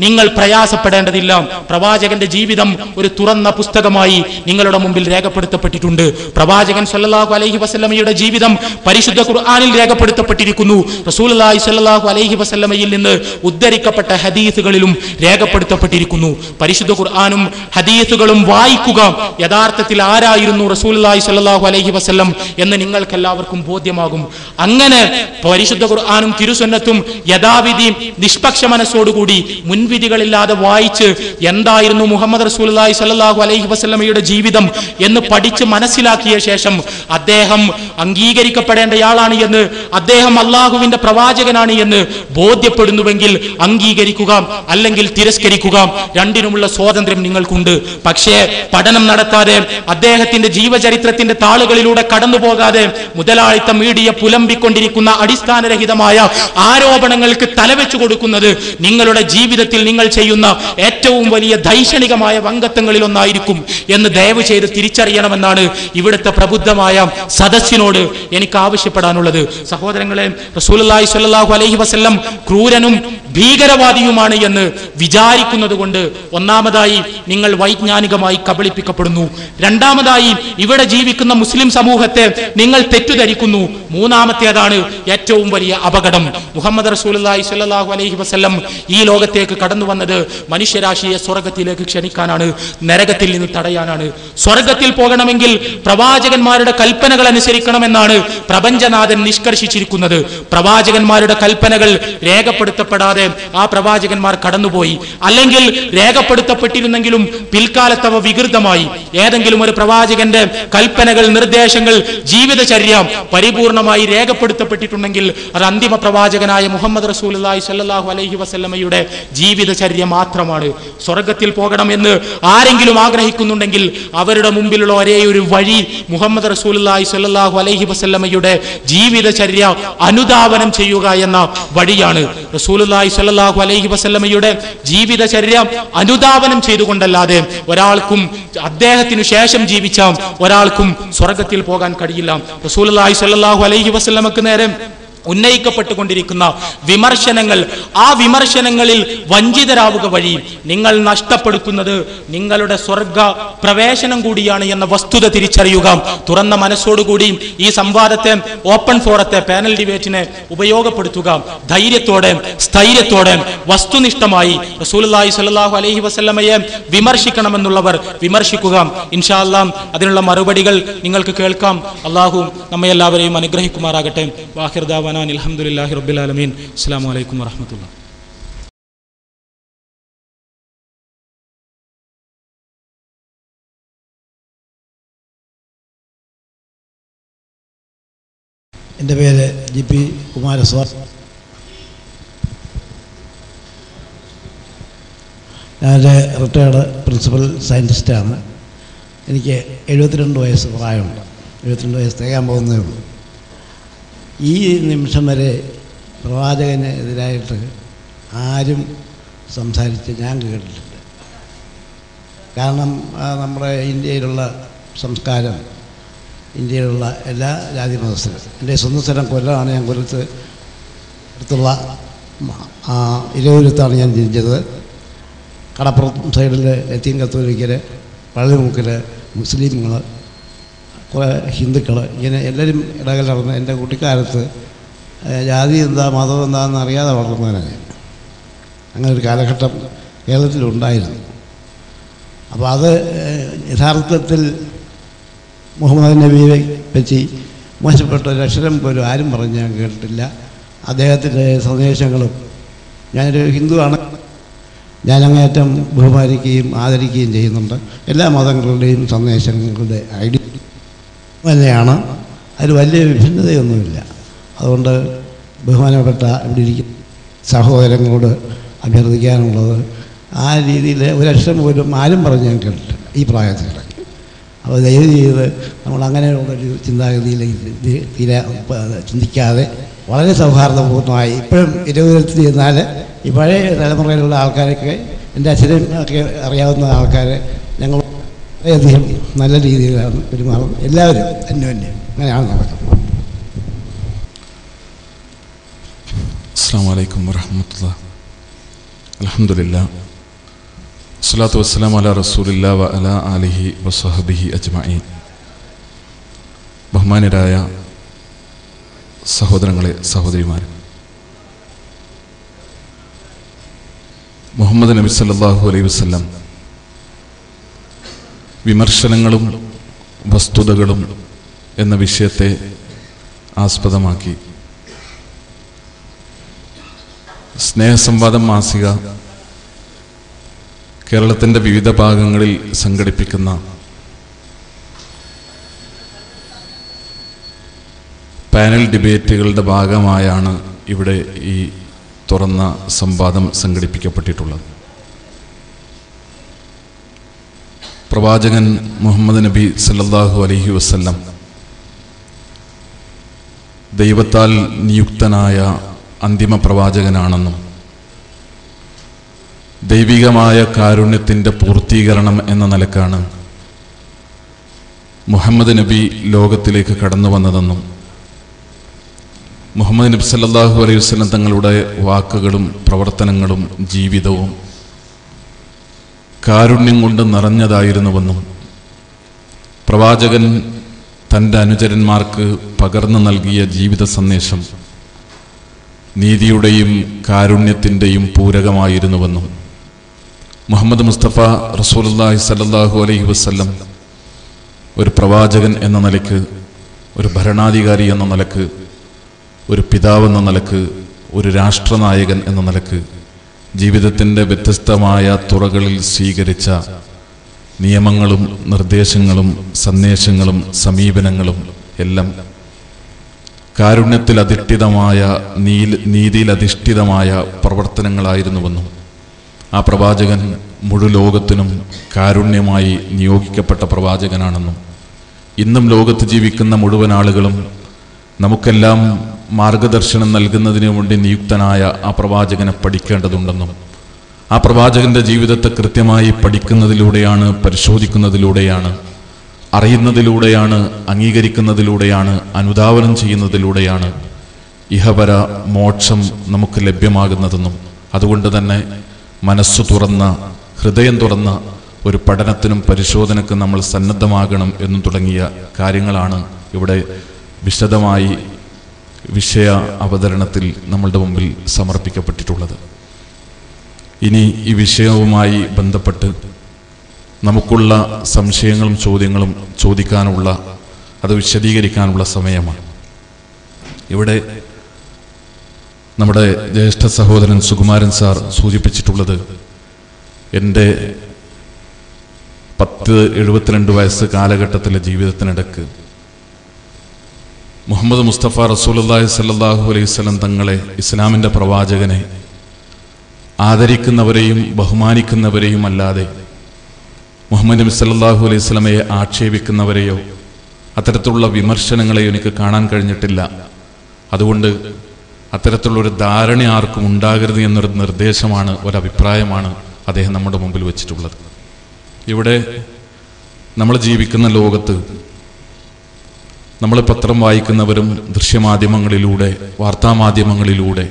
നിങ്ങൾ പ്രയാസപ്പെടേണ്ടതില്ല. പ്രവാചകന്റെ ജീവിതം ഒരു തുറന്ന പുസ്തകമായി നിങ്ങളുടെ മുമ്പിൽ രേഖപ്പെടുത്തപ്പെട്ടിട്ടുണ്ട്. പ്രവാചകൻ സല്ലല്ലാഹു അലൈഹി വസല്ലമയുടെ ജീവിതം പരിശുദ്ധ ഖുർആനിൽ രേഖപ്പെടുത്തപ്പെട്ടിരിക്കുന്നു. റസൂലുള്ളാഹി സ്വല്ലല്ലാഹു അലൈഹി വസല്ലമയിൽ നിന്ന് ഉദ്ധരിക്കപ്പെട്ട ഹദീസുകളിലും രേഖപ്പെടുത്തപ്പെട്ടിരിക്കുന്നു. പരിശുദ്ധ ഖുർആനും ഹദീസുകളും വായിക്കുക യഥാർത്ഥത്തിൽ ആരായിരുന്നു റസൂലുള്ളാഹി സ്വല്ലല്ലാഹു അലൈഹി വസല്ലം എന്ന് നിങ്ങൾക്കെല്ലാവർക്കും ബോധ്യമാകും. അങ്ങനെ പരിശുദ്ധ ഖുർആനും തിരുസുന്നത്തും യഥാവിധി നിഷ്പക്ഷ മനസ്സോടുകൂടി മുൻവിധികളില്ലാതെ വായിച്ച് എന്തായിരുന്നു മുഹമ്മദ് റസൂലുള്ളാഹി സ്വല്ലല്ലാഹു അലൈഹി വസല്ലമയുടെ ജീവിതം എന്ന് പഠിച്ച് മനസ്സിലാക്കിയ ശേഷം അദ്ദേഹം അംഗീകരിക്കപ്പെടേണ്ടയാളാണ് എന്ന്, അദ്ദേഹം അള്ളാഹുവിന്റെ പ്രവാചകനാണ് എന്ന് ബോധ്യപ്പെടുന്നുവെങ്കിൽ അംഗീകരിക്കുക, അല്ലെങ്കിൽ തിരസ്കരിക്കുക. രണ്ടിനുമുള്ള സ്വാതന്ത്ര്യം നിങ്ങൾക്കുണ്ട്. പക്ഷേ പഠനം നടത്താതെ, അദ്ദേഹത്തിന്റെ ജീവചരിത്രത്തിന്റെ താളുകളിലൂടെ കടന്നുപോകാതെ മുതലാളിത്ത മീഡിയ പുലമ്പിക്കൊണ്ടിരിക്കുന്ന അടിസ്ഥാനരഹിതമായ ആരോപണങ്ങൾക്ക് തലവെച്ചു കൊടുക്കുന്നത് നിങ്ങളുടെ ജീവിതത്തിൽ നിങ്ങൾ ചെയ്യുന്ന ഏറ്റവും വലിയ ദൈക്ഷണികമായ വങ്കത്വങ്ങളിൽ ഒന്നായിരിക്കും എന്ന് ദയവ് ചെയ്ത് തിരിച്ചറിയണമെന്നാണ് ഇവിടുത്തെ പ്രബുദ്ധമായ സദസ്സിനോട് എനിക്ക് ആവശ്യപ്പെടാനുള്ളത്. സഹോദരങ്ങളെ, റസൂലുള്ളാഹി സ്വല്ലല്ലാഹു അലൈഹി വസല്ലം ക്രൂരനും ഭീകരവാദിയുമാണ് എന്ന് വിചാരിക്കുന്നത് കൊണ്ട് ഒന്നാമതായി നിങ്ങൾ വൈജ്ഞാനികമായി കബളിപ്പിക്കപ്പെടുന്നു. രണ്ടാമതായി ഇവിടെ ജീവിക്കുന്ന മുസ്ലിം സമൂഹത്തെ നിങ്ങൾ തെറ്റിദ്ധരിക്കുന്നു. മൂന്നാമത്തേതാണ് ഏറ്റവും വലിയ അപകടം. മുഹമ്മദ് റസൂലുള്ളാഹി സ്വല്ലല്ലാഹു അലൈഹി വസല്ലം ഈ ലോകത്തേക്ക് കടന്നു വന്നത് മനുഷ്യരാശിയെ സ്വർഗത്തിലേക്ക് ക്ഷണിക്കാനാണ്, നരകത്തിൽ നിന്ന് തടയാനാണ്. സ്വർഗത്തിൽ പോകണമെങ്കിൽ പ്രവാചകന്മാരുടെ കൽപ്പനകൾ അനുസരിക്കണമെന്നാണ് പ്രപഞ്ചനാഥൻ നിഷ്കർഷിച്ചിരിക്കുന്നത്. പ്രവാചകന്മാരുടെ കൽപ്പനകൾ രേഖപ്പെടുത്തപ്പെടാതെ ആ പ്രവാചകന്മാർ കടന്നുപോയി, അല്ലെങ്കിൽ രേഖപ്പെടുത്തപ്പെട്ടിരുന്നെങ്കിലും പിൽക്കാലത്ത് അവ വികൃതമായി. ഏതെങ്കിലും ഒരു പ്രവാചകന്റെ കൽപ്പനകൾ, നിർദ്ദേശങ്ങൾ, ജീവിതചര്യ പരിപൂർണമായി രേഖപ്പെടുത്തപ്പെട്ടിട്ടുണ്ടെങ്കിൽ അത് അന്തിമ പ്രവാചകനായ മുഹമ്മദ് റസൂലുള്ളാഹി സ്വല്ലല്ലാഹു അലൈഹി വസല്ലമയുടെ ജീവിതചര്യ മാത്രമാണ്. സ്വർഗത്തിൽ പോകണമെന്ന് ആരെങ്കിലും ആഗ്രഹിക്കുന്നുണ്ടെങ്കിൽ അവരുടെ മുമ്പിലുള്ള ഒരേ ഒരു വഴി മുഹമ്മദ് റസൂലുള്ളാഹി സ്വല്ലല്ലാഹു അലൈഹി വസല്ലമയുടെ ജീവിതചര്യ അനുധാവനം ചെയ്യുക എന്ന വഴിയാണ്. റസൂലുള്ളാഹി സ്വല്ലല്ലാഹു അലൈഹി വസല്ലമയുടെ ജീവിതചര്യ അനുധാവനം ചെയ്തുകൊണ്ടല്ലാതെ ഒരാൾക്കും, അദ്ദേഹത്തിനു ശേഷം ജീവിച്ച ഒരാൾക്കും സ്വർഗത്തിൽ പോകാൻ കഴിയില്ല. റസൂലുള്ളാഹി സ്വല്ലല്ലാഹു അലൈഹി വസല്ലമക്ക് നേരെ ഉന്നയിക്കപ്പെട്ടുകൊണ്ടിരിക്കുന്ന വിമർശനങ്ങൾ, ആ വിമർശനങ്ങളിൽ വഞ്ചിതരാവുക വഴി നിങ്ങൾ നഷ്ടപ്പെടുത്തുന്നത് നിങ്ങളുടെ സ്വർഗ പ്രവേശനം കൂടിയാണ് എന്ന വസ്തുത തിരിച്ചറിയുക. തുറന്ന മനസ്സോടുകൂടി ഈ സംവാദത്തെ, ഓപ്പൺ ഫോറത്തെ, പാനൽ ഡിബേറ്റിനെ ഉപയോഗപ്പെടുത്തുക. ധൈര്യത്തോടെ, സ്ഥൈര്യത്തോടെ, വസ്തുനിഷ്ഠമായി റസൂലുള്ളാഹി സ്വല്ലല്ലാഹു അലൈഹി വസല്ലമയെ വിമർശിക്കണമെന്നുള്ളവർ വിമർശിക്കുക. ഇൻഷാ അല്ലാഹ് അതിനുള്ള മറുപടികൾ നിങ്ങൾക്ക് കേൾക്കാം. അല്ലാഹു നമ്മെ എല്ലാവരെയും അനുഗ്രഹിക്കുമാറാകട്ടെ. വാഹിർ ദഅവാനാ അൽഹംദുലില്ലാഹി റബ്ബിൽ ആലമീൻ. അസ്സലാമു അലൈക്കും വറഹ്മത്തുള്ളാഹി. എൻ്റെ പേര് GP കുമാരസ്വാമി. ഞാനൊരു റിട്ടയർഡ് പ്രിൻസിപ്പൽ സയൻറ്റിസ്റ്റാണ്. എനിക്ക് 72 വയസ്സ് പ്രായമുണ്ട്. 72 വയസ്സ് തികയാൻ പോകുന്നേ ഉള്ളൂ. ഈ നിമിഷം വരെ പ്രവാചകനെതിരായിട്ട് ആരും സംസാരിച്ച് ഞാൻ കേട്ടിട്ടുണ്ട്. കാരണം നമ്മുടെ ഇന്ത്യയിലുള്ള സംസ്കാരം, ഇന്ത്യയിലുള്ള എല്ലാ ജാതി മതസ്ഥരും, എൻ്റെ സ്വന്തം സ്ഥലം കൊല്ലമാണ്. ഞാൻ കൊല്ലത്ത് അടുത്തുള്ള ഇരയൂരത്താണ് ഞാൻ ജനിച്ചത്. കടപ്പുറം സൈഡിൽ ലത്തീൻ കത്തോലിക്കർ, പള്ളിമുക്കിൽ മുസ്ലിങ്ങൾ, കുറേ ഹിന്ദുക്കൾ, ഇങ്ങനെ എല്ലാവരും ഇടകലർന്ന് എൻ്റെ കുട്ടിക്കാലത്ത് ജാതി എന്താ മതം എന്താണെന്ന് അറിയാതെ വളർന്നവനാണ് ഞാൻ. അങ്ങനെ ഒരു കാലഘട്ടം കേരളത്തിലുണ്ടായിരുന്നു. അപ്പോൾ അത് യഥാർത്ഥത്തിൽ മുഹമ്മദ് നബിയെ പറ്റി മോശപ്പെട്ട ഒരു അക്ഷരം പോലും ആരും പറഞ്ഞ് ഞാൻ കേട്ടിട്ടില്ല. അദ്ദേഹത്തിൻ്റെ സന്ദേശങ്ങളും, ഞാനൊരു ഹിന്ദുവാണ്, ഞാൻ അങ്ങേയറ്റം ബഹുമാനിക്കുകയും ആദരിക്കുകയും ചെയ്യുന്നുണ്ട്. എല്ലാ മതങ്ങളുടെയും സന്ദേശങ്ങളുടെ ഐഡിയ തന്നെയാണ്. അതിൽ വലിയ വിഭിന്നതയൊന്നുമില്ല. അതുകൊണ്ട് ബഹുമാനപ്പെട്ട ഇവിടെ ഇരിക്കുന്ന സഹോദരങ്ങളോട് അഭ്യർത്ഥിക്കാനുള്ളത്, ആ രീതിയിൽ ഒരക്ഷരം പോലും ആരും പറഞ്ഞ് ഞാൻ കേട്ടിട്ടില്ല ഈ പ്രായത്തിലിടയ്ക്ക്. അപ്പോൾ ദയവ് ചെയ്ത് നമ്മൾ അങ്ങനെയുള്ളൊരു ചിന്താഗതിയിലേക്ക് തീരെ ചിന്തിക്കാതെ വളരെ സൗഹാർദ്ദപൂർണ്ണമായി, ഇപ്പോഴും ഇരുപതിൽ ചെന്നാൽ ഈ പഴയ തലമുറയിലുള്ള ആൾക്കാരൊക്കെ, എൻ്റെ അച്ഛനും ഒക്കെ അറിയാവുന്ന ആൾക്കാരെ ഞങ്ങൾ വളരെയധികം നല്ല രീതിയിലാണ് പെരുമാറും. എല്ലാവരും അന്യോന്യം അങ്ങനെയാണ് നടക്കുന്നത്. അസ്സലാമു അലൈക്കും വറഹ്മത്തുള്ളാഹി. അൽഹംദുലില്ലാഹ്, വസ്സലാത്തു വസ്സലാമു അലാ റസൂലില്ലാഹി വ അലാ ആലിഹി വസ്വഹ്ബിഹി അജ്മഈൻ. ബഹുമാന്യരായ സഹോദരങ്ങളെ, സഹോദരിമാരെ, മുഹമ്മദ് നബി സല്ലല്ലാഹു അലൈഹി വസല്ലം വിമർശനങ്ങളും വസ്തുതകളും എന്ന വിഷയത്തെ ആസ്പദമാക്കി സ്നേഹസംവാദം മാസിക കേരളത്തിൻ്റെ വിവിധ ഭാഗങ്ങളിൽ സംഘടിപ്പിക്കുന്ന പാനൽ ഡിബേറ്റുകളുടെ ഭാഗമായാണ് ഇവിടെ ഈ തുറന്ന സംവാദം സംഘടിപ്പിക്കപ്പെട്ടിട്ടുള്ളത്. പ്രവാചകൻ മുഹമ്മദ് നബി സല്ലല്ലാഹു അലൈഹി വസല്ലം ദൈവത്താൽ നിയുക്തനായ അന്തിമ പ്രവാചകനാണെന്നും ദൈവികമായ കാരുണ്യത്തിൻ്റെ പൂർത്തീകരണം എന്ന നിലക്കാണ് മുഹമ്മദ് നബി ലോകത്തിലേക്ക് കടന്നു വന്നതെന്നും മുഹമ്മദ് നബി സല്ലല്ലാഹു അലൈഹി വസല്ലം തങ്ങളുടെ വാക്കുകളും പ്രവർത്തനങ്ങളും ജീവിതവും കാരുണ്യം കൊണ്ട് നിറഞ്ഞതായിരുന്നുവെന്നും പ്രവാചകൻ തൻ്റെ അനുചരന്മാർക്ക് പകർന്നു നൽകിയ ജീവിത സന്ദേശം നീതിയുടെയും കാരുണ്യത്തിൻ്റെയും പൂരകമായിരുന്നുവെന്നും മുഹമ്മദ് മുസ്തഫ റസൂലുള്ളാഹി സ്വല്ലല്ലാഹു അലൈഹി വസല്ലം ഒരു പ്രവാചകൻ എന്ന നിലയ്ക്ക്, ഒരു ഭരണാധികാരി എന്ന നിലയ്ക്ക്, ഒരു പിതാവെന്ന നിലയ്ക്ക്, ഒരു രാഷ്ട്രനായകൻ എന്ന നിലയ്ക്ക് ജീവിതത്തിൻ്റെ വ്യത്യസ്തമായ തുറകളിൽ സ്വീകരിച്ച നിയമങ്ങളും നിർദ്ദേശങ്ങളും സന്ദേശങ്ങളും സമീപനങ്ങളും എല്ലാം കാരുണ്യത്തിലധിഷ്ഠിതമായ നീതിയിലധിഷ്ഠിതമായ പ്രവർത്തനങ്ങളായിരുന്നുവെന്നും ആ പ്രവാചകൻ മുഴു ലോകത്തിനും കാരുണ്യമായി നിയോഗിക്കപ്പെട്ട പ്രവാചകനാണെന്നും ഇന്നും ലോകത്ത് ജീവിക്കുന്ന മുഴുവൻ ആളുകളും നമുക്കെല്ലാം മാർഗദർശനം നൽകുന്നതിനു വേണ്ടി നിയുക്തനായ ആ പ്രവാചകനെ പഠിക്കേണ്ടതുണ്ടെന്നും ആ പ്രവാചകന്റെ ജീവിതത്തെ കൃത്യമായി പഠിക്കുന്നതിലൂടെയാണ്, പരിശോധിക്കുന്നതിലൂടെയാണ്, അറിയുന്നതിലൂടെയാണ്, അംഗീകരിക്കുന്നതിലൂടെയാണ്, അനുധാവനം ചെയ്യുന്നതിലൂടെയാണ് ഇഹപര മോക്ഷം നമുക്ക് ലഭ്യമാകുന്നതെന്നും അതുകൊണ്ട് തന്നെ മനസ്സു തുറന്ന, ഹൃദയം തുറന്ന ഒരു പഠനത്തിനും പരിശോധനക്കും നമ്മൾ സന്നദ്ധമാകണം എന്നും തുടങ്ങിയ കാര്യങ്ങളാണ് ഇവിടെ വിശദമായി വിഷയ അവതരണത്തിൽ നമ്മളുടെ മുമ്പിൽ സമർപ്പിക്കപ്പെട്ടിട്ടുള്ളത്. ഇനി ഈ വിഷയവുമായി ബന്ധപ്പെട്ട് നമുക്കുള്ള സംശയങ്ങളും ചോദ്യങ്ങളും ചോദിക്കാനുള്ള, അത് വിശദീകരിക്കാനുള്ള സമയമാണ്. ഇവിടെ നമ്മുടെ ജ്യേഷ്ഠ സഹോദരൻ സുകുമാരൻ സാർ സൂചിപ്പിച്ചിട്ടുള്ളത് എൻ്റെ 72 വയസ്സ് കാലഘട്ടത്തിലെ ജീവിതത്തിനിടക്ക് മുഹമ്മദ് മുസ്തഫ റസൂലുള്ളാഹി സ്വല്ലല്ലാഹു അലൈഹി വസല്ലം തങ്ങളെ, ഇസ്ലാമിൻ്റെ പ്രവാചകനെ ആദരിക്കുന്നവരെയും ബഹുമാനിക്കുന്നവരെയും അല്ലാതെ മുഹമ്മദ് നബി സല്ലല്ലാഹു അലൈഹി വസല്ലമയെ ആക്ഷേപിക്കുന്നവരെയോ അത്തരത്തിലുള്ള വിമർശനങ്ങളെയോ എനിക്ക് കാണാൻ കഴിഞ്ഞിട്ടില്ല. അതുകൊണ്ട് അത്തരത്തിലുള്ളൊരു ധാരണ ആർക്കും ഉണ്ടാകരുത് എന്നൊരു നിർദ്ദേശമാണ്, ഒരഭിപ്രായമാണ് അദ്ദേഹം നമ്മുടെ മുമ്പിൽ വെച്ചിട്ടുള്ളത്. ഇവിടെ നമ്മൾ ജീവിക്കുന്ന ലോകത്ത് നമ്മൾ പത്രം വായിക്കുന്നവരും ദൃശ്യമാധ്യമങ്ങളിലൂടെ, വാർത്താമാധ്യമങ്ങളിലൂടെ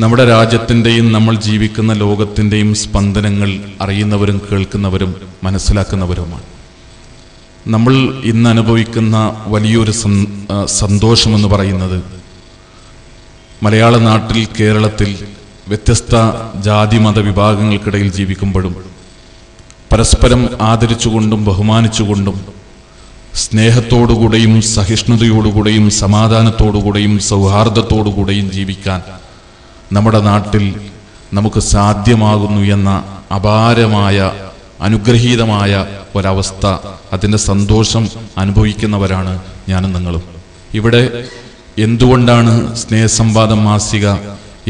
നമ്മുടെ രാജ്യത്തിൻ്റെയും നമ്മൾ ജീവിക്കുന്ന ലോകത്തിൻ്റെയും സ്പന്ദനങ്ങൾ അറിയുന്നവരും കേൾക്കുന്നവരും മനസ്സിലാക്കുന്നവരുമാണ്. നമ്മൾ ഇന്ന് അനുഭവിക്കുന്ന വലിയൊരു സന്തോഷമെന്ന് പറയുന്നത് മലയാള നാട്ടിൽ, കേരളത്തിൽ വ്യത്യസ്ത ജാതി മത വിഭാഗങ്ങൾക്കിടയിൽ ജീവിക്കുമ്പോഴും പരസ്പരം ആദരിച്ചുകൊണ്ടും ബഹുമാനിച്ചുകൊണ്ടും സ്നേഹത്തോടുകൂടെയും സഹിഷ്ണുതയോടുകൂടെയും സമാധാനത്തോടുകൂടെയും സൗഹാർദ്ദത്തോടുകൂടെയും ജീവിക്കാൻ നമ്മുടെ നാട്ടിൽ നമുക്ക് സാധ്യമാകുന്നു എന്ന അപാരമായ അനുഗ്രഹീതമായ ഒരവസ്ഥ, അതിൻ്റെ സന്തോഷം അനുഭവിക്കുന്നവരാണ് ഞാനും നിങ്ങളും. ഇവിടെ എന്തുകൊണ്ടാണ് സ്നേഹസംവാദം മാസിക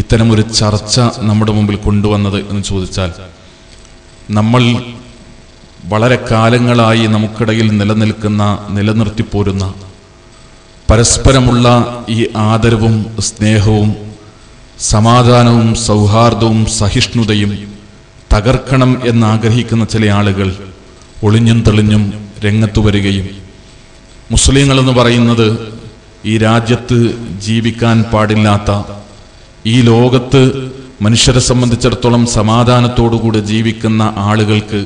ഇത്തരമൊരു ചർച്ച നമ്മുടെ മുമ്പിൽ കൊണ്ടുവന്നത് എന്ന് ചോദിച്ചാൽ, നമ്മൾ വളരെ കാലങ്ങളായി നമുക്കിടയിൽ നിലനിർത്തിപ്പോരുന്ന പരസ്പരമുള്ള ഈ ആദരവും സ്നേഹവും സമാധാനവും സൗഹാർദ്ദവും സഹിഷ്ണുതയും തകർക്കണം എന്നാഗ്രഹിക്കുന്ന ചില ആളുകൾ ഒളിഞ്ഞും തെളിഞ്ഞും രംഗത്തു വരികയും, മുസ്ലിങ്ങളെന്ന് പറയുന്നത് ഈ രാജ്യത്ത് ജീവിക്കാൻ പാടില്ലാത്ത, ഈ ലോകത്ത് മനുഷ്യരെ സംബന്ധിച്ചിടത്തോളം സമാധാനത്തോടുകൂടി ജീവിക്കുന്ന ആളുകൾക്ക്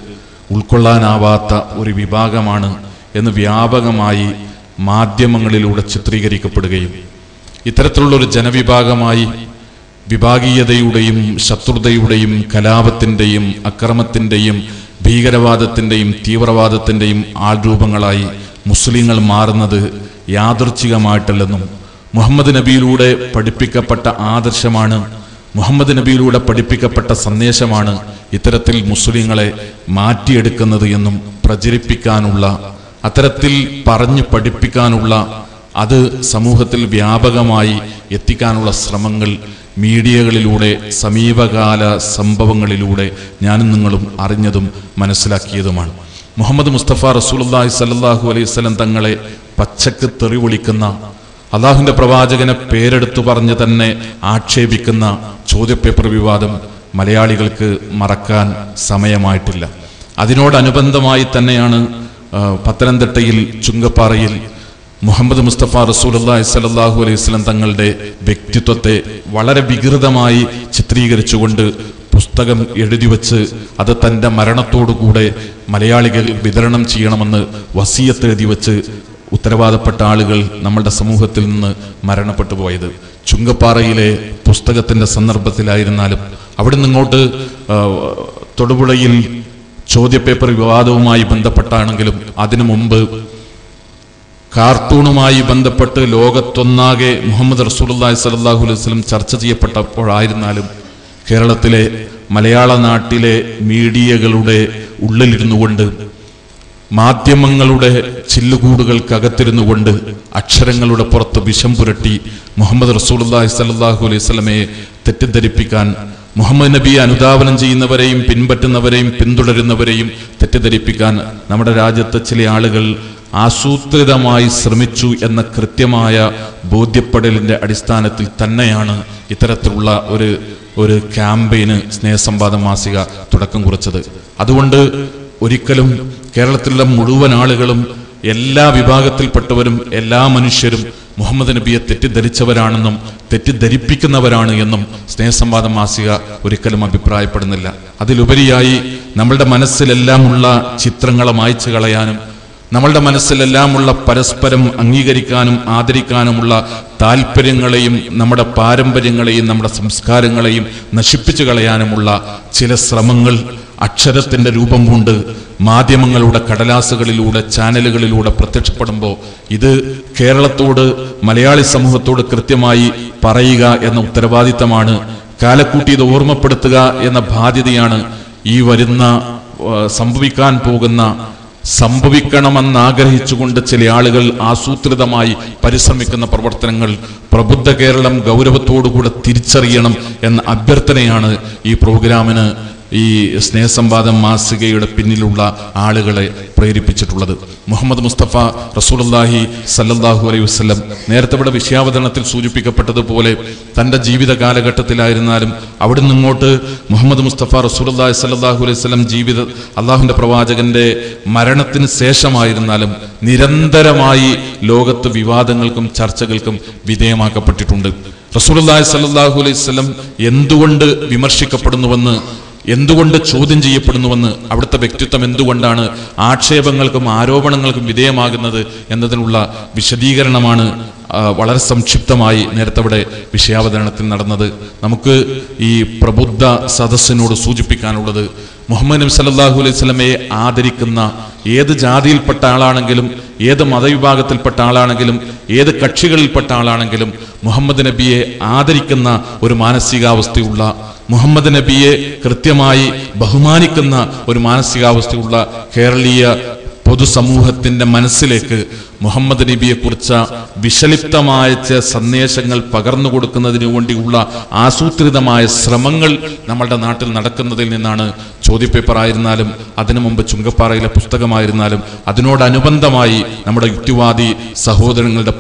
ഉൾക്കൊള്ളാനാവാത്ത ഒരു വിഭാഗമാണ് എന്ന് വ്യാപകമായി മാധ്യമങ്ങളിലൂടെ ചിത്രീകരിക്കപ്പെടുകയും, ഇത്തരത്തിലുള്ളൊരു ജനവിഭാഗമായി വിഭാഗീയതയുടെയും ശത്രുതയുടെയും കലാപത്തിൻ്റെയും അക്രമത്തിൻ്റെയും ഭീകരവാദത്തിൻ്റെയും തീവ്രവാദത്തിൻ്റെയും ആൾരൂപങ്ങളായി മുസ്ലിങ്ങൾ മാറുന്നത് യാദൃച്ഛികമായിട്ടല്ലെന്നും മുഹമ്മദ് നബിയിലൂടെ പഠിപ്പിക്കപ്പെട്ട ആദർശമാണ്, മുഹമ്മദ് നബിയിലൂടെ പഠിപ്പിക്കപ്പെട്ട സന്ദേശമാണ് ഇത്തരത്തിൽ മുസ്ലിങ്ങളെ മാറ്റിയെടുക്കുന്നത് എന്നും പ്രചരിപ്പിക്കാനുള്ള, അത്തരത്തിൽ പറഞ്ഞു പഠിപ്പിക്കാനുള്ള, അത് സമൂഹത്തിൽ വ്യാപകമായി എത്തിക്കാനുള്ള ശ്രമങ്ങൾ മീഡിയകളിലൂടെ സമീപകാല സംഭവങ്ങളിലൂടെ ഞാനും നിങ്ങളും അറിഞ്ഞതും മനസ്സിലാക്കിയതുമാണ്. മുഹമ്മദ് മുസ്തഫ റസൂലുള്ളാഹി സ്വല്ലല്ലാഹു അലൈഹി വസല്ലം തങ്ങളെ പച്ചക്ക് തെറി വിളിക്കുന്ന, അള്ളാഹുവിൻ്റെ പ്രവാചകനെ പേരെടുത്തു പറഞ്ഞ് തന്നെ ആക്ഷേപിക്കുന്ന ചോദ്യപേപ്പർ വിവാദം മലയാളികൾക്ക് മറക്കാൻ സമയമായിട്ടില്ല. അതിനോടനുബന്ധമായി തന്നെയാണ് പത്തനംതിട്ടയിൽ ചുങ്കപ്പാറയിൽ മുഹമ്മദ് മുസ്തഫ റസൂലുള്ളാഹി സ്വല്ലല്ലാഹു അലൈഹി വസല്ലം തങ്ങളുടെ വ്യക്തിത്വത്തെ വളരെ വികൃതമായി ചിത്രീകരിച്ചുകൊണ്ട് പുസ്തകം എഴുതിവെച്ച് അത് തൻ്റെ മരണത്തോടുകൂടെ മലയാളികൾ വിതരണം ചെയ്യണമെന്ന് വസിയത്ത് എഴുതിവെച്ച് ഉത്തരവാദപ്പെട്ട ആളുകൾ നമ്മളുടെ സമൂഹത്തിൽ നിന്ന് മരണപ്പെട്ടു പോയത് ചുങ്കപ്പാറയിലെ പുസ്തകത്തിൻ്റെ സന്ദർഭത്തിലായിരുന്നാലും, അവിടെ നിന്നിങ്ങോട്ട് തൊടുപുഴയിൽ ചോദ്യപേപ്പർ വിവാദവുമായി ബന്ധപ്പെട്ടാണെങ്കിലും, അതിനു മുമ്പ് കാർട്ടൂണുമായി ബന്ധപ്പെട്ട് ലോകത്തൊന്നാകെ മുഹമ്മദ് റസൂലുള്ളാഹി സ്വല്ലല്ലാഹു അലൈഹി വസല്ലം ചർച്ച ചെയ്യപ്പെട്ടപ്പോഴായിരുന്നാലും, കേരളത്തിലെ മലയാള നാട്ടിലെ മീഡിയകളുടെ ഉള്ളിലിരുന്നു കൊണ്ട്, മാധ്യമങ്ങളുടെ ചില്ലുകൂടുകൾക്കകത്തിരുന്നു കൊണ്ട് അക്ഷരങ്ങളുടെ പുറത്ത് വിഷം പുരട്ടി മുഹമ്മദ് റസൂലുള്ളാഹി സ്വല്ലല്ലാഹു അലൈഹി വസല്ലമയെ തെറ്റിദ്ധരിപ്പിക്കാൻ, മുഹമ്മദ് നബിയെ അനുധാവനം ചെയ്യുന്നവരെയും പിൻപറ്റുന്നവരെയും പിന്തുടരുന്നവരെയും തെറ്റിദ്ധരിപ്പിക്കാൻ നമ്മുടെ രാജ്യത്തെ ചില ആളുകൾ ആസൂത്രിതമായി ശ്രമിച്ചു എന്ന കൃത്യമായ ബോധ്യപ്പെടലിൻ്റെ അടിസ്ഥാനത്തിൽ തന്നെയാണ് ഇത്തരത്തിലുള്ള ഒരു ക്യാമ്പയിന് സ്നേഹസംവാദം മാസിക തുടക്കം കുറിച്ചത്. അതുകൊണ്ട് ഒരിക്കലും കേരളത്തിലുള്ള മുഴുവൻ ആളുകളും, എല്ലാ വിഭാഗത്തിൽപ്പെട്ടവരും, എല്ലാ മനുഷ്യരും മുഹമ്മദ് നബിയെ തെറ്റിദ്ധരിച്ചവരാണെന്നും തെറ്റിദ്ധരിപ്പിക്കുന്നവരാണ് എന്നും സ്നേഹസംവാദം മാസിക ഒരിക്കലും അഭിപ്രായപ്പെടുന്നില്ല. അതിലുപരിയായി നമ്മളുടെ മനസ്സിലെല്ലാമുള്ള ചിത്രങ്ങളെ മായ്ച്ചു കളയാനും നമ്മളുടെ മനസ്സിലെല്ലാമുള്ള പരസ്പരം അംഗീകരിക്കാനും ആദരിക്കാനുമുള്ള താല്പര്യങ്ങളെയും നമ്മുടെ പാരമ്പര്യങ്ങളെയും നമ്മുടെ സംസ്കാരങ്ങളെയും നശിപ്പിച്ചു കളയാനുമുള്ള ചില ശ്രമങ്ങൾ അക്ഷരത്തിന്റെ രൂപം കൊണ്ട് മാധ്യമങ്ങളുടെ കടലാസുകളിലൂടെ ചാനലുകളിലൂടെ പ്രത്യക്ഷപ്പെടുമ്പോൾ ഇത് കേരളത്തോട് മലയാളി സമൂഹത്തോട് കൃത്യമായി പറയുക എന്ന ഉത്തരവാദിത്തമാണ്, കാലക്കൂട്ടി ഇത് ഓർമ്മപ്പെടുത്തുക എന്ന ബാധ്യതയാണ് ഈ വരുന്ന സംഭവിക്കണമെന്നാഗ്രഹിച്ചുകൊണ്ട് ചില ആളുകൾ ആസൂത്രിതമായി പരിശ്രമിക്കുന്ന പ്രവർത്തനങ്ങൾ പ്രബുദ്ധ കേരളം ഗൗരവത്തോടുകൂടെ തിരിച്ചറിയണം എന്ന അഭ്യർത്ഥനയാണ് ഈ പ്രോഗ്രാമിന് ഈ സ്നേഹസംവാദം മാസികയുടെ പിന്നിലുള്ള ആളുകളെ പ്രേരിപ്പിച്ചിട്ടുള്ളത്. മുഹമ്മദ് മുസ്തഫ റസൂലുള്ളാഹി സല്ലല്ലാഹു അലൈഹി വസല്ലം നേരത്തെ ഇവിടെ വിഷയാവതരണത്തിൽ സൂചിപ്പിക്കപ്പെട്ടതുപോലെ തൻ്റെ ജീവിത കാലഘട്ടത്തിലായിരുന്നാലും അവിടുന്ന് ഇങ്ങോട്ട് മുഹമ്മദ് മുസ്തഫ റസൂലുള്ളാഹി സല്ലല്ലാഹു അലൈഹി വസല്ലം അള്ളാഹുവിൻ്റെ പ്രവാചകന്റെ മരണത്തിന് ശേഷമായിരുന്നാലും നിരന്തരമായി ലോകത്ത് വിവാദങ്ങൾക്കും ചർച്ചകൾക്കും വിധേയമാക്കപ്പെട്ടിട്ടുണ്ട്. റസൂലുള്ളാഹി സല്ലല്ലാഹു അലൈഹി വസല്ലം എന്തുകൊണ്ട് വിമർശിക്കപ്പെടുന്നുവെന്ന്, എന്തുകൊണ്ട് ചോദ്യം ചെയ്യപ്പെടുന്നുവെന്ന്, അവിടുത്തെ വ്യക്തിത്വം എന്തുകൊണ്ടാണ് ആക്ഷേപങ്ങൾക്കും ആരോപണങ്ങൾക്കും വിധേയമാകുന്നത് എന്നതിനുള്ള വിശദീകരണമാണ് വളരെ സംക്ഷിപ്തമായി നേരത്തെ ഇവിടെ വിഷയാവതരണത്തിൽ നടന്നത്. നമുക്ക് ഈ പ്രബുദ്ധ സദസ്സിനോട് സൂചിപ്പിക്കാനുള്ളത്, മുഹമ്മദ് നബി സല്ലല്ലാഹു അലൈഹി വസല്ലമയെ ആദരിക്കുന്ന ഏത് ജാതിയിൽപ്പെട്ട ആളാണെങ്കിലും ഏത് മതവിഭാഗത്തിൽപ്പെട്ട ആളാണെങ്കിലും ഏത് കക്ഷികളിൽപ്പെട്ട ആളാണെങ്കിലും മുഹമ്മദ് നബിയെ ആദരിക്കുന്ന ഒരു മാനസികാവസ്ഥയുള്ള, മുഹമ്മദ് നബിയെ കൃത്യമായി ബഹുമാനിക്കുന്ന ഒരു മാനസികാവസ്ഥയുള്ള കേരളീയ പൊതുസമൂഹത്തിന്റെ മനസ്സിലേക്ക് മുഹമ്മദ് നബിയെ കുറിച്ച് വിഷലിപ്തമായ സന്ദേശങ്ങൾ പകർന്നു കൊടുക്കുന്നതിനു വേണ്ടിയുള്ള ആസൂത്രിതമായ ശ്രമങ്ങൾ നമ്മളുടെ നാട്ടിൽ നടക്കുന്നതിൽ നിന്നാണ് ചോദ്യപേപ്പർ ആയിരുന്നാലും അതിനു മുമ്പ് ചുങ്കപ്പാറയിലെ പുസ്തകമായിരുന്നാലും അതിനോടനുബന്ധമായി നമ്മുടെ യുക്തിവാദി സഹോദരങ്ങളുടെ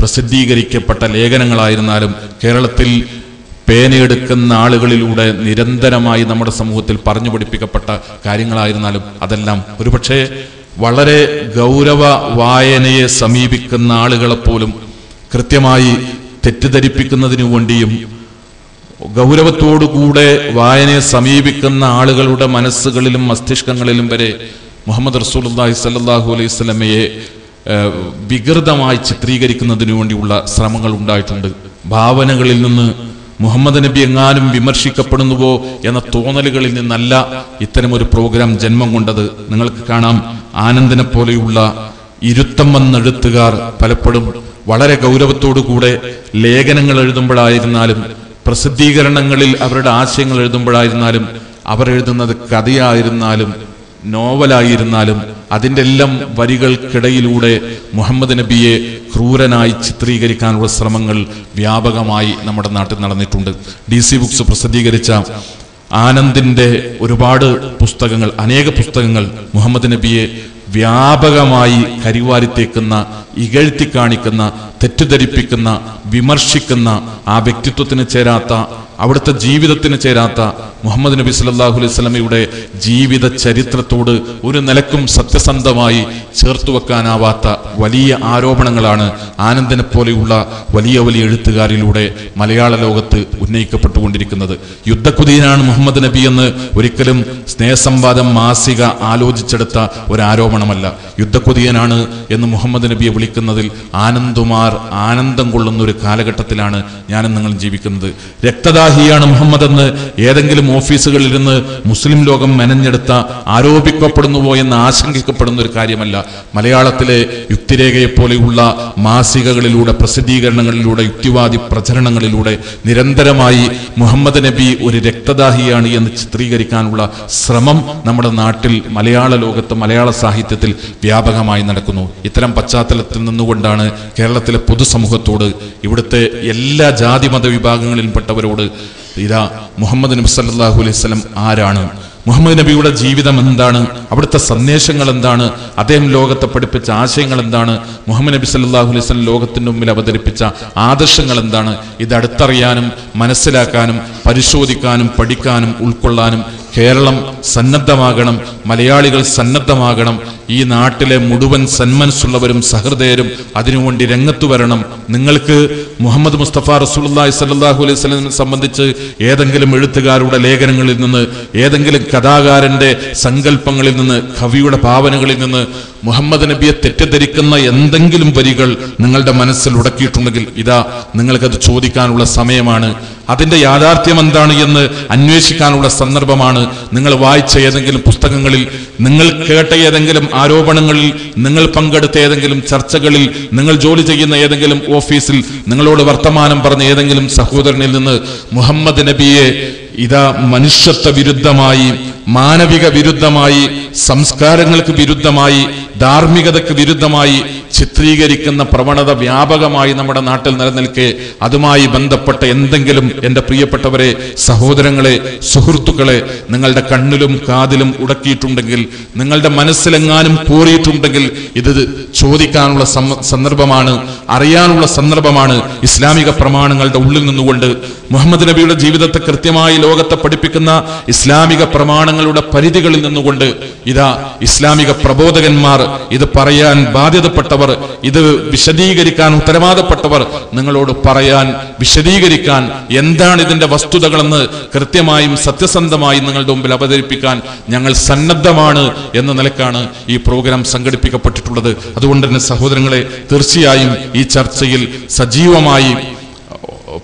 പ്രസിദ്ധീകരിക്കപ്പെട്ട ലേഖനങ്ങളായിരുന്നാലും കേരളത്തിൽ പേനയെടുക്കുന്ന ആളുകളിലൂടെ നിരന്തരമായി നമ്മുടെ സമൂഹത്തിൽ പറഞ്ഞു പഠിപ്പിക്കപ്പെട്ട കാര്യങ്ങളായിരുന്നാലും അതെല്ലാം ഒരുപക്ഷെ വളരെ ഗൗരവ വായനയെ സമീപിക്കുന്ന ആളുകളെപ്പോലും കൃത്യമായി തെറ്റിദ്ധരിപ്പിക്കുന്നതിനു വേണ്ടിയും ഗൗരവത്തോടുകൂടെ വായനയെ സമീപിക്കുന്ന ആളുകളുടെ മനസ്സുകളിലും മസ്തിഷ്കങ്ങളിലും വരെ മുഹമ്മദ് റസൂലുള്ളാഹി സ്വല്ലല്ലാഹു അലൈഹി വസല്ലമയെ വികൃതമായി ചിത്രീകരിക്കുന്നതിനു വേണ്ടിയുള്ള ശ്രമങ്ങൾ ഉണ്ടായിട്ടുണ്ട്. ഭാവനകളിൽ നിന്ന് മുഹമ്മദ് നബി എങ്ങാനും വിമർശിക്കപ്പെടുന്നുവോ എന്ന തോന്നലുകളിൽ നിന്നല്ല ഇത്തരമൊരു പ്രോഗ്രാം ജന്മം കൊണ്ടത്. നിങ്ങൾക്ക് കാണാം, ആനന്ദിനെ പോലെയുള്ള ഇരുത്തം വന്നെഴുത്തുകാർ പലപ്പോഴും വളരെ ഗൗരവത്തോടുകൂടെ ലേഖനങ്ങൾ എഴുതുമ്പോഴായിരുന്നാലും പ്രസിദ്ധീകരണങ്ങളിൽ അവരുടെ ആശയങ്ങൾ എഴുതുമ്പോഴായിരുന്നാലും അവരെഴുതുന്നത് കഥയായിരുന്നാലും നോവലായിരുന്നാലും അതിൻ്റെ എല്ലാം വരികൾക്കിടയിലൂടെ മുഹമ്മദ് നബിയെ ക്രൂരനായി ചിത്രീകരിക്കാനുള്ള ശ്രമങ്ങൾ വ്യാപകമായി നമ്മുടെ നാട്ടിൽ നടന്നിട്ടുണ്ട്. DC ബുക്സ് പ്രസിദ്ധീകരിച്ച ആനന്ദിന്റെ ഒരുപാട് പുസ്തകങ്ങൾ, അനേക പുസ്തകങ്ങൾ മുഹമ്മദ് നബിയെ വ്യാപകമായി കരിവാരിത്തേക്കുന്ന, ഇകഴ്ത്തി കാണിക്കുന്ന, തെറ്റിദ്ധരിപ്പിക്കുന്ന, വിമർശിക്കുന്ന, ആ വ്യക്തിത്വത്തിന് ചേരാത്ത, അവിടുത്തെ ജീവിതത്തിന് ചേരാത്ത, മുഹമ്മദ് നബി സല്ലല്ലാഹു അലൈഹി വസല്ലമയുടെ ജീവിത ചരിത്രത്തോട് ഒരു നിലക്കും സത്യസന്ധമായി ചേർത്തു വെക്കാനാവാത്ത വലിയ ആരോപണങ്ങളാണ് ആനന്ദിനെ പോലെയുള്ള വലിയ വലിയ എഴുത്തുകാരിലൂടെ മലയാള ലോകത്ത് ഉന്നയിക്കപ്പെട്ടുകൊണ്ടിരിക്കുന്നത്. യുദ്ധക്കുതിയനാണ് മുഹമ്മദ് നബി എന്ന് ഒരിക്കലും സ്നേഹസംവാദം മാസിക ആലോചിച്ചെടുത്ത ഒരു ആരോപണമല്ല. യുദ്ധക്കുതിയനാണ് എന്ന് മുഹമ്മദ് നബിയെ വിളിക്കുന്നതിൽ ആനന്ദുമാർ ആനന്ദം കൊള്ളുന്ന ഒരു കാലഘട്ടത്തിലാണ് ഞാനും നിങ്ങൾ ജീവിക്കുന്നത്. രക്തദാഹിയാണ് മുഹമ്മദ് എന്ന് ഏതെങ്കിലും ഓഫീസുകളിൽ ഇരുന്ന് മുസ്ലിം ലോകം മെനഞ്ഞെടുത്ത ആരോപിക്കപ്പെടുന്നുവോ എന്ന് ആശങ്കിക്കപ്പെടുന്ന ഒരു കാര്യമല്ല. മലയാളത്തിലെ യുക്തിരേഖയെ പോലെയുള്ള മാസികകളിലൂടെ, പ്രസിദ്ധീകരണങ്ങളിലൂടെ, യുക്തിവാദി പ്രചരണങ്ങളിലൂടെ നിരന്തരമായി മുഹമ്മദ് നബി ഒരു രക്തദാഹിയാണ് എന്ന് ചിത്രീകരിക്കാനുള്ള ശ്രമം നമ്മുടെ നാട്ടിൽ, മലയാള ലോകത്ത്, മലയാള സാഹിത്യത്തിൽ വ്യാപകമായി നടക്കുന്നു. ഇത്തരം പശ്ചാത്തലത്തിൽ നിന്നുകൊണ്ടാണ് കേരളത്തിലെ പൊതുസമൂഹത്തോട്, ഇവിടുത്തെ എല്ലാ ജാതി മത വിഭാഗങ്ങളിൽപ്പെട്ടവരോട് ഇതാ മുഹമ്മദ് നബി സല്ലല്ലാഹു അലൈഹി വസല്ലം ആരാണ്, മുഹമ്മദ് നബിയുടെ ജീവിതം എന്താണ്, അവിടുത്തെ സന്ദേശങ്ങൾ എന്താണ്, അദ്ദേഹം ലോകത്തെ പഠിപ്പിച്ച ആശയങ്ങൾ എന്താണ്, മുഹമ്മദ് നബി സല്ലല്ലാഹു അലൈഹി വസല്ലം ലോകത്തിന് മുമ്പിൽ അവതരിപ്പിച്ച ആദർശങ്ങൾ എന്താണ്, ഇത് അടുത്തറിയാനും മനസ്സിലാക്കാനും പരിശോധിക്കാനും പഠിക്കാനും ഉൾക്കൊള്ളാനും കേരളം സന്നദ്ധമാകണം, മലയാളികൾ സന്നദ്ധമാകണം ഈ നാട്ടിലെ മുഴുവൻ സന്മനസ്സുള്ളവരും സഹൃദയരും അതിനുവേണ്ടി രംഗത്തു വരണം. നിങ്ങൾക്ക് മുഹമ്മദ് മുസ്തഫ റസൂലുള്ളാഹി സ്വല്ലല്ലാഹു അലൈഹി വസല്ലമയെ സംബന്ധിച്ച് ഏതെങ്കിലും എഴുത്തുകാരുടെ ലേഖനങ്ങളിൽ നിന്ന്, ഏതെങ്കിലും കഥാകാരന്റെ സങ്കല്പങ്ങളിൽ നിന്ന്, കവിയുടെ ഭാവനകളിൽ നിന്ന് മുഹമ്മദ് നബിയെ തെറ്റിദ്ധരിക്കുന്ന എന്തെങ്കിലും വരികൾ നിങ്ങളുടെ മനസ്സിൽ ഉടക്കിയിട്ടുണ്ടെങ്കിൽ ഇതാ നിങ്ങൾക്കത് ചോദിക്കാനുള്ള സമയമാണ്. അതിന്റെ യാഥാർത്ഥ്യം എന്താണ് എന്ന് അന്വേഷിക്കാനുള്ള സന്ദർഭമാണ്. നിങ്ങൾ വായിച്ച ഏതെങ്കിലും പുസ്തകങ്ങളിൽ, നിങ്ങൾ കേട്ട ഏതെങ്കിലും ആരോപണങ്ങളിൽ, നിങ്ങൾ പങ്കെടുത്ത ഏതെങ്കിലും ചർച്ചകളിൽ, നിങ്ങൾ ജോലി ചെയ്യുന്ന ഏതെങ്കിലും ഓഫീസിൽ നിങ്ങളോട് വർത്തമാനം പറഞ്ഞ ഏതെങ്കിലും സഹോദരനിൽ നിന്ന് മുഹമ്മദ് നബിയെ ഇതാ മനുഷ്യത്വ വിരുദ്ധമായി, മാനവിക വിരുദ്ധമായി, സംസ്കാരങ്ങൾക്ക് വിരുദ്ധമായി, ധാർമ്മികതയ്ക്ക് വിരുദ്ധമായി ചിത്രീകരിക്കുന്ന പ്രവണത വ്യാപകമായി നമ്മുടെ നാട്ടിൽ നിലനിൽക്കെ അതുമായി ബന്ധപ്പെട്ട എന്തെങ്കിലും എൻ്റെ പ്രിയപ്പെട്ടവരെ, സഹോദരങ്ങളെ, സുഹൃത്തുക്കളെ നിങ്ങളുടെ കണ്ണിലും കാതിലും ഉടക്കിയിട്ടുണ്ടെങ്കിൽ, നിങ്ങളുടെ മനസ്സിലെങ്ങാനും കോറിയിട്ടുണ്ടെങ്കിൽ ഇത് ചോദിക്കാനുള്ള സന്ദർഭമാണ്, അറിയാനുള്ള സന്ദർഭമാണ്. ഇസ്ലാമിക പ്രമാണങ്ങളുടെ ഉള്ളിൽ നിന്നുകൊണ്ട് മുഹമ്മദ് നബിയുടെ ജീവിതത്തെ കൃത്യമായി ലോകത്തെ പഠിപ്പിക്കുന്ന ഇസ്ലാമിക പ്രമാണങ്ങളുടെ പരിധികളിൽ നിന്നുകൊണ്ട് ഇതാ ഇസ്ലാമിക പ്രബോധകന്മാർ, ഇത് പറയാൻ ബാധ്യതപ്പെട്ടവർ, ഇത് വിശദീകരിക്കാൻ ഉത്തരവാദപ്പെട്ടവർ നിങ്ങളോട് പറയാൻ, വിശദീകരിക്കാൻ, എന്താണ് ഇതിന്റെ വസ്തുതകളെന്ന് കൃത്യമായും സത്യസന്ധമായും നിങ്ങളുടെ മുമ്പിൽ അവതരിപ്പിക്കാൻ ഞങ്ങൾ സന്നദ്ധമാണ് എന്ന നിലക്കാണ് ഈ പ്രോഗ്രാം സംഘടിപ്പിക്കപ്പെട്ടിട്ടുള്ളത്. അതുകൊണ്ട് തന്നെ സഹോദരങ്ങളെ, തീർച്ചയായും ഈ ചർച്ചയിൽ സജീവമായി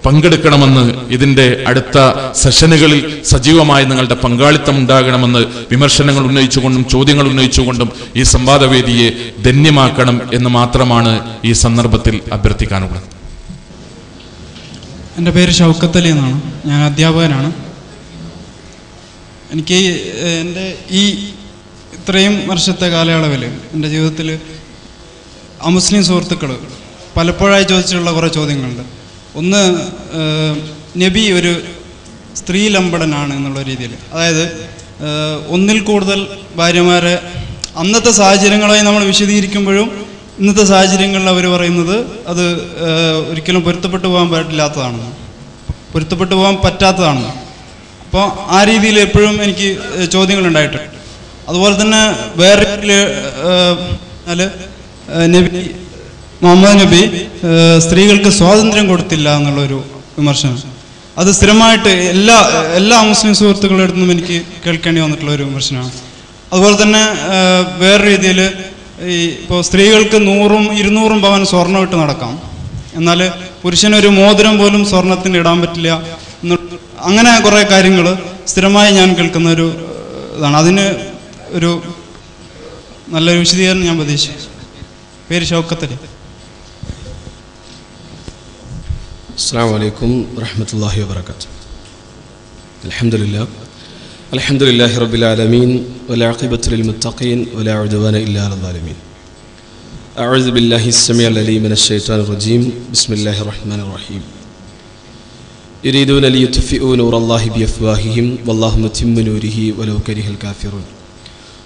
പങ്കെടുക്കണമെന്ന്, ഇതിന്റെ അടുത്ത സെഷനുകളിൽ സജീവമായി നിങ്ങളുടെ പങ്കാളിത്തം ഉണ്ടാകണമെന്ന് വിമർശനങ്ങൾ ഉന്നയിച്ചുകൊണ്ടും ചോദ്യങ്ങൾ ഉന്നയിച്ചുകൊണ്ടും ഈ സംവാദവേദിയെ ധന്യമാക്കണം എന്ന് മാത്രമാണ് ഈ സന്ദർഭത്തിൽ അഭ്യർത്ഥിക്കാനുള്ളത്. എൻ്റെ പേര് ഷൗക്കത്ത് അലി എന്നാണ്. ഞാൻ അധ്യാപകനാണ്. എനിക്ക് എൻ്റെ ഈ ഇത്രയും വർഷത്തെ കാലയളവിൽ എൻ്റെ ജീവിതത്തിൽ അമുസ്ലിം സുഹൃത്തുക്കൾ പലപ്പോഴായി ചോദിച്ചിട്ടുള്ള കുറേ ചോദ്യങ്ങളുണ്ട്. ഒന്ന്, നബി ഒരു സ്ത്രീ ലംബടനാണ് എന്നുള്ള രീതിയിൽ, അതായത് ഒന്നിൽ കൂടുതൽ ഭാര്യമാരെ അന്നത്തെ സാഹചര്യങ്ങളായി നമ്മൾ വിശദീകരിക്കുമ്പോഴും ഇന്നത്തെ സാഹചര്യങ്ങളിൽ അവർ പറയുന്നത് അത് ഒരിക്കലും പൊരുത്തപ്പെട്ടു പോകാൻ പറ്റില്ലാത്തതാണെന്ന്, പൊരുത്തപ്പെട്ടു പോകാൻ പറ്റാത്തതാണെന്ന്. അപ്പോൾ ആ രീതിയിൽ എപ്പോഴും എനിക്ക് ചോദ്യങ്ങളുണ്ടായിട്ടുണ്ട്. അതുപോലെ തന്നെ വേറെ നബി മുഹമ്മദ് നബി സ്ത്രീകൾക്ക് സ്വാതന്ത്ര്യം കൊടുത്തില്ല എന്നുള്ളൊരു വിമർശനം, അത് സ്ഥിരമായിട്ട് എല്ലാ മുസ്ലിം സുഹൃത്തുക്കളുടെ അടുത്ത് നിന്നും എനിക്ക് കേൾക്കേണ്ടി വന്നിട്ടുള്ള ഒരു വിമർശനമാണ്. അതുപോലെ തന്നെ വേറെ രീതിയിൽ ഇപ്പോൾ സ്ത്രീകൾക്ക് 100-200 പവൻ സ്വർണ്ണം ഇട്ട് നടക്കാം, എന്നാൽ പുരുഷനൊരു മോതിരം പോലും സ്വർണത്തിന് ഇടാൻ പറ്റില്ല. അങ്ങനെ കുറേ കാര്യങ്ങൾ സ്ഥിരമായി ഞാൻ കേൾക്കുന്ന ഒരു ഇതാണ്. അതിന് ഒരു നല്ലൊരു വിശദീകരണം ഞാൻ പ്രതീക്ഷിച്ചു. പേര് ഷൗക്കത്ത് അലി. അസ്സലാമു അലൈക്കും വറഹ്മത്തുള്ളാഹി വബറകാതുഹു. അൽഹംദുലില്ലാഹി റബ്ബിൽ ആലമീൻ വൽആഖിബത്തു ലിൽ മുത്തഖീൻ വലാ ഉദ്വാന ഇല്ലാ അലൽ സാലിമീൻ. അഊദു ബില്ലാഹി അസ്സമീഉൽ അലീം മിനശ് ശൈത്വാനിർ റജീം. ബിസ്മില്ലാഹിർ റഹ്മാനിർ റഹീം. യുരീദൂന ലിയുത്ഫിഉ നൂറല്ലാഹി ബിഅഫ്വാഹിഹിം വല്ലാഹു മുതിമ്മു നൂരിഹി വലൗ കരിഹൽ കാഫിറൂൻ.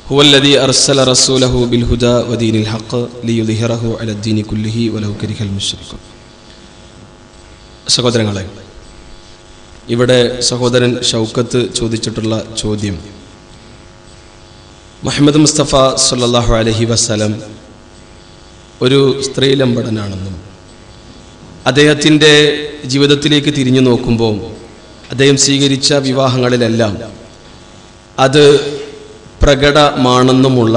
ഹുവല്ലദീ അർസല റസൂലഹു ബിൽ ഹുദാ വദീനിൽ ഹഖ് ലിയുദ്ഹിറഹു അലദ്ദീനി കുല്ലിഹി വലൗ കരിഹൽ മുശ്രികൂൻ. സഹോദരങ്ങളെ, ഇവിടെ സഹോദരൻ ഷൗക്കത്ത് ചോദിച്ചിട്ടുള്ള ചോദ്യം, മുഹമ്മദ് മുസ്തഫ സല്ലല്ലാഹു അലൈഹി വസല്ലം ഒരു സ്ത്രീലമ്പടനാണെന്നും അദ്ദേഹത്തിൻ്റെ ജീവിതത്തിലേക്ക് തിരിഞ്ഞു നോക്കുമ്പോൾ അദ്ദേഹം സ്വീകരിച്ച വിവാഹങ്ങളിലെല്ലാം അത് പ്രകടമാണെന്നുമുള്ള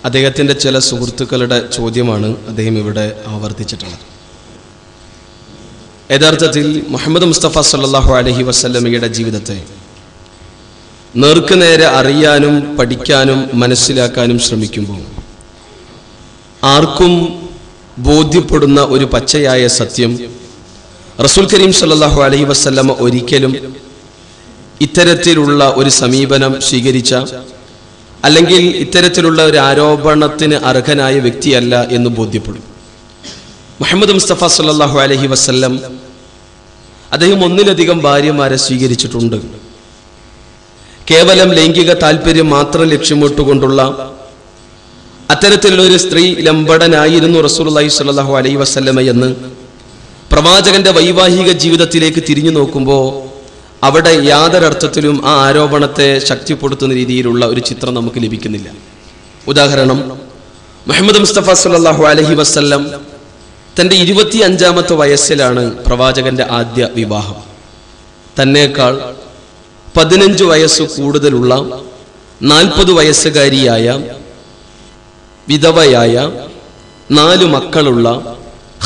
അദ്ദേഹത്തിൻ്റെ ചില സുഹൃത്തുക്കളുടെ ചോദ്യമാണ് അദ്ദേഹം ഇവിടെ ആവർത്തിച്ചിട്ടുള്ളത്. യഥാർത്ഥത്തിൽ മുഹമ്മദ് മുസ്തഫ സല്ലല്ലാഹു അലൈഹി വസല്ലമയുടെ ജീവിതത്തെ നേർക്കുനേരെ അറിയാനും പഠിക്കാനും മനസ്സിലാക്കാനും ശ്രമിക്കുമ്പോൾ ആർക്കും ബോധ്യപ്പെടുന്ന ഒരു പച്ചയായ സത്യം, റസൂൽ കരീം സല്ലല്ലാഹു അലൈഹി വസല്ലമ ഒരിക്കലും ഇത്തരത്തിലുള്ള ഒരു സമീപനം സ്വീകരിച്ച അല്ലെങ്കിൽ ഇത്തരത്തിലുള്ള ഒരു ആരോപണത്തിന് അർഹനായ വ്യക്തിയല്ല എന്ന് ബോധ്യപ്പെടും. മുഹമ്മദ് മുസ്തഫ സല്ലല്ലാഹു അലൈഹി വസല്ലം അദ്ദേഹം ഒന്നിലധികം ഭാര്യമാരെ സ്വീകരിച്ചിട്ടുണ്ട്. കേവലം ലൈംഗിക താല്പര്യം മാത്രം ലക്ഷ്യമിട്ടുകൊണ്ടുള്ള അത്തരത്തിലുള്ള ഒരു സ്ത്രീ ലംബടനായിരുന്നു റസൂലുള്ളാഹി സ്വല്ലല്ലാഹു അലൈഹി വസല്ലമ എന്ന് പ്രവാചകന്റെ വൈവാഹിക ജീവിതത്തിലേക്ക് തിരിഞ്ഞു നോക്കുമ്പോൾ അവിടെ യാതൊരർത്ഥത്തിലും ആ ആരോപണത്തെ ശക്തിപ്പെടുത്തുന്ന രീതിയിലുള്ള ഒരു ചിത്രം നമുക്ക് ലഭിക്കുന്നില്ല. ഉദാഹരണം, മുഹമ്മദ് മുസ്തഫ സല്ലല്ലാഹു അലൈഹി വസല്ലം തൻ്റെ 25-ാമത്തെ വയസ്സിലാണ് പ്രവാചകന്റെ ആദ്യ വിവാഹം. തന്നേക്കാൾ 15 വയസ്സ് കൂടുതലുള്ള 40 വയസ്സുകാരിയായ വിധവയായ 4 മക്കളുള്ള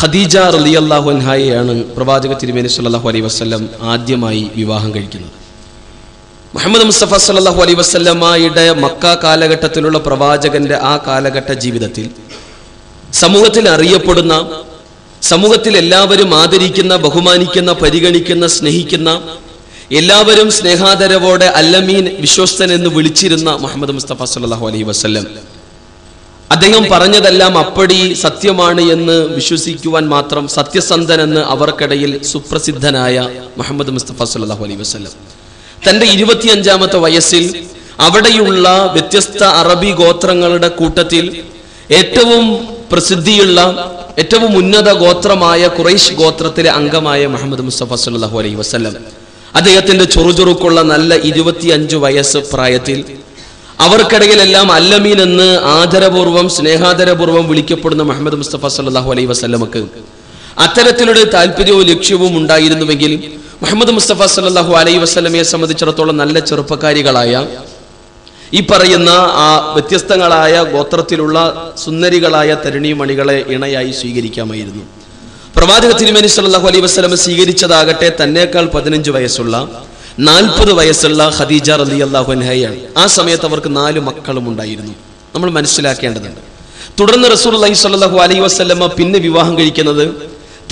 ഖദീജ റളിയല്ലാഹു അൻഹയെയാണ് പ്രവാചക തിരുമേനി സല്ലല്ലാഹു അലൈഹി വസല്ലം ആദ്യമായി വിവാഹം കഴിക്കുന്നത്. മുഹമ്മദ് മുസ്തഫ സല്ലല്ലാഹു അലൈഹി വസല്ലമയുടെ മക്ക കാലഘട്ടത്തിലുള്ള പ്രവാചകന്റെ ആ കാലഘട്ട ജീവിതത്തിൽ സമൂഹത്തിൽ അറിയപ്പെടുന്ന, സമൂഹത്തിൽ എല്ലാവരും ആദരിക്കുന്ന, ബഹുമാനിക്കുന്ന, പരിഗണിക്കുന്ന, സ്നേഹിക്കുന്ന, എല്ലാവരും സ്നേഹാദരവോടെ അല്ലമീൻ, വിശ്വസ്തൻ എന്ന് വിളിച്ചിരുന്ന മുഹമ്മദ് മുസ്തഫ സല്ലല്ലാഹു അലൈഹി വസല്ലം അദ്ദേഹം പറഞ്ഞതെല്ലാം അപ്പടി സത്യമാണ് എന്ന് വിശ്വസിക്കുവാൻ മാത്രം സത്യസന്ധൻ എന്ന് അവർക്കിടയിൽ സുപ്രസിദ്ധനായ മുഹമ്മദ് മുസ്തഫ സല്ലല്ലാഹു അലൈഹി വസല്ലം തൻ്റെ 25-ാമത്തെ വയസ്സിൽ അവിടെയുള്ള വ്യത്യസ്ത അറബി ഗോത്രങ്ങളുടെ കൂട്ടത്തിൽ ഏറ്റവും പ്രസിദ്ധിയുള്ള, ഏറ്റവും ഉന്നത ഗോത്രമായ ഖുറൈശ് ഗോത്രത്തിലെ അംഗമായ മുഹമ്മദ് മുസ്തഫ സല്ലല്ലാഹു അലൈഹി വസല്ലം അദ്ദേഹത്തിന്റെ ചൊറുചൊറുക്കുള്ള നല്ല 25 വയസ്സ് പ്രായത്തിൽ അവർക്കിടയിലെല്ലാം അല്ലമീൻ എന്ന് ആദരപൂർവ്വം, സ്നേഹാദരപൂർവ്വം വിളിക്കപ്പെടുന്ന മുഹമ്മദ് മുസ്തഫ സല്ലല്ലാഹു അലൈഹി വസല്ലമക്ക് അത്തരത്തിലൊരു താല്പര്യവും ലക്ഷ്യവും ഉണ്ടായിരുന്നുവെങ്കിൽ മുഹമ്മദ് മുസ്തഫ സല്ലല്ലാഹു അലൈഹി വസല്ലമയെ സംബന്ധിച്ചിടത്തോളം നല്ല ചെറുപ്പക്കാരികളായ ഈ പറയുന്ന ആ വ്യത്യസ്തങ്ങളായ ഗോത്രത്തിലുള്ള സുന്ദരികളായ തരുണീമണികളെ ഇണയായി സ്വീകരിക്കാമായിരുന്നു. പ്രവാചക തിരുമേനി സല്ലല്ലാഹു അലൈഹി വസല്ലം സ്വീകരിച്ചതാകട്ടെ തന്നേക്കാൾ 15 വയസ്സുള്ള 40 വയസ്സുള്ള ഖദീജ റളിയല്ലാഹു അൻഹയാണ്. ആ സമയത്ത് അവർക്ക് 4 മക്കളും ഉണ്ടായിരുന്നു. നമ്മൾ മനസ്സിലാക്കേണ്ടതുണ്ട്. തുടർന്ന് റസൂലുള്ളാഹി സ്വല്ലല്ലാഹു അലൈഹി വസല്ലമ പിന്നെ വിവാഹം കഴിക്കുന്നത്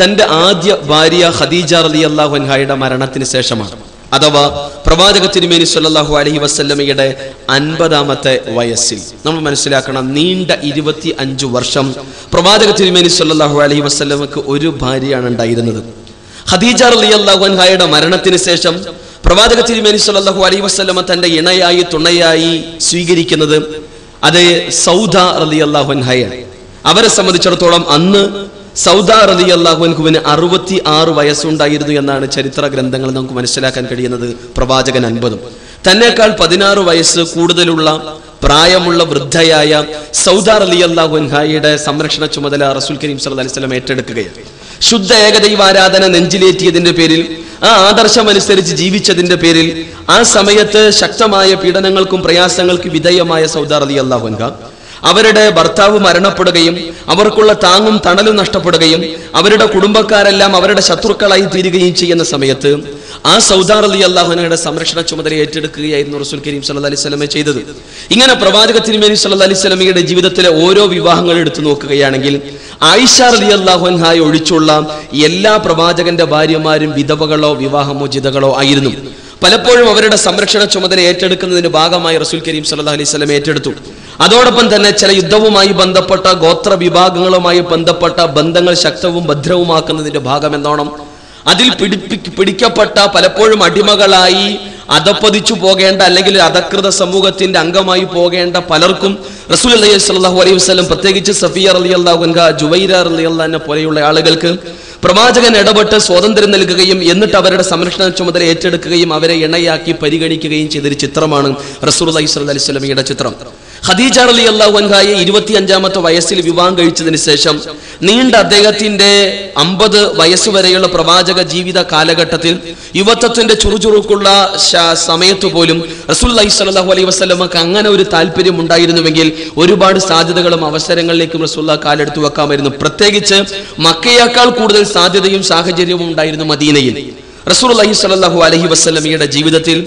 തന്റെ ആദ്യ ഭാര്യ ഖദീജ റളിയല്ലാഹു അൻഹയുടെ മരണത്തിന് ശേഷമാണ്. അഥവാ പ്രവാചക തിരുമേനി സല്ലല്ലാഹു അലൈഹി വസല്ലമയുടെ 50-ാമത്തെ വയസ്സിൽ. നമ്മൾ മനസ്സിലാക്കണം, നീണ്ട 25 വർഷം പ്രവാചക തിരുമേനി സല്ലല്ലാഹു അലൈഹി വസല്ലമക്ക് ഒരു ഭാര്യയാണ് ഉണ്ടായിരുന്നത്. ഖദീജ റളിയല്ലാഹു അൻഹയുടെ മരണത്തിന് ശേഷം പ്രവാചക തിരുമേനി സല്ലല്ലാഹു അലൈഹി വസല്ലമ തന്റെ ഇണയായി, തുണയായി സ്വീകരിക്കുന്നത് അത് സൗദ റളിയല്ലാഹു അൻഹയാണ്. അവരെ സംബന്ധിച്ചിടത്തോളം അന്ന് സൗദ റളിയല്ലാഹു അൻഹുവിന് 66 വയസ്സുണ്ടായിരുന്നു എന്നാണ് ചരിത്ര ഗ്രന്ഥങ്ങൾ നമുക്ക് മനസ്സിലാക്കാൻ കഴിയുന്നത്. പ്രവാചകൻ 50. തന്നേക്കാൾ 16 വയസ്സ് കൂടുതലുള്ള പ്രായമുള്ള വൃദ്ധയായ സൗദ റളിയല്ലാഹു അൻഹയുടെ സംരക്ഷണ ചുമതല റസൂൽ കരീം സല്ലല്ലാഹു അലൈഹി വസല്ലം ഏറ്റെടുക്കുകയാണ്. ശുദ്ധ ഏകദൈവാരാധന നെഞ്ചിലേറ്റിയതിന്റെ പേരിൽ, ആ ആദർശമനുസരിച്ച് ജീവിച്ചതിന്റെ പേരിൽ ആ സമയത്ത് ശക്തമായ പീഡനങ്ങൾക്കും പ്രയാസങ്ങൾക്കും വിധേയമായ സൗദ റളിയല്ലാഹു അൻഹ അവരുടെ ഭർത്താവ് മരണപ്പെടുകയും അവർക്കുള്ള താങ്ങും തണലും നഷ്ടപ്പെടുകയും അവരുടെ കുടുംബക്കാരെല്ലാം അവരുടെ ശത്രുക്കളായി തീരുകയും ചെയ്യുന്ന സമയത്ത് ആ സൗദ റളിയല്ലാഹു അൻഹയുടെ സംരക്ഷണ ചുമതല ഏറ്റെടുക്കുകയായിരുന്നു റസൂൽ കരീം സല്ലല്ലാഹു അലൈഹി വസല്ലം ചെയ്തത്. ഇങ്ങനെ പ്രവാചക തിരുമേനി സല്ലല്ലാഹു അലൈഹി വസല്ലമയുടെ ജീവിതത്തിലെ ഓരോ വിവാഹങ്ങൾ എടുത്തു നോക്കുകയാണെങ്കിൽ ആയിഷ റളിയല്ലാഹു അൻഹയെ ഒഴിച്ചുള്ള എല്ലാ പ്രവാചകന്റെ ഭാര്യമാരും വിധവകളോ വിവാഹമോചിതകളോ ആയിരുന്നു. പലപ്പോഴും അവരുടെ സംരക്ഷണ ചുമതല ഏറ്റെടുക്കുന്നതിന്റെ ഭാഗമായി റസൂൽ കരീം സല്ലല്ലാഹു അലൈഹി വസല്ലം ഏറ്റെടുത്തു. അതോടൊപ്പം തന്നെ ചില യുദ്ധവുമായി ബന്ധപ്പെട്ട ഗോത്ര വിഭാഗങ്ങളുമായി ബന്ധപ്പെട്ട ബന്ധങ്ങൾ ശക്തവും ഭദ്രവുമാക്കുന്നതിന്റെ ഭാഗം എന്നോണം അതിൽ പിടിക്കപ്പെട്ട പലപ്പോഴും അടിമകളായി അധപ്പതിച്ചു പോകേണ്ട, അല്ലെങ്കിൽ അധകൃത സമൂഹത്തിന്റെ അംഗമായി പോകേണ്ട പലർക്കും റസൂലുള്ളാഹി സ്വല്ലല്ലാഹു അലൈഹി വസല്ലം, പ്രത്യേകിച്ച് സഫിയ റളിയല്ലാഹു അൻഹ, ജുവൈര റളിയല്ലാഹു അൻഹ പോലെയുള്ള ആളുകൾക്ക് പ്രവാചകൻ ഇടപെട്ട് സ്വാതന്ത്ര്യം നൽകുകയും എന്നിട്ട് അവരുടെ സംരക്ഷണ ചുമതല ഏറ്റെടുക്കുകയും അവരെ ഇണയാക്കി പരിഗണിക്കുകയും ചെയ്തൊരു ചിത്രമാണ് റസൂലുള്ളാഹി സ്വല്ലല്ലാഹു അലൈഹി വസല്ലമയുടെ ചിത്രം. ഖദീജ റളിയല്ലാഹു അൻഹയെ 25-ാമത്തെ വയസ്സിൽ വിവാഹം കഴിച്ചതിന് ശേഷം നീണ്ട അദ്ദേഹത്തിന്റെ 50 വയസ്സ് വരെയുള്ള പ്രവാചക ജീവിത കാലഘട്ടത്തിൽ യുവത്വത്തിന്റെ ചുറുചുറുക്കുള്ള സമയത്ത് പോലും റസൂലുള്ളാഹി സ്വല്ലല്ലാഹു അലൈഹി വസല്ലമക്ക് അങ്ങനെ ഒരു താല്പര്യം ഉണ്ടായിരുന്നുവെങ്കിൽ ഒരുപാട് സാധ്യതകളും അവസരങ്ങളിലേക്കും റസൂലുള്ളാഹി കാലെടുത്തു വെക്കാമായിരുന്നു. പ്രത്യേകിച്ച് മക്കയേക്കാൾ കൂടുതൽ സാധ്യതയും സാഹചര്യവും ഉണ്ടായിരുന്നു മദീനയിൽ. റസൂലുള്ളാഹി സ്വല്ലല്ലാഹു അലൈഹി വസല്ലമയുടെ ജീവിതത്തിൽ,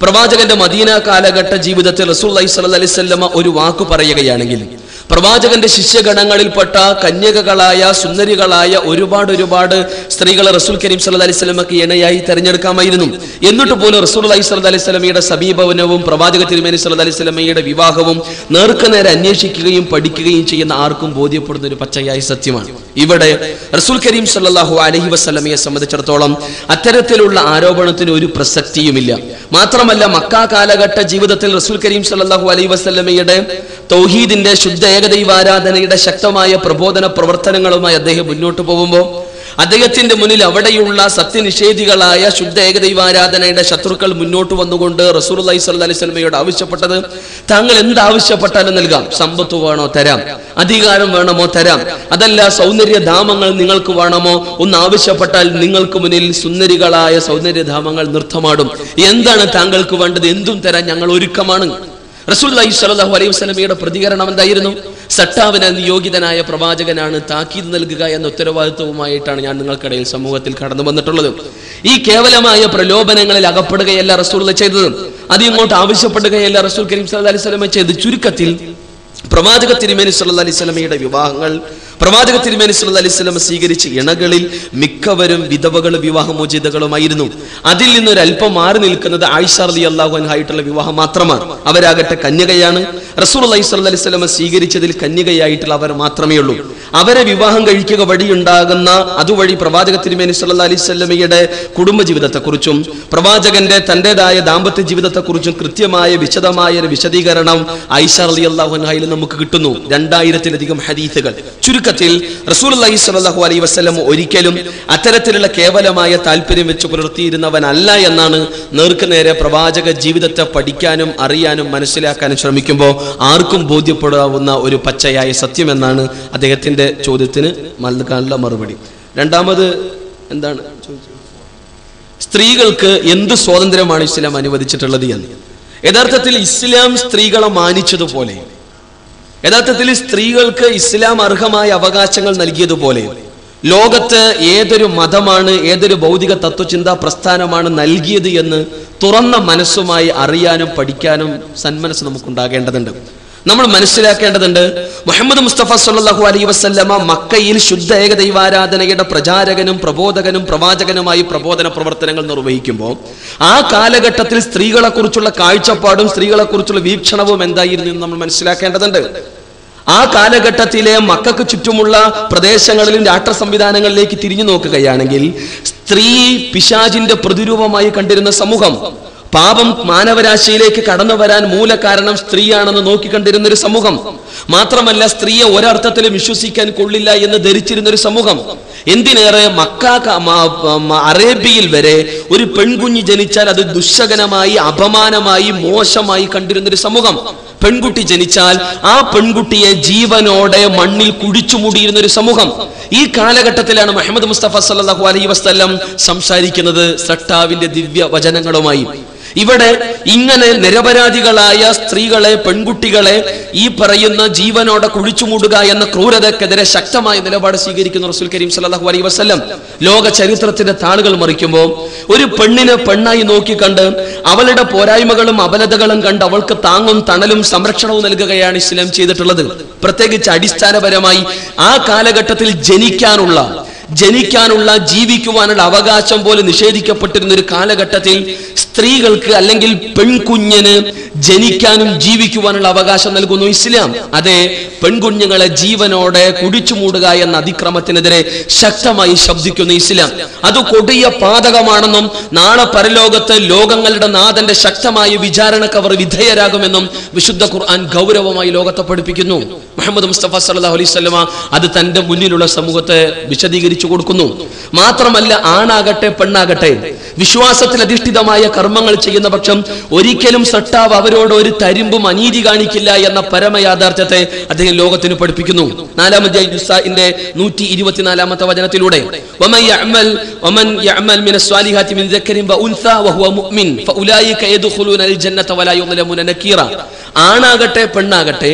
പ്രവാചകന്റെ മദീന കാലഘട്ട ജീവിതത്തിൽ റസൂലുള്ളാഹി സ്വല്ലല്ലാഹു അലൈഹി വസല്ലമ ഒരു വാക്ക് പറയുകയാണെങ്കിൽ പ്രവാചകന്റെ ശിഷ്യഗണങ്ങളിൽപ്പെട്ട കന്യകകളായ സുന്ദരികളായ ഒരുപാട് സ്ത്രീകളെ റസൂൽ കരീം സല്ലല്ലാഹു അലൈഹി വസല്ലമക്ക് ഇണയായി തെരഞ്ഞെടുക്കാമായിരുന്നു. എന്നിട്ട് പോലും റസൂലുള്ളാഹി സ്വല്ലല്ലാഹു അലൈഹി വസല്ലമയുടെ സമീപനവും പ്രവാചക തിരുമേനി സല്ലല്ലാഹു അലൈഹി വസല്ലമയുടെ വിവാഹവും നേർക്കുനേരെ അന്വേഷിക്കുകയും പഠിക്കുകയും ചെയ്യുന്ന ആർക്കും ബോധ്യപ്പെടുന്ന ഒരു പച്ചയായ സത്യമാണ്. ഇവിടെ റസൂൽ കരീം സല്ലല്ലാഹു അലൈഹി വസല്ലമയെ സംബന്ധിച്ചിടത്തോളം അത്തരത്തിലുള്ള ആരോപണത്തിന് ഒരു പ്രസക്തിയുമില്ല. മാത്രമല്ല, മക്ക കാലഘട്ട ജീവിതത്തിൽ റസൂൽ കരീം സല്ലല്ലാഹു അലൈഹി വസല്ലമയുടെ തൗഹീദിന്റെ, ശുദ്ധ ഏകദൈവാരാധനയുടെ ശക്തമായ പ്രബോധന പ്രവർത്തനങ്ങളുമായി അദ്ദേഹം മുന്നോട്ട് പോകുമ്പോൾ അദ്ദേഹത്തിന്റെ മുന്നിൽ അവിടെയുള്ള സത്യനിഷേധികളായ ശുദ്ധ ഏകദൈവാരാധനയുടെ ശത്രുക്കൾ മുന്നോട്ട് വന്നുകൊണ്ട് റസൂലുള്ളാഹി സ്വല്ലല്ലാഹി അലൈഹി വസല്ലമയോട് ആവശ്യപ്പെട്ടത്, താങ്കൾ എന്താവശ്യപ്പെട്ടാലും നൽകാം. സമ്പത്ത് വേണോ തരാം, അധികാരം വേണമോ തരാം, അതല്ല സൗന്ദര്യധാമങ്ങൾ നിങ്ങൾക്ക് വേണമോ ഒന്ന് ആവശ്യപ്പെട്ടാൽ നിങ്ങൾക്ക് മുന്നിൽ സുന്ദരികളായ സൗന്ദര്യധാമങ്ങൾ നൃത്തമാടും. എന്താണ് താങ്കൾക്ക് വേണ്ടത്, എന്തും തരാൻ ഞങ്ങൾ ഒരുക്കമാണ്. റസൂലുള്ളാഹി സ്വല്ലല്ലാഹു അലൈഹി വസല്ലമയുടെ പ്രതികരണം എന്തായിരുന്നു? സട്ടാവിന് നിയോഗിതനായ പ്രവാചകനാണ്, താക്കീത് നൽകുക എന്ന ഉത്തരവാദിത്വവുമായിട്ടാണ് ഞാൻ നിങ്ങൾക്കിടയിൽ സമൂഹത്തിൽ കടന്നു വന്നിട്ടുള്ളത്. ഈ കേവലമായ പ്രലോഭനങ്ങളിൽ അകപ്പെടുകയല്ല റസൂൽ ചെയ്തത്, അത് ഇങ്ങോട്ട് ആവശ്യപ്പെടുകയല്ല റസൂൽ കരീം സല്ലല്ലാഹു അലൈഹി വസല്ലമ ചെയ്തത്. ചുരുക്കത്തിൽ പ്രവാചക തിരുമേനി സല്ലല്ലാഹു അലൈഹി വസല്ലമയുടെ വിവാഹങ്ങൾ, പ്രവാചക തിരുമേനി സല്ലല്ലാഹു അലൈഹി വസല്ലമ സ്വീകരിച്ച ഇണകളിൽ മിക്കവരും വിധവകൾ, വിവാഹമോചിതകളുമായിരുന്നു. അതിൽ നിന്നൊരല്പം മാറി നിൽക്കുന്നത് ആയിഷ റളിയല്ലാഹു അൻഹായിട്ടുള്ള വിവാഹം മാത്രമാണ്. അവരാകട്ടെ കന്യകയാണ്. റസൂലുള്ളാഹി സ്വല്ലല്ലാഹു അലൈഹി വസല്ലമ സ്വീകരിച്ചതിൽ കന്യകയായിട്ടുള്ള അവർ മാത്രമേ ഉള്ളൂ. അവരെ വിവാഹം കഴിക്കുക വഴിയുണ്ടാകുന്ന അതുവഴി പ്രവാചക തിരുമേനി സല്ലല്ലാഹു അലൈഹി വസല്ലമയുടെ കുടുംബജീവിതത്തെക്കുറിച്ചും പ്രവാചകന്റെ തന്റേതായ ദാമ്പത്യ ജീവിതത്തെക്കുറിച്ചും കൃത്യമായ വിശദമായ ഒരു വിശദീകരണം ആയിഷ റളിയല്ലാഹു അൻഹയിൽ നമുക്ക് കിട്ടുന്നു. 2000-ലധികം ഹദീസുകൾ. ചുരുക്കത്തിൽ റസൂലുള്ളാഹി സ്വല്ലല്ലാഹു അലൈഹി വസല്ലം ഒരിക്കലും അത്തരത്തിലുള്ള കേവലമായ താല്പര്യം വെച്ച് പുലർത്തിയിരുന്നവനല്ല എന്നാണ് നേർക്കുനേരെ പ്രവാചക ജീവിതത്തെ പഠിക്കാനും അറിയാനും മനസ്സിലാക്കാനും ശ്രമിക്കുമ്പോൾ ആർക്കും ബോധ്യപ്പെടാവുന്ന ഒരു പച്ചയായ സത്യമെന്നാണ് അദ്ദേഹത്തിന്റെ ചോദ്യത്തിന് നൽകാനുള്ള മറുപടി. രണ്ടാമത് എന്താണ് ചോദിച്ചത്? സ്ത്രീകൾക്ക് എന്ത് സ്വാതന്ത്ര്യമാണ് ഇസ്ലാം അനുവദിച്ചിട്ടുള്ളത് എന്ന്. യഥാർത്ഥത്തിൽ ഇസ്ലാം സ്ത്രീകളെ മാനിച്ചതുപോലെ, യഥാർത്ഥത്തിൽ സ്ത്രീകൾക്ക് ഇസ്ലാം അർഹമായ അവകാശങ്ങൾ നൽകിയതുപോലെ ലോകത്ത് ഏതൊരു മതമാണ്, ഏതൊരു ഭൗതിക തത്വചിന്താ പ്രസ്ഥാനമാണ് നൽകിയത് എന്ന് തുറന്ന മനസ്സുമായി അറിയാനും പഠിക്കാനും സന്മനസ് നമുക്കുണ്ടാകേണ്ടതുണ്ട്. നമ്മൾ മനസ്സിലാക്കേണ്ടതുണ്ട്, മുഹമ്മദ് മുസ്തഫ സല്ലല്ലാഹു അലൈഹി വസല്ലമ മക്കയിൽ ശുദ്ധ ഏകദൈവാരാധനയുടെ പ്രചാരകനും പ്രബോധകനും പ്രവാചകനുമായി പ്രബോധന പ്രവർത്തനങ്ങൾ നിർവഹിക്കുമ്പോൾ ആ കാലഘട്ടത്തിൽ സ്ത്രീകളെ കുറിച്ചുള്ള കാഴ്ചപ്പാടും സ്ത്രീകളെ കുറിച്ചുള്ള വീക്ഷണവും എന്തായിരുന്നു എന്ന് നമ്മൾ മനസ്സിലാക്കേണ്ടതുണ്ട്. ആ കാലഘട്ടത്തിലെ മക്കൾക്ക് ചുറ്റുമുള്ള പ്രദേശങ്ങളിലും രാഷ്ട്ര സംവിധാനങ്ങളിലേക്ക് തിരിഞ്ഞു നോക്കുകയാണെങ്കിൽ സ്ത്രീ പിശാചിന്റെ പ്രതിരൂപമായി കണ്ടിരുന്ന സമൂഹം, പാപം മാനവരാശിയിലേക്ക് കടന്നു വരാൻ മൂലകാരണം സ്ത്രീയാണെന്ന് നോക്കിക്കണ്ടിരുന്ന ഒരു സമൂഹം, മാത്രമല്ല സ്ത്രീയെ ഒരർത്ഥത്തിലും വിശ്വസിക്കാൻ കൊള്ളില്ല എന്ന് ധരിച്ചിരുന്ന ഒരു സമൂഹം. എന്തിനേറെ അറേബ്യയിൽ വരെ ഒരു പെൺകുഞ്ഞ് ജനിച്ചാൽ അത് ദുശ്ശകനമായി, അപമാനമായി, മോശമായി കണ്ടിരുന്നൊരു സമൂഹം. പെൺകുട്ടി ജനിച്ചാൽ ആ പെൺകുട്ടിയെ ജീവനോടെ മണ്ണിൽ കുഴിച്ചു മൂടിയിരുന്ന ഒരു സമൂഹം. ഈ കാലഘട്ടത്തിലാണ് മുഹമ്മദ് മുസ്തഫ സല്ലല്ലാഹു അലൈഹി വസല്ലം സംസാരിക്കുന്നത് സട്ടാവിന്റെ ദിവ്യ വചനങ്ങളുമായി. ഇവിടെ ഇങ്ങനെ നിരപരാധികളായ സ്ത്രീകളെ, പെൺകുട്ടികളെ ഈ പറയുന്ന ജീവനോടെ കുഴിച്ചുമൂടുക എന്ന ക്രൂരതക്കെതിരെ ശക്തമായ നിലപാട് സ്വീകരിക്കുന്ന റസൂൽ കരീം സല്ലല്ലാഹു അലൈഹി വസല്ലം ലോക ചരിത്രത്തിന്റെ താളുകൾ മറിക്കുമ്പോൾ ഒരു പെണ്ണിനെ പെണ്ണായി നോക്കിക്കണ്ട് അവളുടെ പോരായ്മകളും അബലതകളും കണ്ട് അവൾക്ക് താങ്ങും തണലും സംരക്ഷണവും നൽകുകയാണ് ഇസ്ലാം ചെയ്തിട്ടുള്ളത്. പ്രത്യേകിച്ച് അടിസ്ഥാനപരമായി ആ കാലഘട്ടത്തിൽ ജനിക്കാനുള്ള ജീവിക്കുവാനുള്ള അവകാശം പോലും നിഷേധിക്കപ്പെട്ടിരുന്ന ഒരു കാലഘട്ടത്തിൽ സ്ത്രീകൾക്ക് അല്ലെങ്കിൽ പെൺകുഞ്ഞിന് ജനിക്കാനും ജീവിക്കുവാനുള്ള അവകാശം നൽകുന്നു ഇസ്ലാം. അതെ, പെൺകുഞ്ഞുങ്ങളെ ജീവനോടെ കുടിച്ചു മൂടുക എന്ന അതിക്രമത്തിനെതിരെ ശക്തമായി ശബ്ദിക്കുന്നു ഇസ്ലാം. അത് കൊടിയ പാതകമാണെന്നും നാളെ പരലോകത്ത് ലോകങ്ങളുടെ നാഥന്റെ ശക്തമായ വിചാരണക്ക് അവർ വിധേയരാകുമെന്നും വിശുദ്ധ ഖുർആൻ ഗൗരവമായി ലോകത്തെ പഠിപ്പിക്കുന്നു. മുഹമ്മദ് മുസ്തഫ സല്ലല്ലാഹു അലൈഹി വസല്ലമ അത് തന്റെ മുന്നിലുള്ള സമൂഹത്തെ വിശദീകരിച്ചു കൊടുക്കുന്നു. മാത്രമല്ല, ആണാകട്ടെ പെണ്ണാകട്ടെ വിശ്വാസത്തിൽ അധിഷ്ഠിതമായ കർമ്മങ്ങൾ ചെയ്യുന്ന പക്ഷം ഒരിക്കലും സട്ടാവ് അവരോട് ഒരു തരിമ്പും അനീതി കാണിക്കില്ല എന്ന പരമയാഥാർത്ഥ്യത്തെ അദ്ദേഹം ലോകത്തിന് പഠിപ്പിക്കുന്നു. 4-ാം അധ്യായം നിസാഇന്റെ 124-ാമത്തെ വചനത്തിലൂടെ വമൻ യഅമൽ മിനസ് സ്വാലിഹാത്തി മിൻ ദക്കരിൻ വഉൻസാ വഹുവ മുഅ്മിൻ ഫഉലൈക യദ്ഖുലൂനൽ ജന്നത വലാ യുദ്ലമുന നകീറ. ആണാകട്ടെ പെണ്ണാകട്ടെ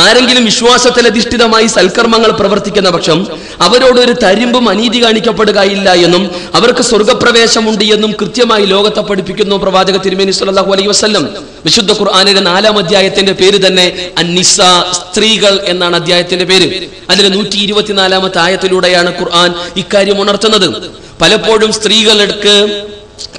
ആരെങ്കിലും വിശ്വാസത്തിൽ അധിഷ്ഠിതമായി സൽക്കർമ്മങ്ങൾ പ്രവർത്തിക്കുന്ന പക്ഷം അവരോട് ഒരു തരിമ്പും അനീതി കാണിക്കപ്പെടുകയില്ല എന്നും അവർക്ക് സ്വർഗപ്രവേശമുണ്ട് എന്നും കൃത്യമായി ലോകത്തെ പഠിപ്പിക്കുന്നു പ്രവാചക തിരുമേനി സല്ലല്ലാഹു അലൈഹി വസല്ലം. വിശുദ്ധ ഖുർആനിലെ 4-ാം അധ്യായത്തിന്റെ പേര് തന്നെ അന്നിസാ, സ്ത്രീകൾ എന്നാണ് അധ്യായത്തിന്റെ പേര്. അതിലെ 124-ാമത്തെ ആയത്തിലൂടെയാണ് ഖുർആൻ ഇക്കാര്യം ഉണർത്തുന്നത്. പലപ്പോഴും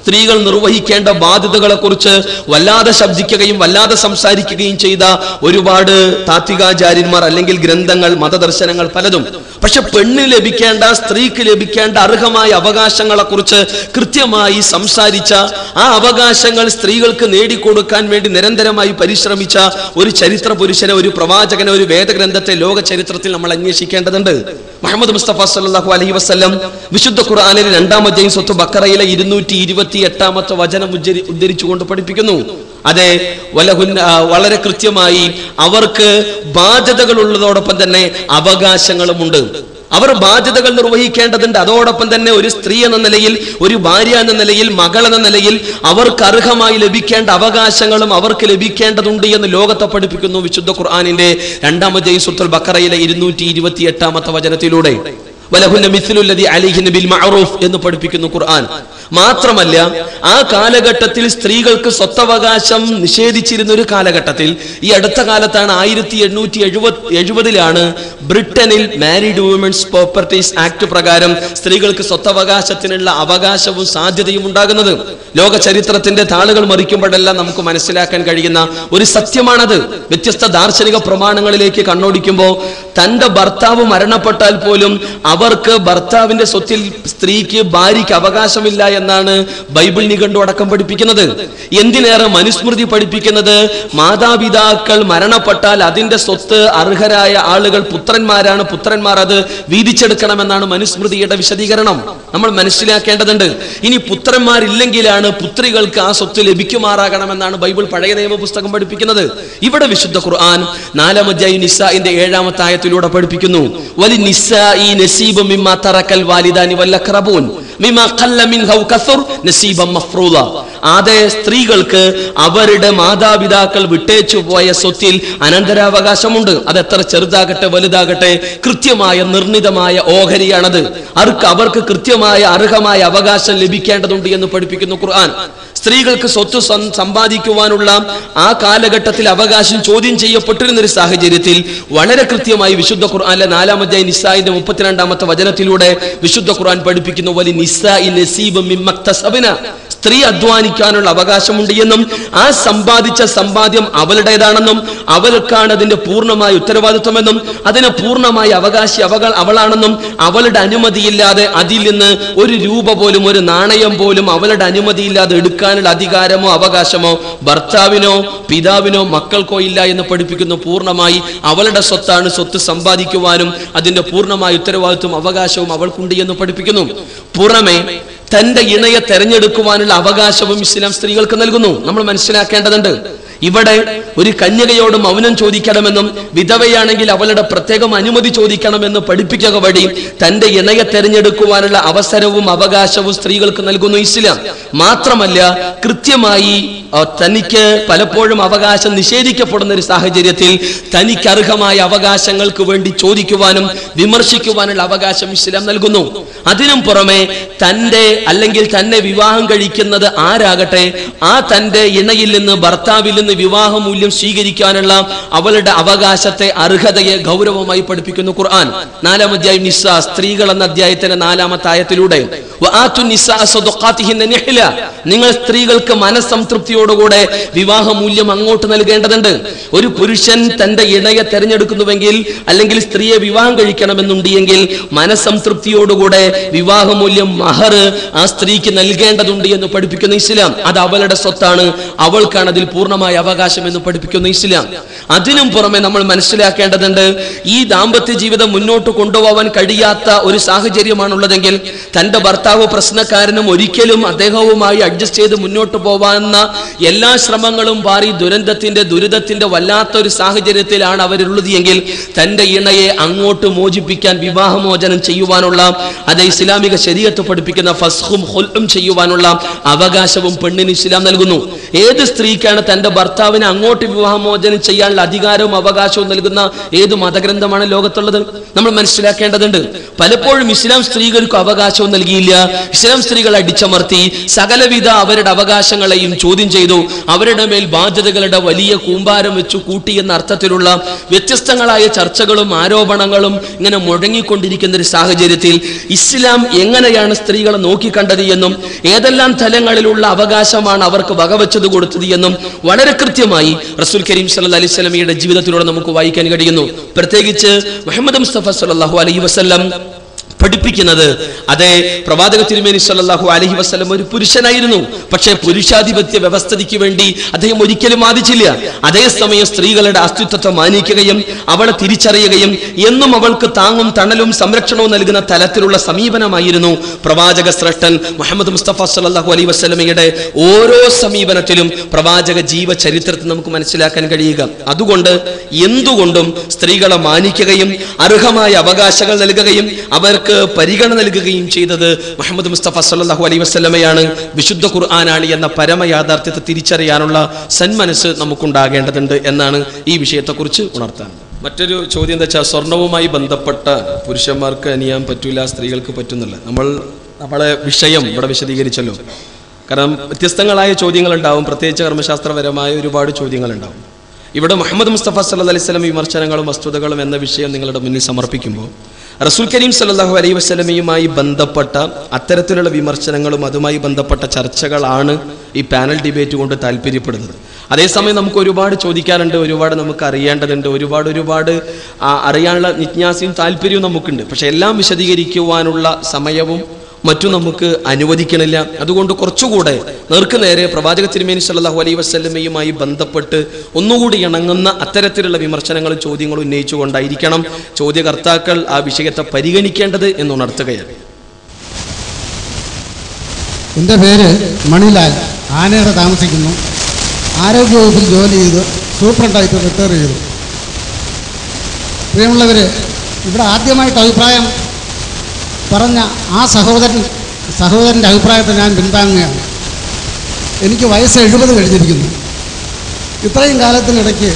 സ്ത്രീകൾ നിർവഹിക്കേണ്ട ബാധ്യതകളെ കുറിച്ച് വല്ലാതെ ശബ്ദിക്കുകയും വല്ലാതെ സംസാരിക്കുകയും ചെയ്ത ഒരുപാട് താത്വികാചാര്യന്മാർ അല്ലെങ്കിൽ ഗ്രന്ഥങ്ങൾ, മതദർശനങ്ങൾ പലതും. പക്ഷെ പെണ്ണിന് ലഭിക്കേണ്ട, സ്ത്രീക്ക് ലഭിക്കേണ്ട അർഹമായ അവകാശങ്ങളെ കുറിച്ച് കൃത്യമായി സംസാരിച്ച, ആ അവകാശങ്ങൾ സ്ത്രീകൾക്ക് നേടിക്കൊടുക്കാൻ വേണ്ടി നിരന്തരമായി പരിശ്രമിച്ച ഒരു ചരിത്ര പുരുഷനെ, ഒരു പ്രവാചകനെ, ഒരു വേദഗ്രന്ഥത്തെ ലോക ചരിത്രത്തിൽ നമ്മൾ അന്വേഷിക്കേണ്ടതുണ്ട്. മുഹമ്മദ് മുസ്തഫ സല്ലല്ലാഹു അലൈഹി വസല്ലം വിശുദ്ധ ഖുർആനിലെ 2-ാം അധ്യായം സൂറത്ത് ബഖറയിലെ 228-ാമത്തെ വചനം ഉദ്ധരിച്ചുകൊണ്ട് പഠിപ്പിക്കുന്നു. അതെ, വളരെ കൃത്യമായി അവർക്ക് ബാധ്യതകൾ ഉള്ളതോടൊപ്പം തന്നെ അവകാശങ്ങളുമുണ്ട്. അവർ ബാധ്യതകൾ നിർവഹിക്കേണ്ടതുണ്ട്. അതോടൊപ്പം തന്നെ ഒരു സ്ത്രീ എന്ന നിലയിൽ, ഒരു ഭാര്യ എന്ന നിലയിൽ, മകൾ എന്ന നിലയിൽ അവർക്ക് അർഹമായി ലഭിക്കേണ്ട അവകാശങ്ങളും അവർക്ക് ലഭിക്കേണ്ടതുണ്ട് എന്ന് ലോകത്തെ പഠിപ്പിക്കുന്നു വിശുദ്ധ ഖുർആനിന്റെ 2-ാം അധ്യായം സൂറത്തുൽ ബഖറയിലെ 228-ാമത്തെ വചനത്തിലൂടെ. വലഹുന്ന മിസ്ലുല്ലദി അലൈഹിന്ന ബിൽ മഅറൂഫ് എന്ന് പഠിപ്പിക്കുന്നു ഖുർആൻ. മാത്രമല്ല, ആ കാലഘട്ടത്തിൽ സ്ത്രീകൾക്ക് സ്വത്തവകാശം നിഷേധിച്ചിരുന്ന ഒരു കാലഘട്ടത്തിൽ, ഈ അടുത്ത കാലത്താണ് 1870 ബ്രിട്ടനിൽ മാരീഡ് വുമൻസ് പ്രോപ്പർട്ടീസ് ആക്ട് പ്രകാരം സ്ത്രീകൾക്ക് സ്വത്തവകാശത്തിനുള്ള അവകാശവും സാധ്യതയും ഉണ്ടാകുന്നത്. ലോക ചരിത്രത്തിന്റെ താളുകൾ മറിക്കുമ്പോഴെല്ലാം നമുക്ക് മനസ്സിലാക്കാൻ കഴിയുന്ന ഒരു സത്യമാണത്. വ്യത്യസ്ത ദാർശനിക പ്രമാണങ്ങളിലേക്ക് കണ്ണോടിക്കുമ്പോൾ തന്റെ ഭർത്താവ് മരണപ്പെട്ടാൽ പോലും അവർക്ക് ഭർത്താവിന്റെ സ്വത്തിൽ സ്ത്രീക്ക്, ഭാര്യയ്ക്ക് അവകാശമില്ല എന്നാണ് ബൈബിൾ നിഘണ്ടു അടക്കം പഠിപ്പിക്കുന്നത്. എന്തിനേറെ മനുസ്മൃതി പഠിപ്പിക്കുന്നത്, മാതാപിതാക്കൾ മരണപ്പെട്ടാൽ അതിന്റെ സ്വത്ത് അർഹരായ ആളുകൾ പുത്രന്മാരാണ്, പുത്രന്മാർ അത് വീതിച്ചെടുക്കണമെന്നാണ് മനുസ്മൃതിയുടെ വിശദീകരണം. നമ്മൾ മനസ്സിലാക്കേണ്ടതുണ്ട്. ഇനി പുത്രന്മാരില്ലെങ്കിലാണ് പുത്രികൾക്ക് ആ സ്വത്ത് ലഭിക്കുമാറാകണമെന്നാണ് ബൈബിൾ പഴയ നിയമ പുസ്തകം പഠിപ്പിക്കുന്നത്. ഇവിടെ വിശുദ്ധ ഖുർആൻ 4-ാം അധ്യായം നിസാഇന്റെ 7-ാമത്തെ ആയത്തിലൂടെ പഠിപ്പിക്കുന്നു, വലി നിസാഇ നസീബും മിമ്മാ തറക്കൽ വാലിദാനി വൽ അഖറബൂൻ മിമ്മാ ഖല്ല മിൻഹു കസർ നസീബൻ മഫ്റൂദ. അതേ, സ്ത്രീകൾക്ക് അവരുടെ മാതാപിതാക്കൾ വിട്ടേച്ചു പോയ സ്വത്തിൽ അനന്തരാവകാശമുണ്ട്. അത് എത്ര ചെറുതാകട്ടെ വലുതാകട്ടെ, കൃത്യമായ നിർണിതമായ ഓഹരിയാണത്. അവർക്ക് കൃത്യമായ അർഹമായ അവകാശം ലഭിക്കേണ്ടതുണ്ട് എന്ന് പഠിപ്പിക്കുന്നു ഖുർആൻ. സ്ത്രീകൾക്ക് സ്വത്ത് സമ്പാദിക്കുവാനുള്ള ആ കാലഘട്ടത്തിൽ അവകാശം ചോദ്യം ചെയ്യപ്പെട്ടിരുന്ന ഒരു സാഹചര്യത്തിൽ വളരെ കൃത്യമായി വിശുദ്ധ ഖുർആനിലെ 4-ാം അധ്യായം നിസാഇന്റെ 32-ാമത്തെ വചനത്തിലൂടെ വിശുദ്ധ ഖുർആൻ പഠിപ്പിക്കുന്നു, വലി നിസാഇ നസീബും മിമ്മക്തസബന. സ്ത്രീ അധ്വാനിക്കാനുള്ള അവകാശമുണ്ട് എന്നും ആ സമ്പാദിച്ച സമ്പാദ്യം അവളുടേതാണെന്നും അവൾക്കാണ് അതിന്റെ പൂർണ്ണമായ ഉത്തരവാദിത്വമെന്നും അതിന് പൂർണ്ണമായ അവകാശി അവളാണെന്നും അവളുടെ അനുമതിയില്ലാതെ അതിൽ നിന്ന് ഒരു രൂപ പോലും, ഒരു നാണയം പോലും അവളുടെ അനുമതിയില്ലാതെ എടുക്കാനുള്ള അധികാരമോ അവകാശമോ ഭർത്താവിനോ പിതാവിനോ മക്കൾക്കോ ഇല്ല എന്ന് പഠിപ്പിക്കുന്നു. പൂർണ്ണമായി അവളുടെ സ്വത്താണ്. സ്വത്ത് സമ്പാദിക്കുവാനും അതിന്റെ പൂർണ്ണമായ ഉത്തരവാദിത്വം അവകാശവും അവൾക്കുണ്ട് എന്ന് പഠിപ്പിക്കുന്നു. പുറമെ തന്റെ ഇണയെ തെരഞ്ഞെടുക്കുവാനുള്ള അവകാശവും ഇസ്ലാം സ്ത്രീകൾക്ക് നൽകുന്നു. നമ്മൾ മനസ്സിലാക്കേണ്ടതുണ്ട്. ഇവിടെ ഒരു കന്യകയോട് മൗനം ചോദിക്കണമെന്നും വിധവയാണെങ്കിൽ അവളുടെ പ്രത്യേകം അനുമതി ചോദിക്കണമെന്ന് പഠിപ്പിക്കുക വഴി തന്റെ ഇണയെ തെരഞ്ഞെടുക്കുവാനുള്ള അവസരവും അവകാശവും സ്ത്രീകൾക്ക് നൽകുന്നു ഇസ്ലാം. മാത്രമല്ല, കൃത്യമായി തനിക്ക് പലപ്പോഴും അവകാശം നിഷേധിക്കപ്പെടുന്ന ഒരു സാഹചര്യത്തിൽ തനിക്ക് അർഹമായ അവകാശങ്ങൾക്ക് വേണ്ടി ചോദിക്കുവാനും വിമർശിക്കുവാനുള്ള അവകാശം ഇസ്ലാം നൽകുന്നു. അതിനും പുറമെ തന്നെ വിവാഹം കഴിക്കുന്നത് ആരാകട്ടെ, ആ തന്റെ ഇണയിൽ നിന്ന്, ഭർത്താവിൽ നിന്ന് വിവാഹമൂല്യം സ്വീകരിക്കാനുള്ള അവളുടെ അവകാശത്തെ, അർഹതയെ ഗൗരവമായി പഠിപ്പിക്കുന്നു ഖുർആൻ. 4-ാം അധ്യായം നിസാ, സ്ത്രീകൾ എന്ന അധ്യായത്തിന്റെ 4-ാമത്തെ ആയത്തിലൂടെ നിങ്ങൾ സ്ത്രീകൾക്ക് മനസ്സംതൃപ്തിയോടുകൂടെ വിവാഹമൂല്യം അങ്ങോട്ട് നൽകേണ്ടതുണ്ട്. ഒരു പുരുഷൻ തന്റെ ഇണയെ തെരഞ്ഞെടുക്കുന്നുവെങ്കിൽ, അല്ലെങ്കിൽ സ്ത്രീയെ വിവാഹം കഴിക്കണമെന്നുണ്ടെങ്കിൽ മനസ്സംതൃപ്തിയോടുകൂടെ വിവാഹമൂല്യം, മഹർ ആ സ്ത്രീക്ക് നൽകേണ്ടതുണ്ട് എന്ന് പഠിപ്പിക്കുന്ന ഇസ്ലാം. അത് അവളുടെ സ്വത്താണ്, അവൾക്കാണ് അതിൽ പൂർണ്ണമായ അവകാശം എന്ന് പഠിപ്പിക്കുന്ന ഇസ്ലാം. അതിനും പുറമെ നമ്മൾ മനസ്സിലാക്കേണ്ടതുണ്ട്, ഈ ദാമ്പത്യ ജീവിതം മുന്നോട്ട് കൊണ്ടുപോകാൻ കഴിയാത്ത ഒരു സാഹചര്യമാണുള്ളതെങ്കിൽ, തന്റെ ഭർത്താവ് പ്രശ്നക്കാരനും ഒരിക്കലും അദ്ദേഹവുമായി അഡ്ജസ്റ്റ് ചെയ്ത് മുന്നോട്ട് പോവാന്ന എല്ലാ ശ്രമങ്ങളും പാറി ദുരിതത്തിന്റെ വല്ലാത്തൊരു സാഹചര്യത്തിലാണ് അവരുള്ളത് എങ്കിൽ, തന്റെ ഇണയെ അങ്ങോട്ട് മോചിപ്പിക്കാൻ, വിവാഹമോചനം ചെയ്യുവാനുള്ള, അത് ഇസ്ലാമിക ശരീഅത്ത് പഠിപ്പിക്കുന്ന ഫസ്ഖും ഖുൽഉം ചെയ്യുവാനുള്ള അവകാശവും പെണ്ണിന് ഇസ്ലാം നൽകുന്നു. ഏത് സ്ത്രീക്കാണ് തന്റെ ഭർത്താവിനെ അങ്ങോട്ട് വിവാഹമോചനം ചെയ്യാനുള്ള അധികാരവും അവകാശവും നൽകുന്ന ഏത് മതഗ്രന്ഥമാണ് ലോകത്തുള്ളത്? നമ്മൾ മനസ്സിലാക്കേണ്ടതുണ്ട്. പലപ്പോഴും ഇസ്ലാം സ്ത്രീകൾക്ക് അവകാശവും നൽകിയില്ല. ഇസ്ലാം സ്ത്രീകളെ അടിച്ചമർത്തി സകലവിധ അവരുടെ അവകാശങ്ങളെയും ചോദ്യം ചെയ്തു. അവരുടെ മേൽ ബാധ്യതകളുടെ വലിയ കൂമ്പാരം വെച്ചു കൂട്ടി എന്ന അർത്ഥത്തിലുള്ള വ്യത്യസ്തങ്ങളായ ചർച്ചകളും ആരോപണങ്ങളും ഇങ്ങനെ മുഴങ്ങിക്കൊണ്ടിരിക്കുന്ന ഒരു സാഹചര്യത്തിൽ ഇസ്ലാം എങ്ങനെയാണ് സ്ത്രീകളെ നോക്കിക്കണ്ടത് എന്നും ഏതെല്ലാം തലങ്ങളിലുള്ള അവകാശമാണ് അവർക്ക് വകവെച്ചത് കൊടുത്തത് എന്നും വളരെ കൃത്യമായി റസൂൽ കരീം സല്ലല്ലാഹു അലൈഹി വസല്ലമയുടെ ജീവിതത്തിലൂടെ നമുക്ക് വായിക്കാൻ കഴിയുന്നു. പ്രത്യേകിച്ച് മുഹമ്മദ് മുസ്തഫ സല്ലല്ലാഹു അലൈഹി വസല്ലം പഠിപ്പിക്കുന്നത്. അതേ, പ്രവാചക തിരുമേനി സല്ലല്ലാഹു അലൈഹി വസല്ലം ഒരു പുരുഷനായിരുന്നു. പക്ഷേ പുരുഷാധിപത്യ വ്യവസ്ഥിതിക്ക് വേണ്ടി അദ്ദേഹം ഒരിക്കലും വാദിച്ചില്ല. അതേസമയം സ്ത്രീകളുടെ അസ്തിത്വത്തെ മാനിക്കുകയും അവളെ തിരിച്ചറിയുകയും എന്നും അവൾക്ക് താങ്ങും തണലും സംരക്ഷണവും നൽകുന്ന തലത്തിലുള്ള സമീപനമായിരുന്നു പ്രവാചക ശ്രേഷ്ഠൻ മുഹമ്മദ് മുസ്തഫ സല്ലല്ലാഹു അലൈഹി വസല്ലമയുടെ ഓരോ സമീപനത്തിലും പ്രവാചക ജീവചരിത്രത്തിൽ നമുക്ക് മനസ്സിലാക്കാൻ കഴിയുക. അതുകൊണ്ട് എന്തുകൊണ്ടും സ്ത്രീകളെ മാനിക്കുകയും അർഹമായ അവകാശങ്ങൾ നൽകുകയും അവർക്ക് പരിഗണന നൽകുകയും ചെയ്തത് മുഹമ്മദ് മുസ്തഫ സല്ലല്ലാഹു അലൈഹി വസല്ലമയാണ്, വിശുദ്ധ ഖുർആനാണ് എന്ന പരമയാഥാർത്ഥ്യത്തെ തിരിച്ചറിയാനുള്ള സന്മനസ് നമുക്കുണ്ടാകേണ്ടതുണ്ട് എന്നാണ് ഈ വിഷയത്തെക്കുറിച്ച് ഉണർത്താൻ. മറ്റൊരു ചോദ്യം എന്താ വെച്ചാൽ, സ്വർണവുമായി ബന്ധപ്പെട്ട പുരുഷന്മാർക്ക് അണിയാൻ പറ്റൂല, സ്ത്രീകൾക്ക് പറ്റുന്നില്ല. നമ്മളെ വിഷയം ഇവിടെ വിശദീകരിച്ചല്ലോ. കാരണം വ്യത്യസ്തങ്ങളായ ചോദ്യങ്ങളുണ്ടാവും, പ്രത്യേകിച്ച് കർമ്മശാസ്ത്രപരമായ ഒരുപാട് ചോദ്യങ്ങളുണ്ടാവും. ഇവിടെ മുഹമ്മദ് മുസ്തഫ സല്ലല്ലാഹു അലൈഹി വസല്ലം വിമർശനങ്ങളും വസ്തുതകളും എന്ന വിഷയം നിങ്ങളുടെ മുന്നിൽ സമർപ്പിക്കുമ്പോൾ റസൂൽ കരീം സല്ലല്ലാഹു അലൈഹി വസല്ലമയുമായി ബന്ധപ്പെട്ട അത്തരത്തിലുള്ള വിമർശനങ്ങളും അതുമായി ബന്ധപ്പെട്ട ചർച്ചകളാണ് ഈ പാനൽ ഡിബേറ്റ് കൊണ്ട് താല്പര്യപ്പെടുന്നത്. അതേസമയം നമുക്ക് ഒരുപാട് ചോദിക്കാനുണ്ട്, ഒരുപാട് നമുക്ക് അറിയേണ്ടതുണ്ട്, ഒരുപാട് അറിയാനുള്ള ജിജ്ഞാസയും താല്പര്യവും നമുക്കുണ്ട്. പക്ഷെ എല്ലാം വിശദീകരിക്കുവാനുള്ള സമയവും മറ്റും നമുക്ക് അനുവദിക്കണില്ല. അതുകൊണ്ട് കുറച്ചുകൂടെ നേർക്ക് നേരെ പ്രവാചക തിരുമേനി സല്ലല്ലാഹു അലൈഹി വസല്ലമയുമായി ബന്ധപ്പെട്ട് ഒന്നുകൂടി ഇണങ്ങുന്ന അത്തരത്തിലുള്ള വിമർശനങ്ങളും ചോദ്യങ്ങളും ഉന്നയിച്ചുകൊണ്ടായിരിക്കണം ചോദ്യകർത്താക്കൾ ആ വിഷയത്തെ പരിഗണിക്കേണ്ടത് എന്നുണർത്തുകയാണ്. എൻ്റെ പേര് മണിലാൽ, ആനേറ താമസിക്കുന്നു. ആരോഗ്യവകുപ്പിൽ ജോലി ചെയ്ത് സൂപ്രണ്ടായിട്ട് റിട്ടയർ ചെയ്തു. പ്രിയമുള്ളവർ, ഇവിടെ ആദ്യമായിട്ട് അഭിപ്രായം പറഞ്ഞ ആ സഹോദരൻ്റെ അഭിപ്രായത്തെ ഞാൻ പിന്താങ്ങുകയാണ്. എനിക്ക് വയസ്സ് 70 കഴിഞ്ഞിരിക്കുന്നു. ഇത്രയും കാലത്തിനിടയ്ക്ക്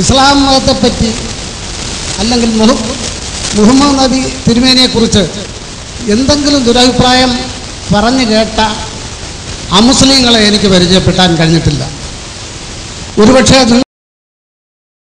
ഇസ്ലാം മതത്തെപ്പറ്റി അല്ലെങ്കിൽ മുഹമ്മദ് നബി തിരുമേനിയെക്കുറിച്ച് എന്തെങ്കിലും ദുരഭിപ്രായം പറഞ്ഞു കേട്ട അമുസ്ലിങ്ങളെ എനിക്ക് പരിചയപ്പെടാൻ കഴിഞ്ഞിട്ടില്ല. ഒരുപക്ഷെ